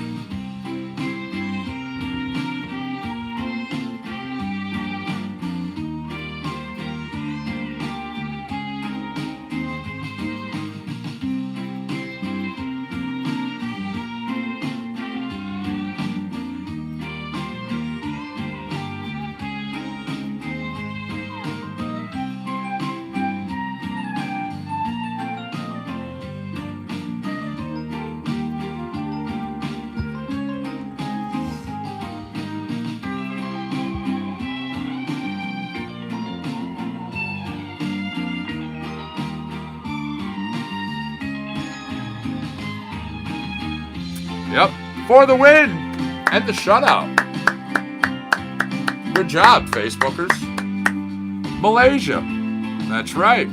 for the win and the shutout. Good job, Facebookers. Malaysia. That's right.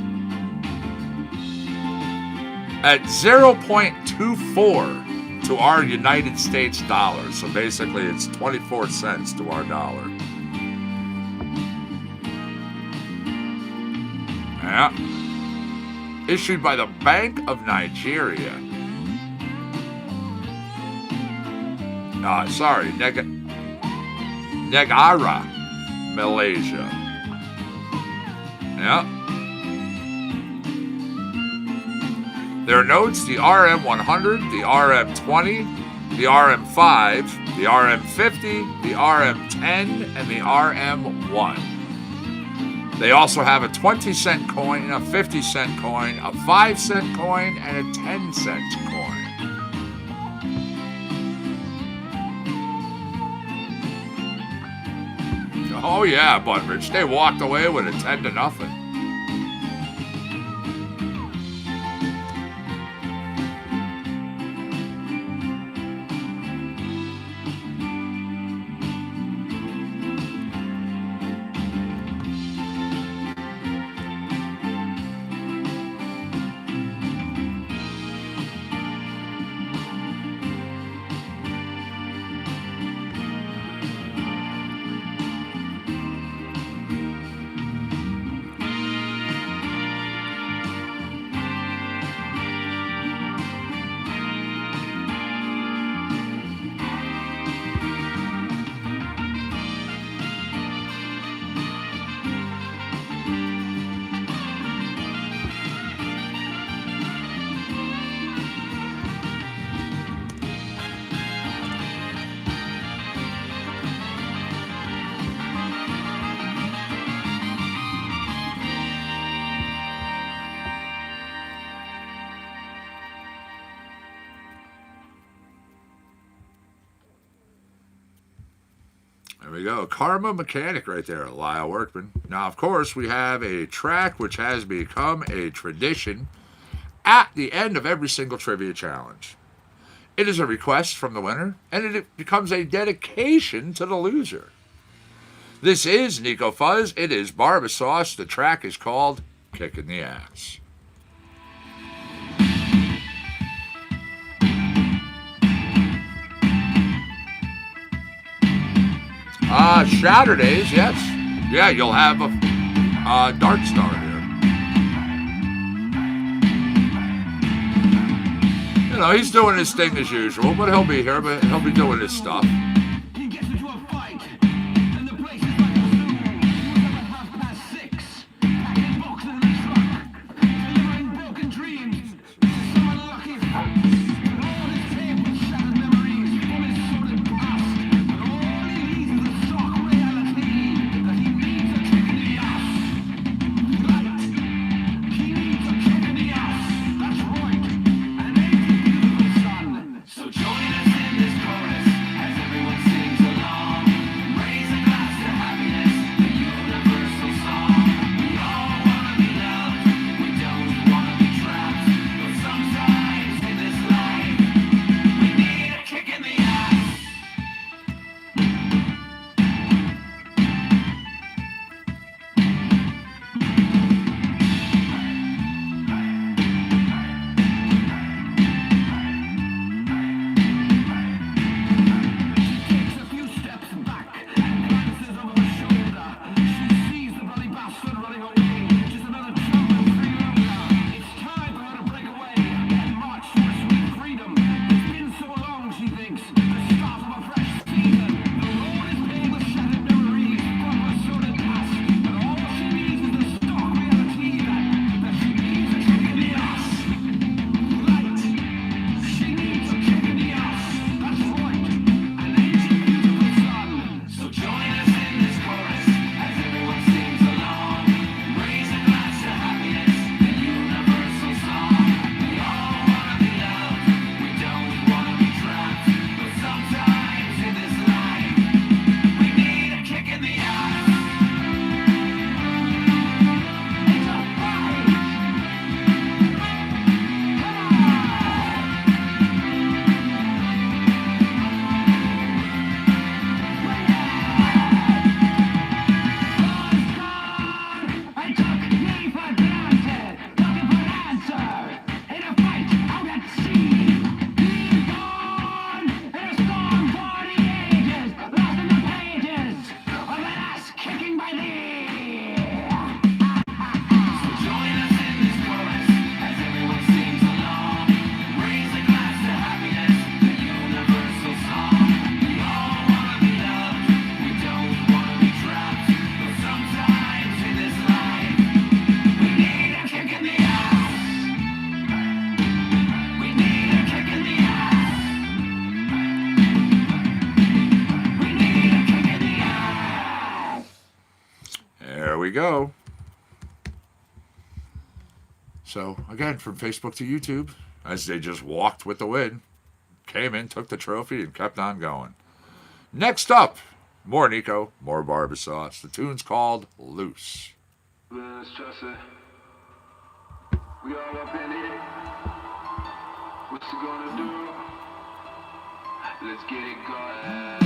At 0.24 to our United States dollar. So basically it's 24 cents to our dollar. Yeah. Issued by the Bank of Nigeria. Negara, Malaysia. Yeah. Their notes, the RM100, the RM20, the RM5, the RM50, the RM10, and the RM1. They also have a 20-cent coin, a 50-cent coin, a 5-cent coin, and a 10-cent coin. Oh yeah, Butteridge. They walked away with a 10-0. There we go. Karma Mechanic right there, Lyle Workman. Now, of course, we have a track which has become a tradition at the end of every single trivia challenge. It is a request from the winner, and it becomes a dedication to the loser. This is Nico Fuzz. It is Barbasauce. The track is called Kicking the Ass. Shatterdays, yes. Yeah, you'll have a Dark Star here. You know, he's doing his thing as usual, but he'll be here, but he'll be doing his stuff. He gets into a fight, and the place is like a zoo. At 6:30, packing boxes in the truck, delivering broken dreams to some unlucky folks. And all his tape with shattered memories from his sordid past. And all he needs is a stark reality that he needs a kick in the ass. Right. He needs a kick in the ass. That's right. And ain't he beautiful, son? So join us in this chorus as everyone we go. So, again, from Facebook to YouTube, as they just walked with the wind, came in, took the trophy, and kept on going. Next up, more Nico, more Barber Sauce. The tune's called Loose. Let's trust it. We all up in it. What you gonna do? Let's get it going.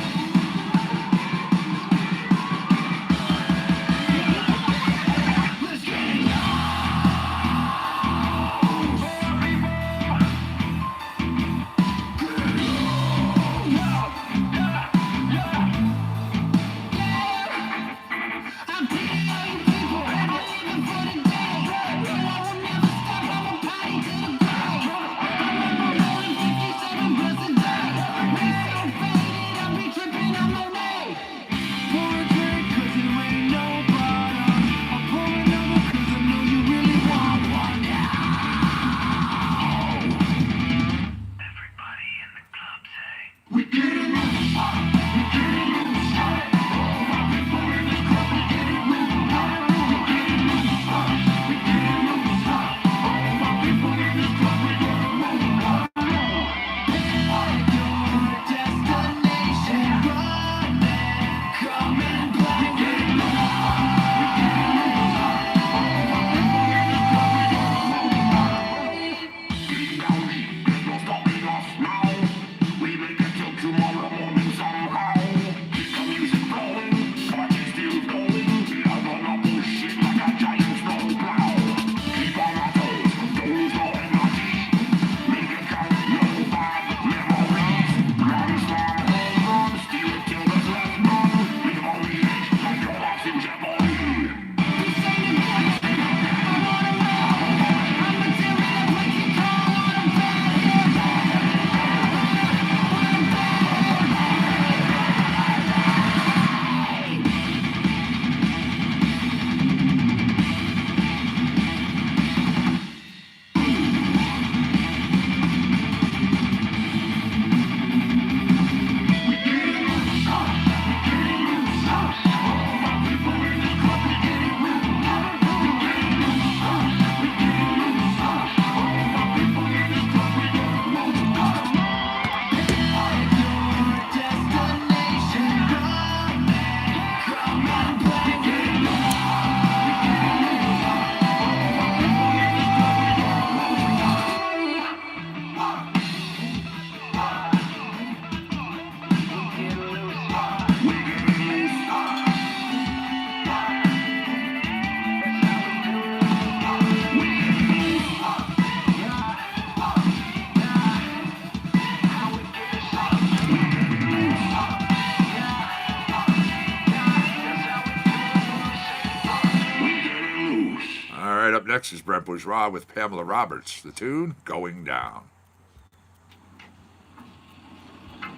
Up next is Brent Bourgeois with Pamela Roberts. The tune, Going Down.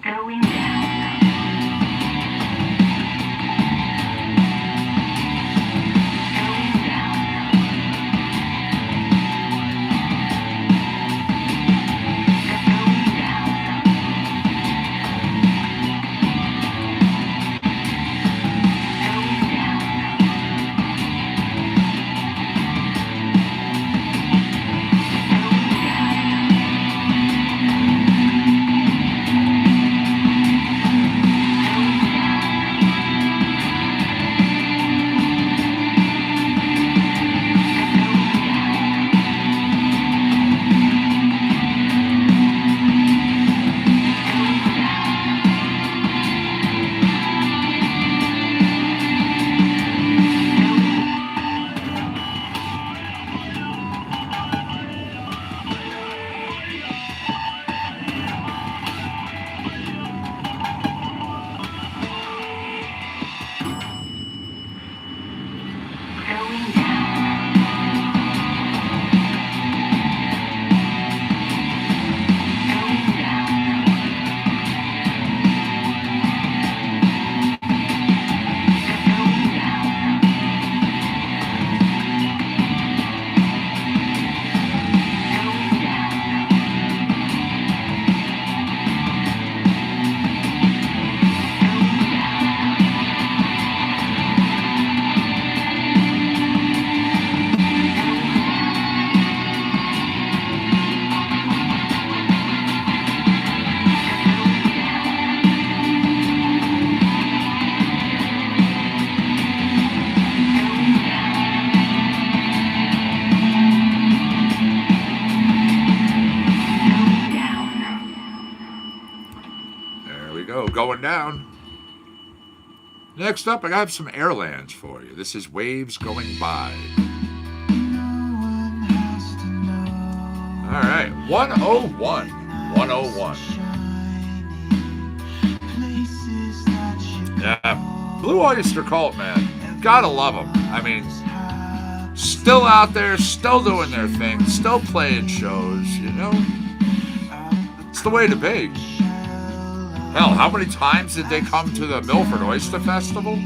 Going down. going down. Next up, I have some Airlands for you. This is Waves Going By. All right, 101. 101. Yeah, Blue Oyster Cult, man. Gotta love them. I mean, still out there, still doing their thing, still playing shows, you know? It's the way to be. Hell, how many times did they come to the Milford Oyster Festival?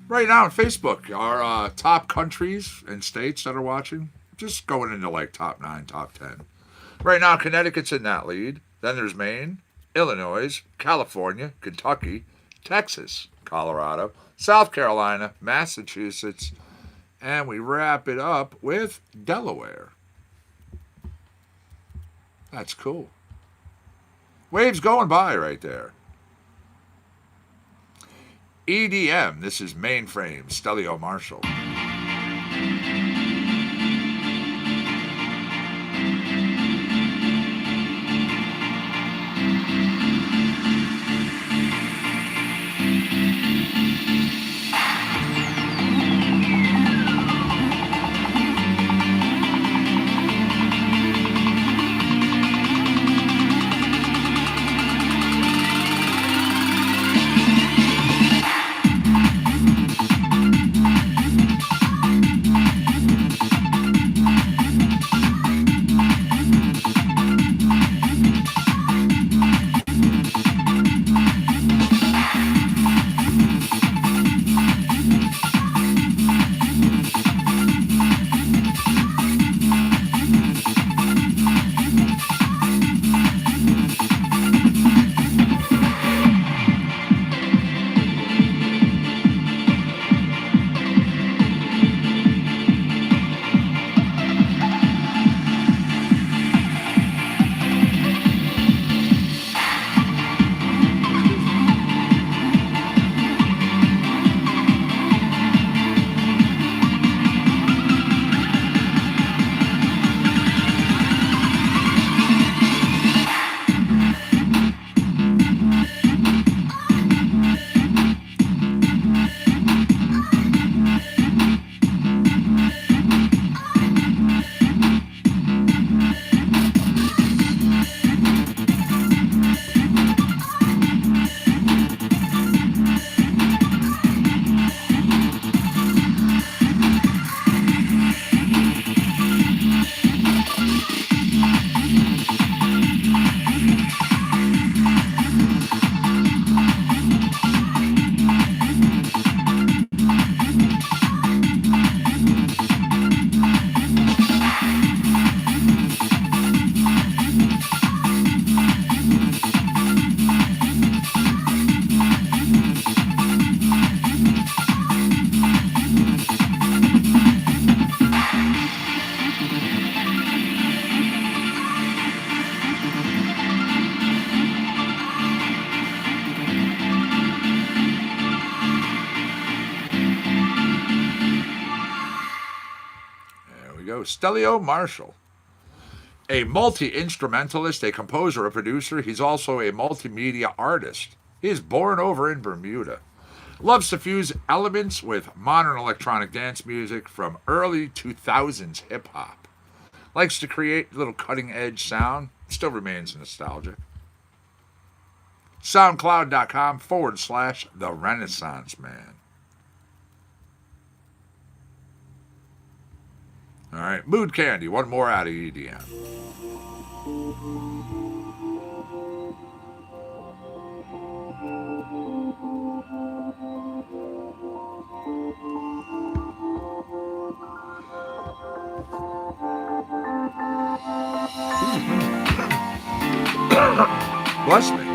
Right now on Facebook, our top countries and states that are watching, just going into like top 9, top 10. Right now, Connecticut's in that lead. Then there's Maine, Illinois, California, Kentucky, Texas, Colorado, South Carolina, Massachusetts, and we wrap it up with Delaware. That's cool. Waves going by right there. EDM, this is Mainframe, Stelio Marshall. go. Stelio Marshall. A multi-instrumentalist, a composer, a producer. He's also a multimedia artist. He is born over in Bermuda. Loves to fuse elements with modern electronic dance music from early 2000s hip-hop. Likes to create a little cutting-edge sound. Still remains nostalgic. SoundCloud.com/The Renaissance Man. All right, Mood Candy. One more out of EDM. Bless me.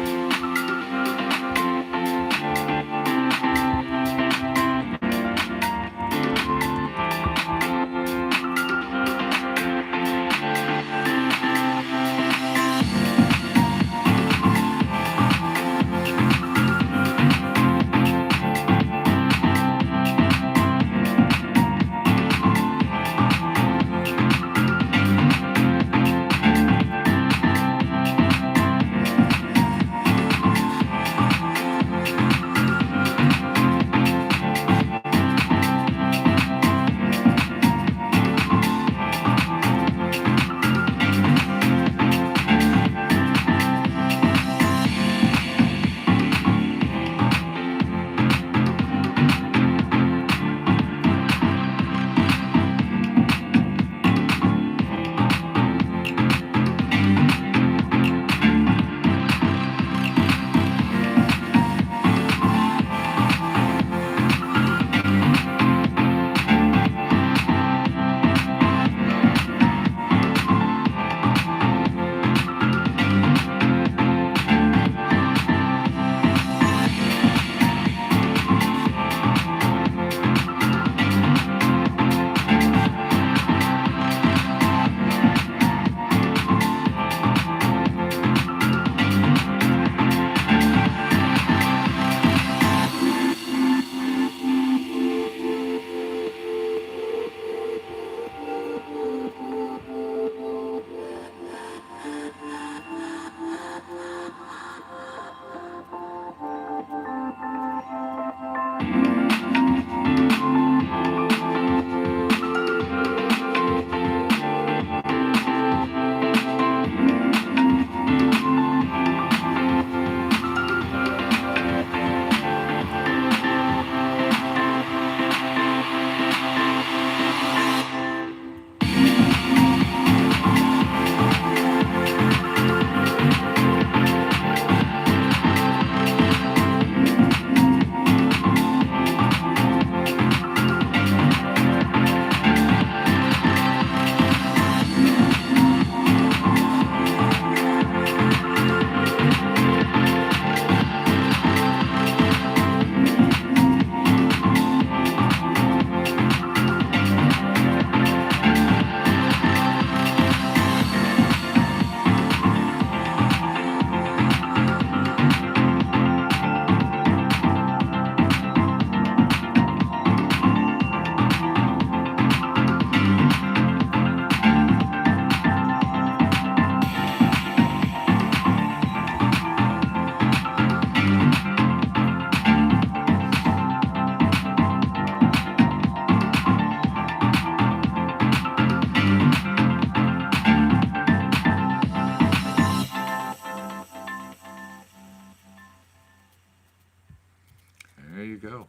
There you go.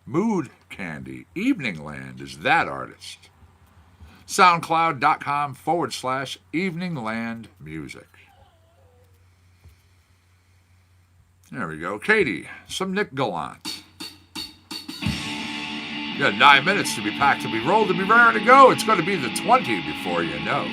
Mood Candy. Evening Land is that artist. SoundCloud.com/Evening Land Music. There we go. Katie, some Nick Gallant. You got 9 minutes to be packed, to be rolled, to be raring to go. It's going to be the 20 before you know.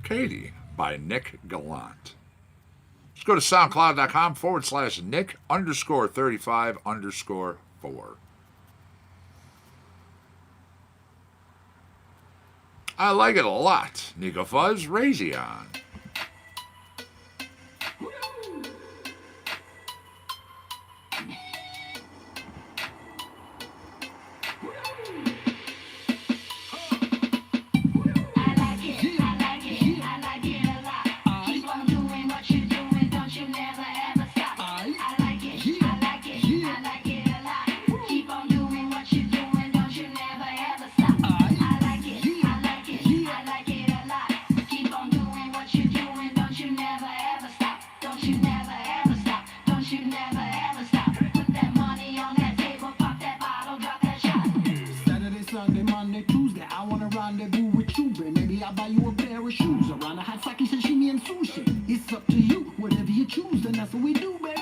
Katie by Nick Gallant. Just go to soundcloud.com/Nick_35_4. I like it a lot. Nico Fuzz, Razion. Saturday, Sunday, Monday, Tuesday, I wanna rendezvous with you, babe. Maybe I'll buy you a pair of shoes. Around the hot sake, sashimi, and sushi. It's up to you, whatever you choose, then that's what we do, baby.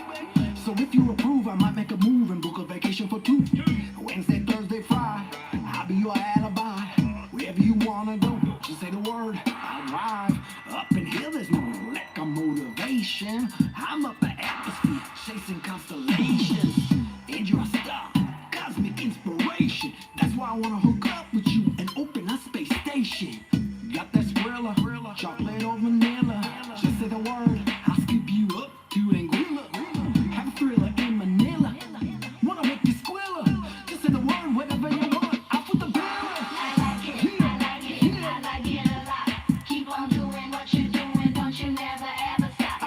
So if you approve, I might make a move and book a vacation for two. Wednesday, Thursday, Friday, I'll be your alibi. Wherever you wanna go, just say the word, I'll arrive. Up in here, there's no lack of motivation. I'm up the atmosphere, chasing constellations. And you're a star, cosmic inspiration. That's why I wanna hook up with you and open a space station. Got that thriller, chocolate or vanilla. Just say the word, I'll skip you up to Anguilla. Have a thriller in Manila. Wanna make you squilla? Just say the word, whatever you want. I'll put the bill. I like it a lot. Keep on doing what you're doing, don't you never ever stop. I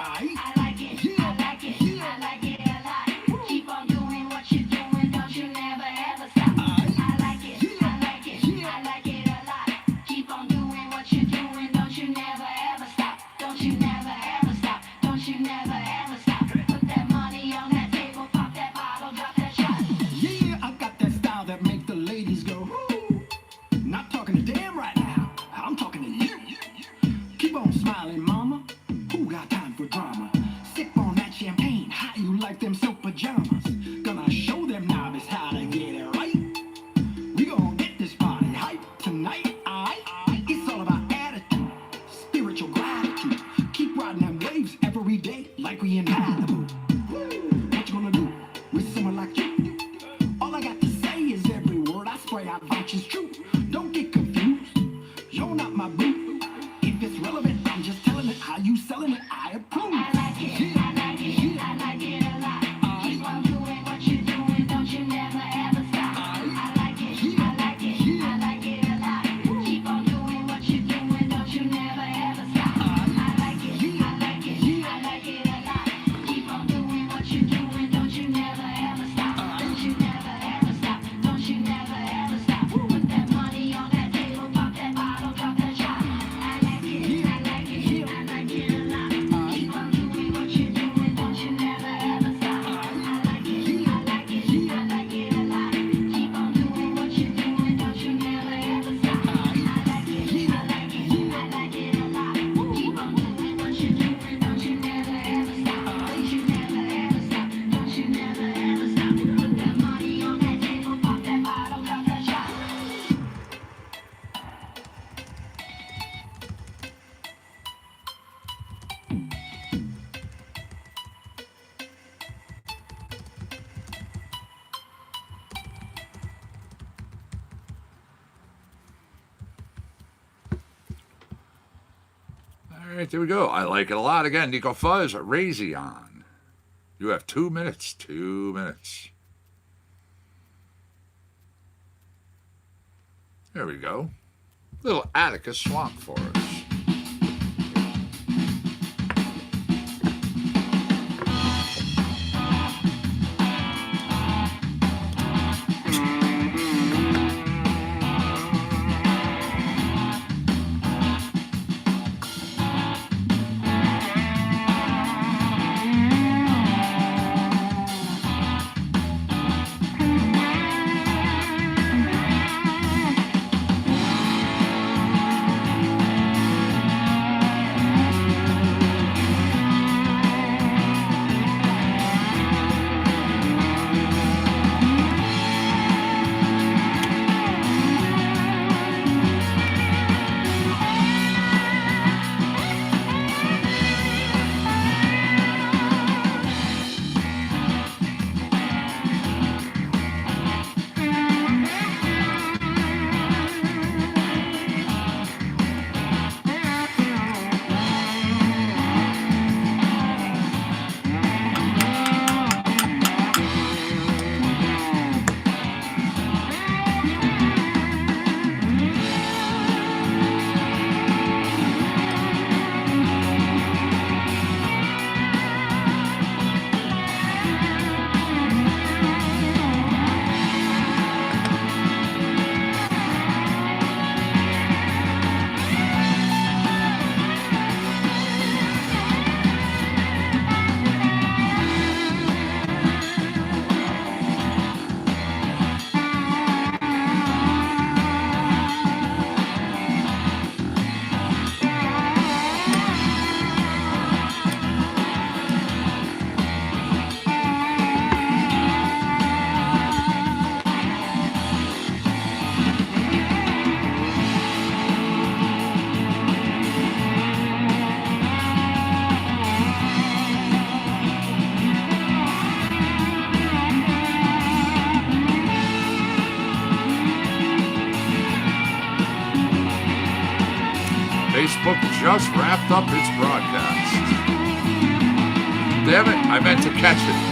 like it a lot. Keep on doing what you're doing, don't you never ever stop. I like it a lot. Keep on doing what you're doing, don't you never ever stop. Don't you never ever stop. Don't you never ever stop. Put that money on that table, pop that bottle, drop that shot. Yeah, I got that style that make the ladies go, ooh. Not talking to them right now, I'm talking to you. Keep on smiling, mama. Who got time for drama? Sip on that champagne, how you like them silk pajamas? Gonna show them novice how to get it right. We gonna get this party hype tonight, aight? It's all about attitude, spiritual gratitude. Keep riding them waves every day like we in Malibu. What you gonna do with someone like you? All I got to say is every word I spray out vouches true. Don't get confused, you're not my boo. If it's relevant, I'm just telling it. How you selling it, I approve. I like it a lot. Keep on doing what you're doing, don't you never ever stop. I like it a lot. Keep on doing what you're doing, don't you never ever stop. I like it a lot. Keep on doing what you're doing, don't you never ever stop. Don't you never ever stop. Don't you never ever stop. Put that money on that table, pop that bottle, drop that shot. I like it a lot. Keep on doing what you're doing, don't you never ever stop. I like it a lot. Keep on doing what you're doing, don't you never ever stop. I like it a lot. Keep on doing what you're doing, don't you never ever stop. Don't you never ever stop. Don't you never ever stop. Put that money on that table, pop that bottle, drop that shot. All right, there we go. I like it a lot. Again, Nico Fuzz, Razion. You have 2 minutes. 2 minutes. There we go. Little Atticus Swamp for us. Facebook just wrapped up its broadcast. Damn it, I meant to catch it.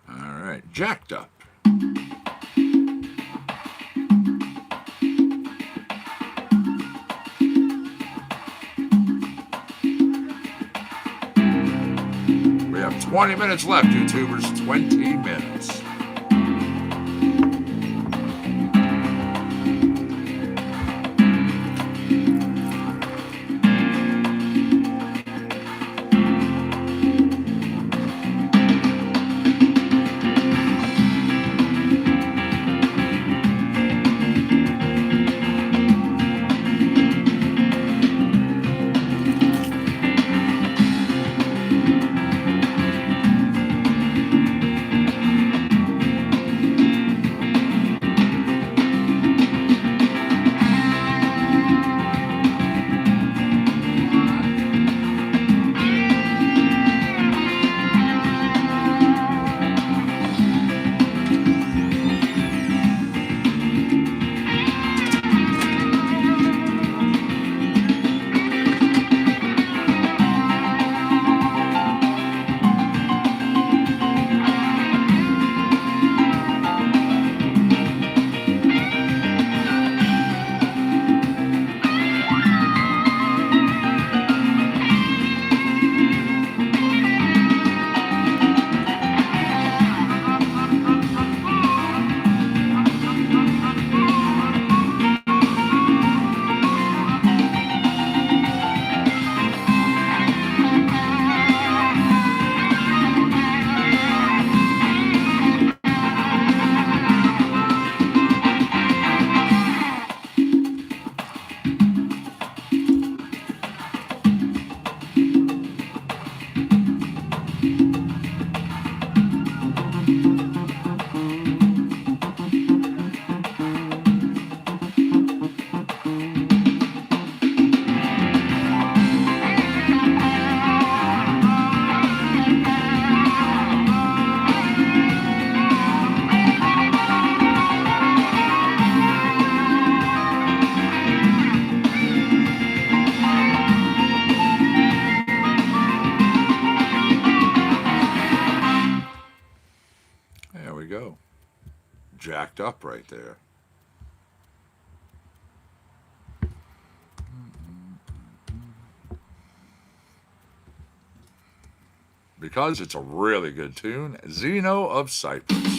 All right, jacked up. We have 20 minutes left, YouTubers. 20 minutes. Jacked up right there. Because it's a really good tune, Zeno of Cyprus.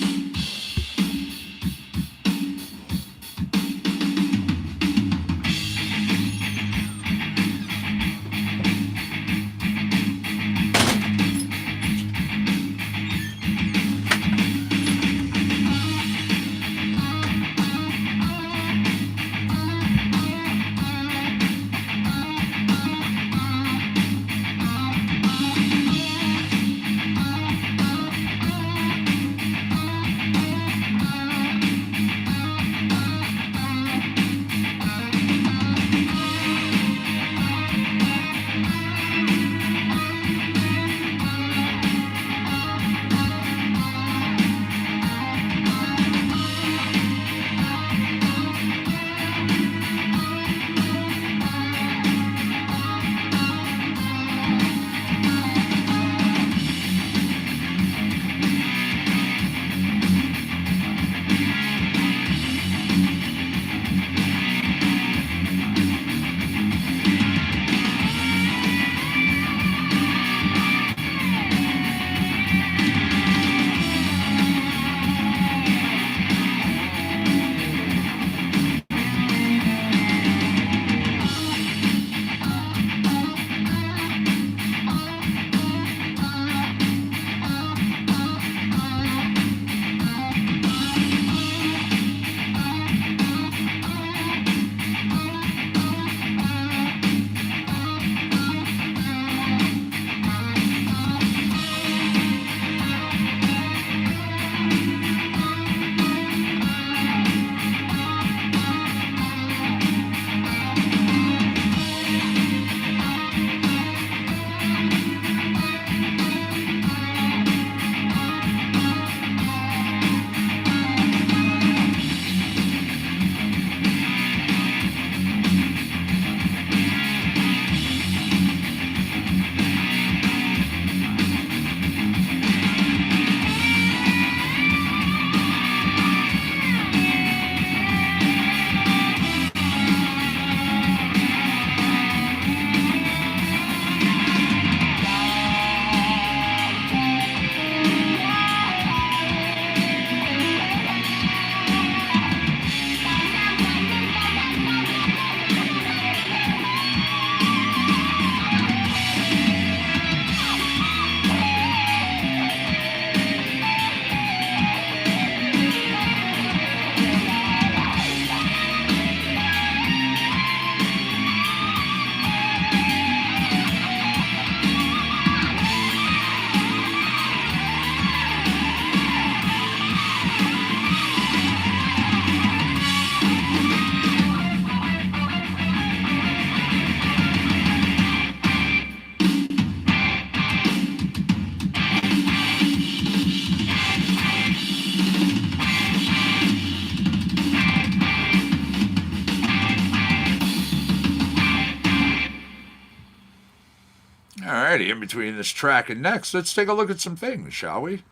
Alrighty, in between this track and next, let's take a look at some things, shall we?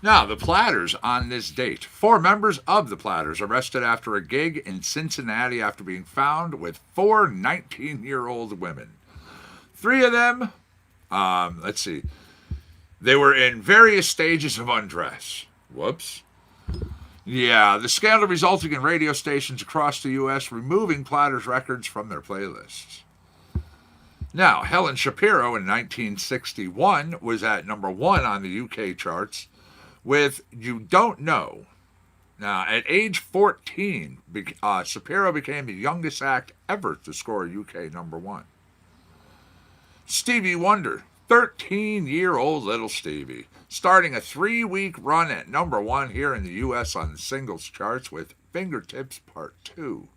Now, the Platters on this date. 4 members of the Platters arrested after a gig in Cincinnati after being found with 4 19-year-old women. 3 of them, let's see, they were in various stages of undress. Whoops. Yeah, the scandal resulting in radio stations across the U.S. removing Platters records from their playlists. Now, Helen Shapiro in 1961 was at number 1 on the UK charts with You Don't Know. Now, at age 14, Shapiro became the youngest act ever to score UK number 1. Stevie Wonder, 13-year-old little Stevie, starting a 3-week run at number 1 here in the U.S. on the singles charts with Fingertips Part 2.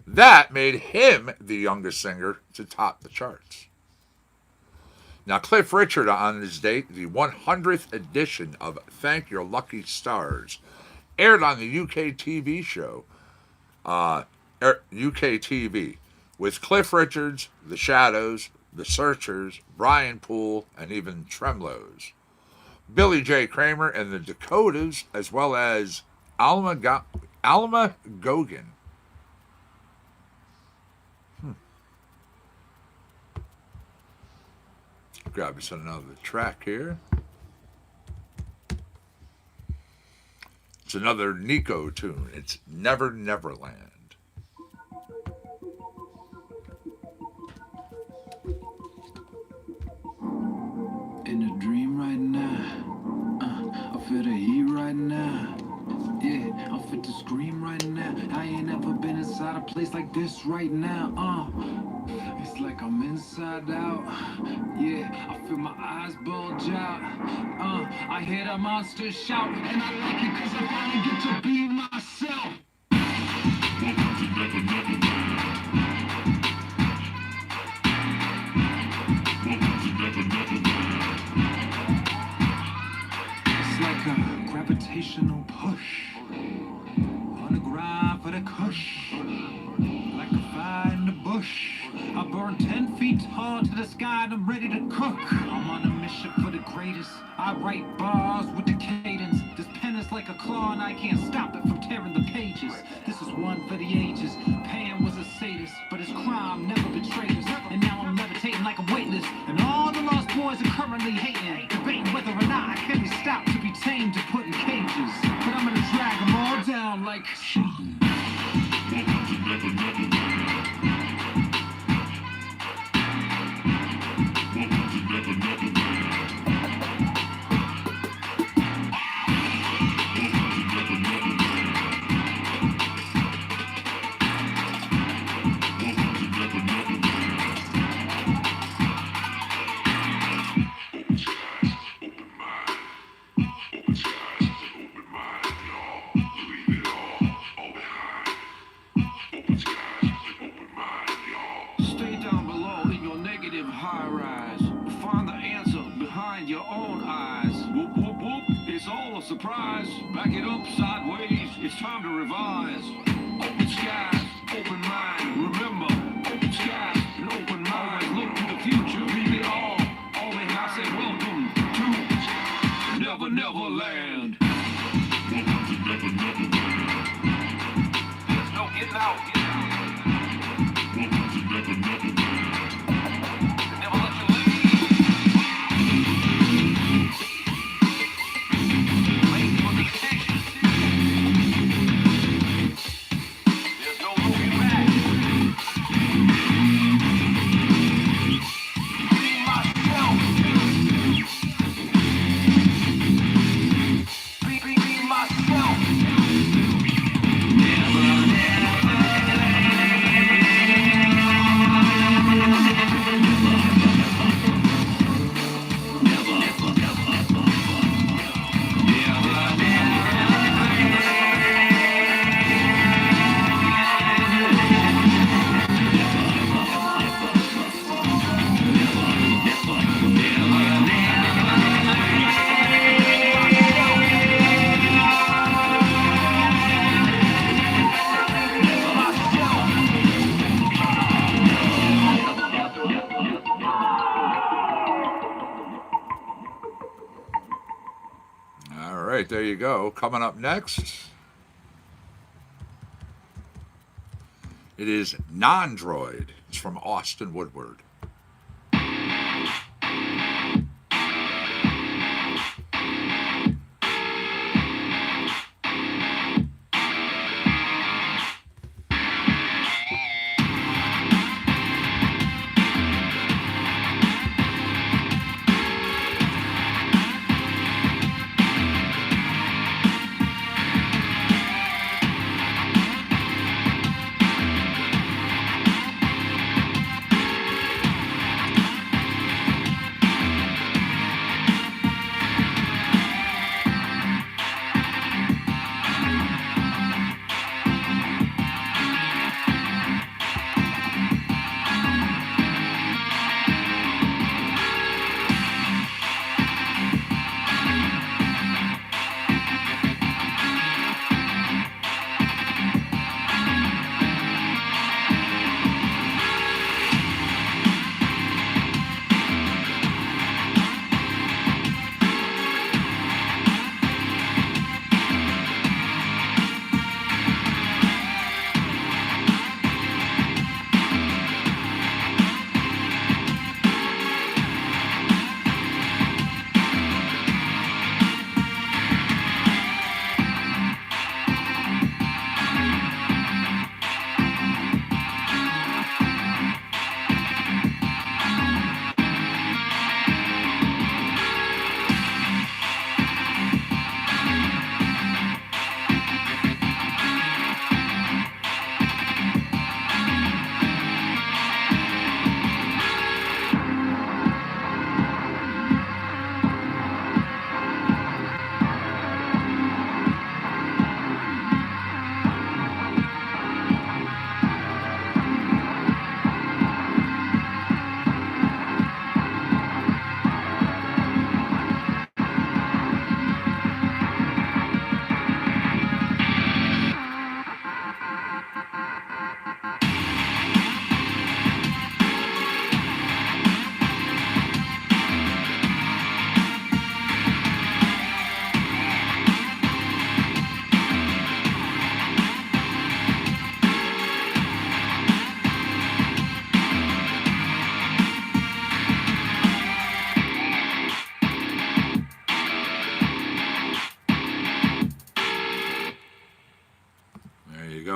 That made him the youngest singer to top the charts. Now, Cliff Richard on this date, the 100th edition of Thank Your Lucky Stars, aired on the UK TV show, UK TV, with Cliff Richards, The Shadows, The Searchers, Brian Poole, and even Tremlos. Billy J. Kramer and the Dakotas, as well as Alma Gauguin. Grab us another track here. It's another Nico tune. It's Never Neverland. In a dream right now, I feel the heat right now. Yeah, I'm fit to scream right now. I ain't ever been inside a place like this right now. It's like I'm inside out. Yeah, I feel my eyes bulge out. I hear the monster shout, and I like it 'cause I finally get to be myself. Welcome to Never Neverland. Welcome to Never Neverland. It's like a gravitational push. On the grind for the kush. Like a fire in the bush. I burn 10 feet tall to the sky and I'm ready to cook. I'm on a mission for the greatest. I write bars with the cadence. This pen is like a claw and I can't stop it from tearing the pages. This is one for the ages. Pan was a sadist, but his crime never betrayed us. And now I'm levitating like a weightless. And all the lost boys are currently hating, debating whether or not I can be stopped to be tamed and put in cages. But I'm gonna drag them all down like Welcome to Never Neverland. Welcome to Never Neverland. Surprise, back it up sideways, it's time to revise. Open skies, open mind, remember, open skies and open mind, look to the future, leave it all in. I say welcome to Never Neverland. Welcome to Never Neverland. There's no getting out. Welcome to Never Neverland. Never let you leave. right, there you go. Coming up next, it is Non-Droid. It's from Austin Woodward.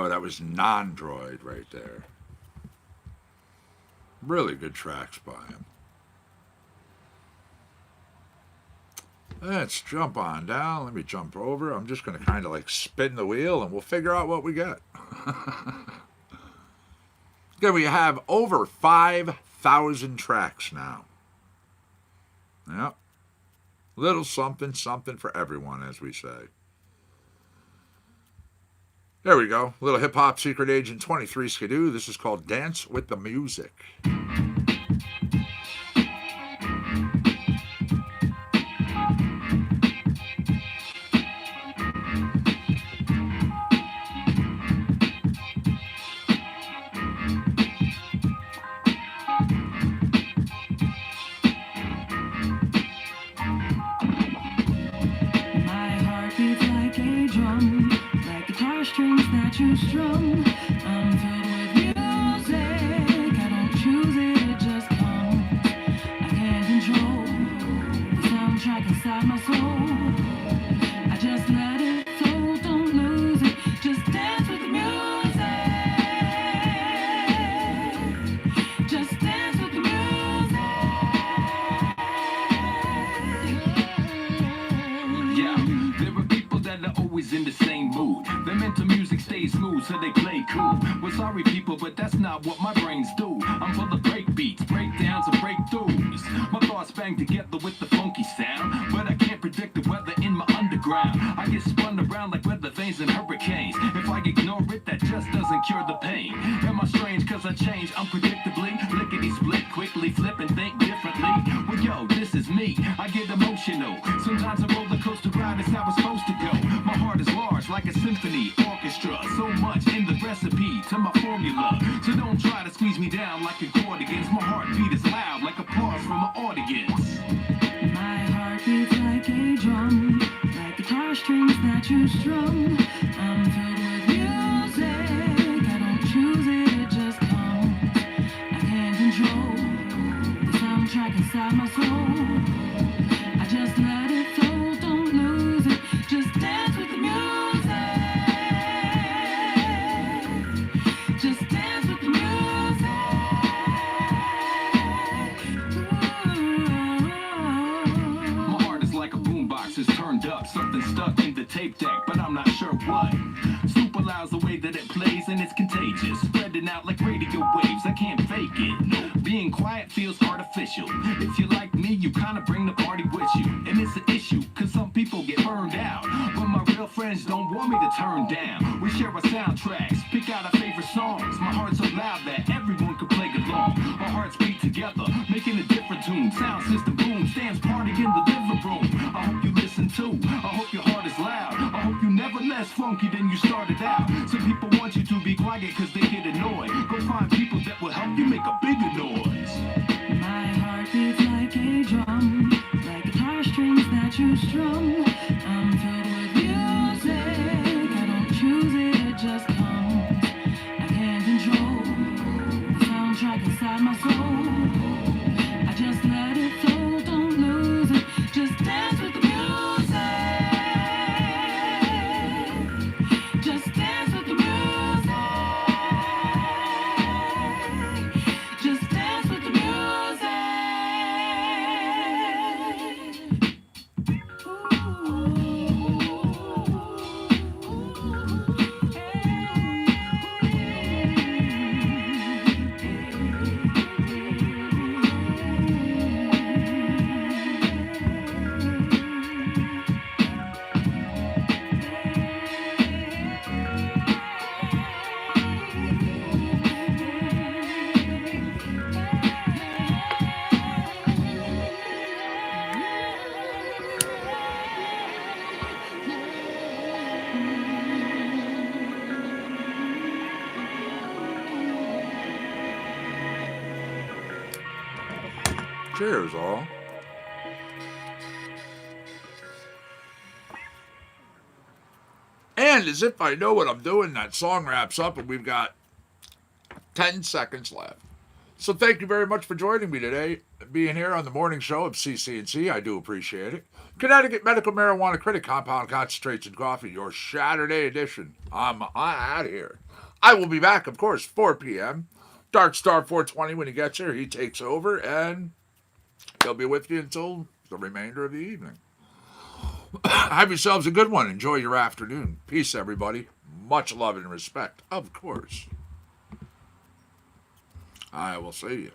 That was Non-Droid right there. Really good tracks by him. Let's jump on down. Let me jump over. I'm just going to kind of like spin the wheel and we'll figure out what we get. Okay, we have over 5,000 tracks now. Yep. Little something, something for everyone, as we say. There we go. Little Hip Hop Secret Agent 23 Skidoo. This is called Dance with the Music. You strum. I'm filled with music. I don't choose it, it just comes. I can't control the soundtrack inside my soul. I just let it flow, don't lose it. Just dance with the music. Just dance with the music. Yeah, there are people that are always in the same mood. Their mental music stays smooth, so they play cool. We're sorry, people, but that's not what my brains do. I'm full of break beats, breakdowns, and breakthroughs. My thoughts bang together with the funky sound, but I can't predict the weather in my underground. I get spun around like weather vanes and hurricanes. If I ignore it, that just doesn't cure the pain. Am I strange cause I change unpredictably? Lickety split, quickly flip and think differently. Well, yo, this is me. I get emotional. Sometimes a roller coaster ride is how it's supposed to go. My heart is large like a symphony orchestra. So much in the recipe to my formula. So don't try to squeeze me down like a accordions. My heartbeat is loud like applause from an audience. My heart beats like a drum, like a guitar strings that you strum. I'm filled with music. I don't choose it, it just comes. I can't control the soundtrack inside my soul. I just let it flow, don't lose it. Just dance with the music. Just dance with the music. My heart is like a boombox, it's turned up. Something stuck in the tape deck, but I'm not sure what. Super loud's the way that it plays, and it's contagious. Spreading out like radio waves, I can't fake it. Being quiet feels artificial. If you're like me, you kinda bring the party with you. And it's an issue, cause some people get burned out. But my real friends don't want me to turn down. We share our soundtracks, pick out our favorite songs. My heart's so loud that everyone can play along. Our hearts beat together, making a different tune. Sound system boom, stands party in the living room. I hope you listen too, I hope your heart is loud. I hope you never less funky than you started out. Some people want you to be quiet cause they get annoyed. Go find people that will help you make a bigger noise. My heart beats like a drum, like guitar strings that you strum. I'm filled with music. I don't choose it, it just comes. I can't control the soundtrack inside my soul. I just let it flow, don't lose it. Just dance with the music. Just dance with the music. Just dance with the music. Cheers, all. And as if I know what I'm doing, that song wraps up and we've got 10 seconds left. So thank you very much for joining me today, being here on the morning show of CC&C. I do appreciate it. Connecticut Medical Marijuana Critic, Compound Concentrates and Coffee, your Shatterday edition. I'm out of here. I will be back, of course, 4 p.m. Dark Star 420 when he gets here. He takes over and he'll be with you until the remainder of the evening. Have yourselves a good one. Enjoy your afternoon. Peace, everybody. Much love and respect, of course. I will see you.